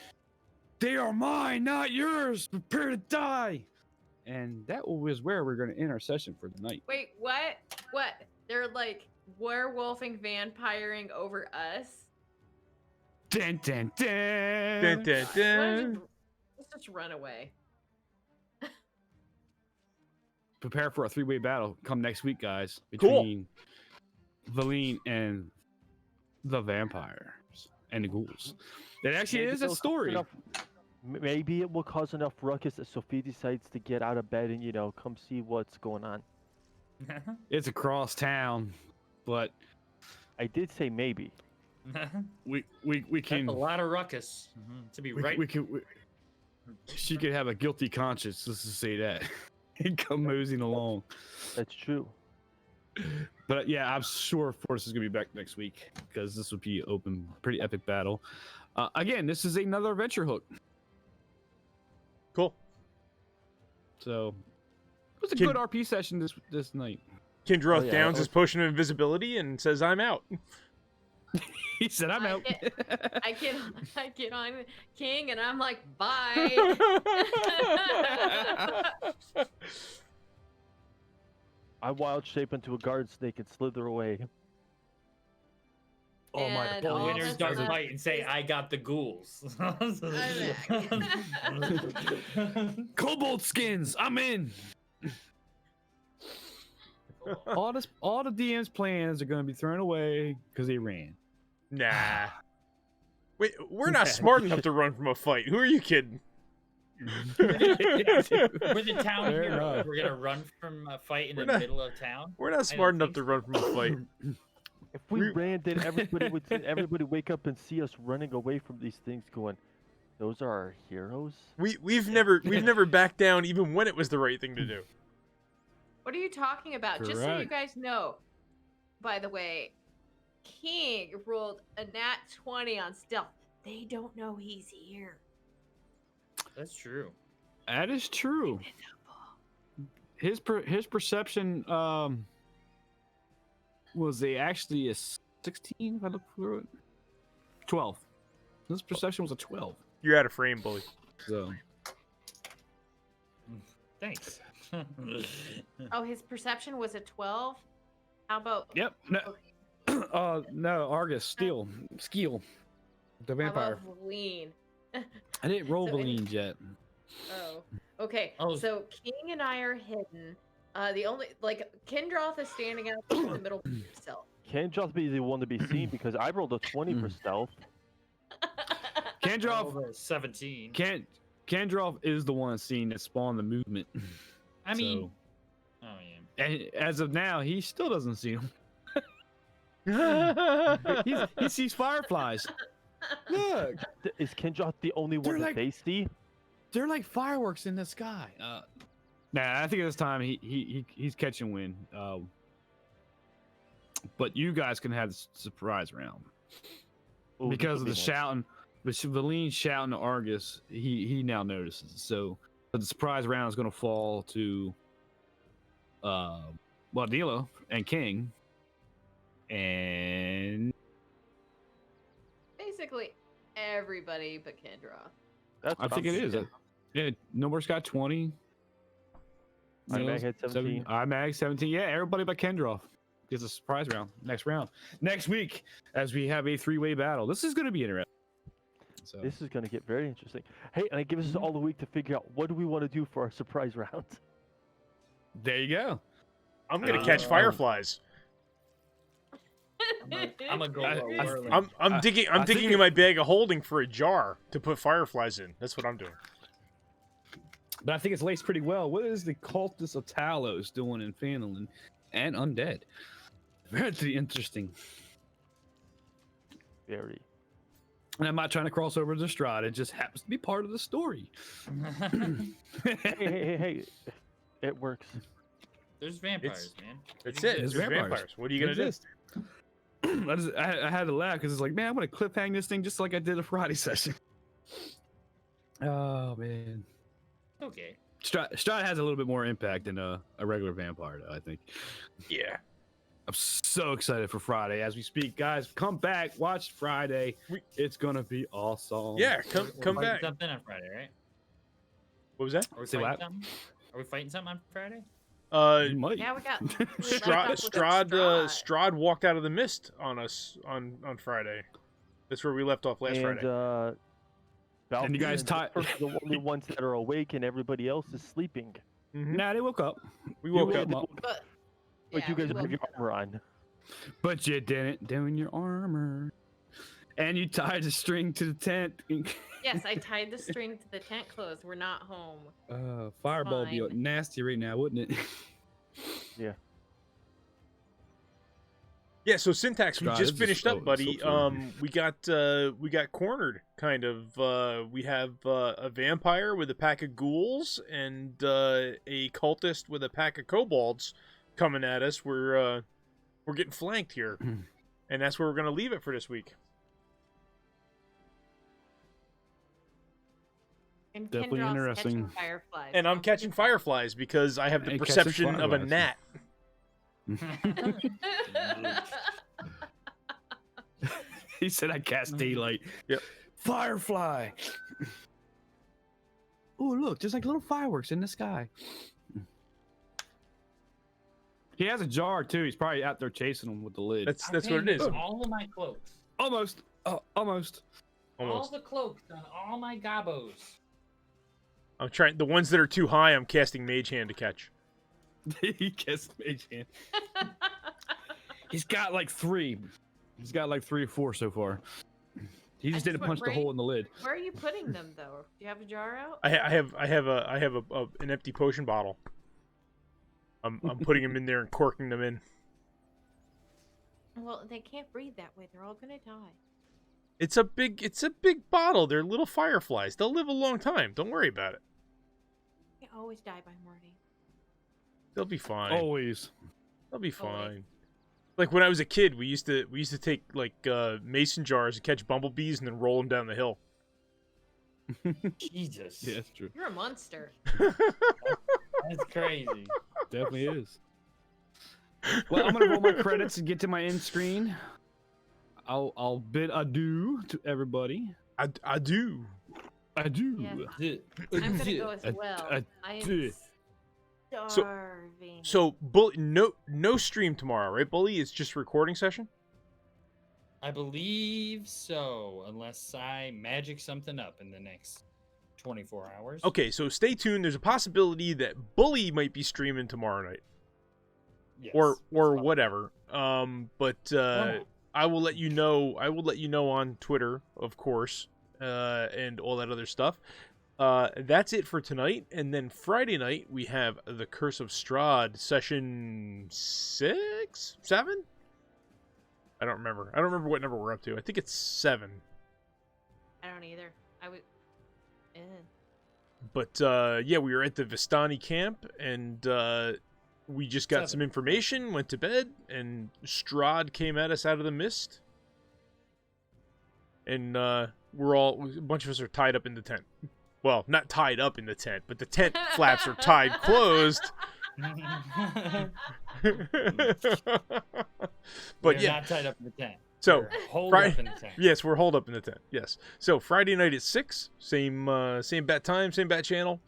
They are mine, not yours. Prepare to die. And that was where we're going to end our session for the night. Wait, what? What? They're like werewolfing, vampiring over us? Dun, dun, dun. Dun, dun, dun. Let's just run away. Prepare for a 3-way battle come next week, guys. Cool. Between Valine and the vampires and the ghouls. It actually maybe is a it'll cause story. maybe it will cause enough ruckus that Sophie decides to get out of bed and, come see what's going on. It's across town, but I did say maybe. we That's can a lot of ruckus to be right. she could have a guilty conscience. Let's just say that. And come moseying along. That's true. But yeah, I'm sure Force is gonna be back next week because this will be an open, pretty epic battle. Again, this is another adventure hook. Cool. So it was a Can- good RP session this night. Kindroth Oh, yeah, downs that his potion of invisibility and says, I'm out. He said, "I'm out." I get on King and I'm like, bye. I wild shape into a guard snake and slither away. Oh my! And Pull all Winter's of a Dark sudden- Bite and say I got the ghouls. Kobold skins. I'm in. all the DM's plans are gonna be thrown away because they ran. Nah. Wait, we're not smart enough to run from a fight. Who are you kidding? We're the town Fair heroes. enough. We're gonna run from a fight in We're the not- middle of town. We're not I smart don't enough think to run from a fight. If we We- ran, then everybody wake up and see us running away from these things going, those are our heroes? We've never backed down even when it was the right thing to do. What are you talking about? Just so you Correct. guys know, by the way, King rolled a nat 20 on stealth. They don't know he's here. That's true. That is true. His perception was actually a 16 if I look through it. 12. His perception was a 12. You're out of frame, bully. So Thanks. Oh, his perception was a 12? How about... yep. No, no, Argus, Skeel, the How vampire. about Valine? I didn't roll So any- Valine yet. Oh, okay. Oh. So King and I are hidden. The only Kindroth is standing out in the middle of himself. Can't just be the one to be seen because I rolled a 20 for stealth. Kandrov, 17. Kandrov is the one seeing that spawned the movement. I mean, So- oh yeah. and as of now, he still doesn't see them. He sees fireflies. Look, Is Kendroth the only one They're that like- they see? they're like fireworks in the sky. Nah, I think this time he's catching wind. But you guys can have the surprise round Ooh, this because would of the be nice. shouting. But Valine shouting to Argus, he now notices. So the surprise round is going to fall to Dilo and King, and Basically, everybody but Kindroth. That's I what think I'm it is. thinking. Yeah, Nomar's got 20. Imag had 17. Imag 17. Yeah, everybody but Kendroff gets a surprise round. Next week, as we have a 3-way battle. This is going to be interesting. So This is going to get very interesting. Hey, and it gives us all the week to figure out what do we want to do for our surprise round. There you go. I'm gonna catch fireflies. I'm gonna go whirling. I'm digging. I'm I think digging in my bag of holding for a jar to put fireflies in. That's what I'm doing. But I think it's laced pretty well. What is the cultist of Talos doing in Phandalin and Undead? Very interesting. Very. And I'm not trying to cross over to Strahd. It just happens to be part of the story. Hey. It works. There's vampires, man. That's it. It's There's vampires. vampires. What are you gonna do? I had to laugh because it's like, man, I'm gonna cliffhang this thing just like I did a Friday session. Oh man. Okay. Strahd has a little bit more impact than a regular vampire, though, I think. Yeah. I'm so excited for Friday as we speak, guys. Come back, watch Friday. It's gonna be awesome. Yeah. Come We're fighting back. something on Friday, right? What was that? Are we Say fighting what? something? Are we fighting something on Friday? You might. Yeah, we got Strahd walked out of the mist on us on Friday. That's where we left off last Friday. And you guys are the only ones that are awake, and everybody else is sleeping. Mhm. Nah, they woke up. We woke up. But But you guys have your armor on. But you didn't doing your armor. And you tied the string to the tent. Yes, I tied the string to the tent closed. We're not home. Fireball be Fine. nasty right now, wouldn't it? Yeah. Yeah, so Syntax, we God, just it's finished just up, buddy. so true. We got cornered, kind of. We have a vampire with a pack of ghouls and a cultist with a pack of kobolds coming at us. We're getting flanked here, and that's where we're gonna leave it for this week. And Definitely Kendra's interesting. catching fireflies. And I'm Don't catching forget fireflies because I have the And catching perception of a fireflies. gnat. that. He said I cast daylight. Yep. Firefly. Oh, look, there's like little fireworks in the sky. He has a jar too. He's probably out there chasing them with the lid. That's I'm what it paying is. for all of my cloaks. Almost. Almost. All Almost. the cloaks on all my gobos. I'm trying. The ones that are too high, I'm casting Mage Hand to catch. He kissed Mage Hand. He's got like 3. He's got like 3 or 4 so far. He just didn't punch the hole in the lid. Where are you putting them though? Do you have a jar out? I have an empty potion bottle. I'm putting them in there and corking them in. Well, they can't breathe that way. They're all gonna die. It's a big bottle. They're little fireflies. They'll live a long time. Don't worry about it. They always die by morning. They'll be fine. Always. They'll be Always. fine. Like when I was a kid, we used to take like mason jars and catch bumblebees and then roll them down the hill. Jesus. Yeah, that's true. You're a monster. That's crazy. Definitely is. Well, I'm gonna roll my credits and get to my end screen. I'll bid adieu to everybody. I do. Adieu. Yeah. I'm gonna go as well. I am starving. So no stream tomorrow, right, Bully? It's just recording session. I believe so, unless I magic something up in the next 24 hours. Okay, so stay tuned. There's a possibility that Bully might be streaming tomorrow night, Yes. or whatever. I will let you know. I will let you know on Twitter, of course, and all that other stuff. That's it for tonight, and then Friday night we have the Curse of Strahd session 6, 7. I don't remember. I don't remember what number we're up to. I think it's 7. I don't either. I would. But yeah, we were at the Vistani camp, and we just got 7. some information, went to bed, and Strahd came at us out of the mist. And we're all, a bunch of us are tied up in the tent. Well, not tied up in the tent, but the tent flaps are tied closed. But We're yeah, not tied up in the tent. so We're holed Friday, up in the tent. yes, we're holed up in the tent. Yes. So Friday night at 6, same bat time, same bat channel,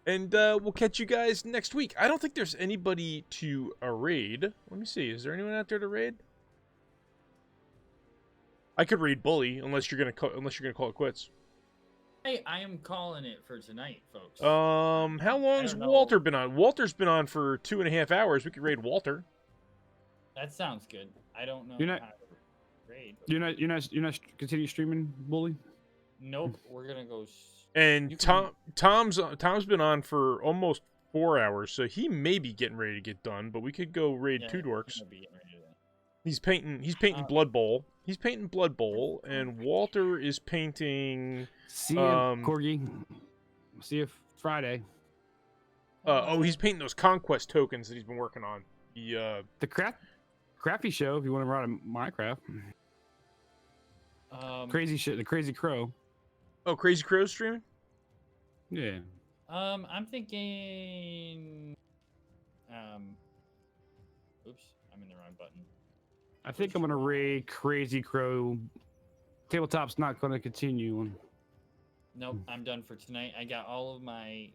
and we'll catch you guys next week. I don't think there's anybody to raid. Let me see. Is there anyone out there to raid? I could raid Bully unless you're gonna call it quits. I am calling it for tonight, folks. How long's don't know. Walter been on? Walter's been on for 2.5 hours. We could raid Walter. That sounds good. I don't know You're not- how to raid. But... You're not continue streaming, Bully? Nope. We're gonna go. And You can- Tom's been on for almost 4 hours, so he may be getting ready to get done. But we could go raid Two I'm Dorks. gonna be getting ready to do that. He's painting Blood Bowl. He's painting Blood Bowl, and Walter is painting. See you, Corgi. See you Friday. He's painting those conquest tokens that he's been working on. The Crafty Show. If you want to run a Minecraft, crazy shit. The Crazy Crow. Oh, Crazy Crow's streaming. Yeah. I'm thinking. Oops, I'm in the wrong button. I think I'm gonna raid Crazy Crow. Tabletop's not gonna continue. Nope, I'm done for tonight. I got all of my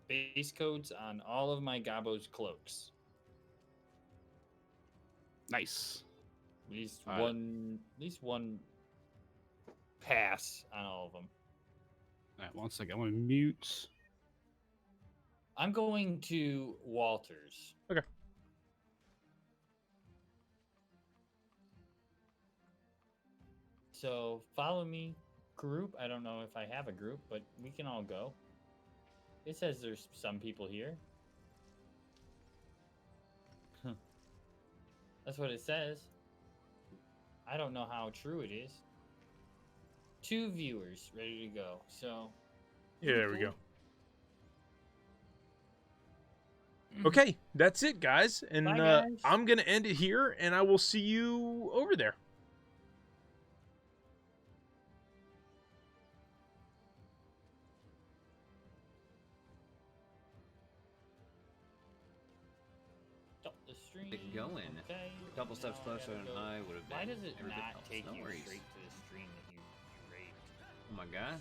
base codes on all of my Gabo's cloaks. Nice. At least Alright. one pass on all of them. All right, 1 second. I'm gonna mute. I'm going to Walters. Okay. So follow me, group. I don't know if I have a group, but we can all go. It says there's some people here. That's what it says. I don't know how true it is. 2 viewers ready to go. So Yeah, there we cool. go. Okay, that's it, guys. And Bye, guys. I'm gonna end it here, and I will see you over there. Stop the stream. Get going. Okay. A couple steps Now closer gotta than go. I would have been. Why does it Everybody not else. take No you worries. straight to the stream that you raped? Oh my god.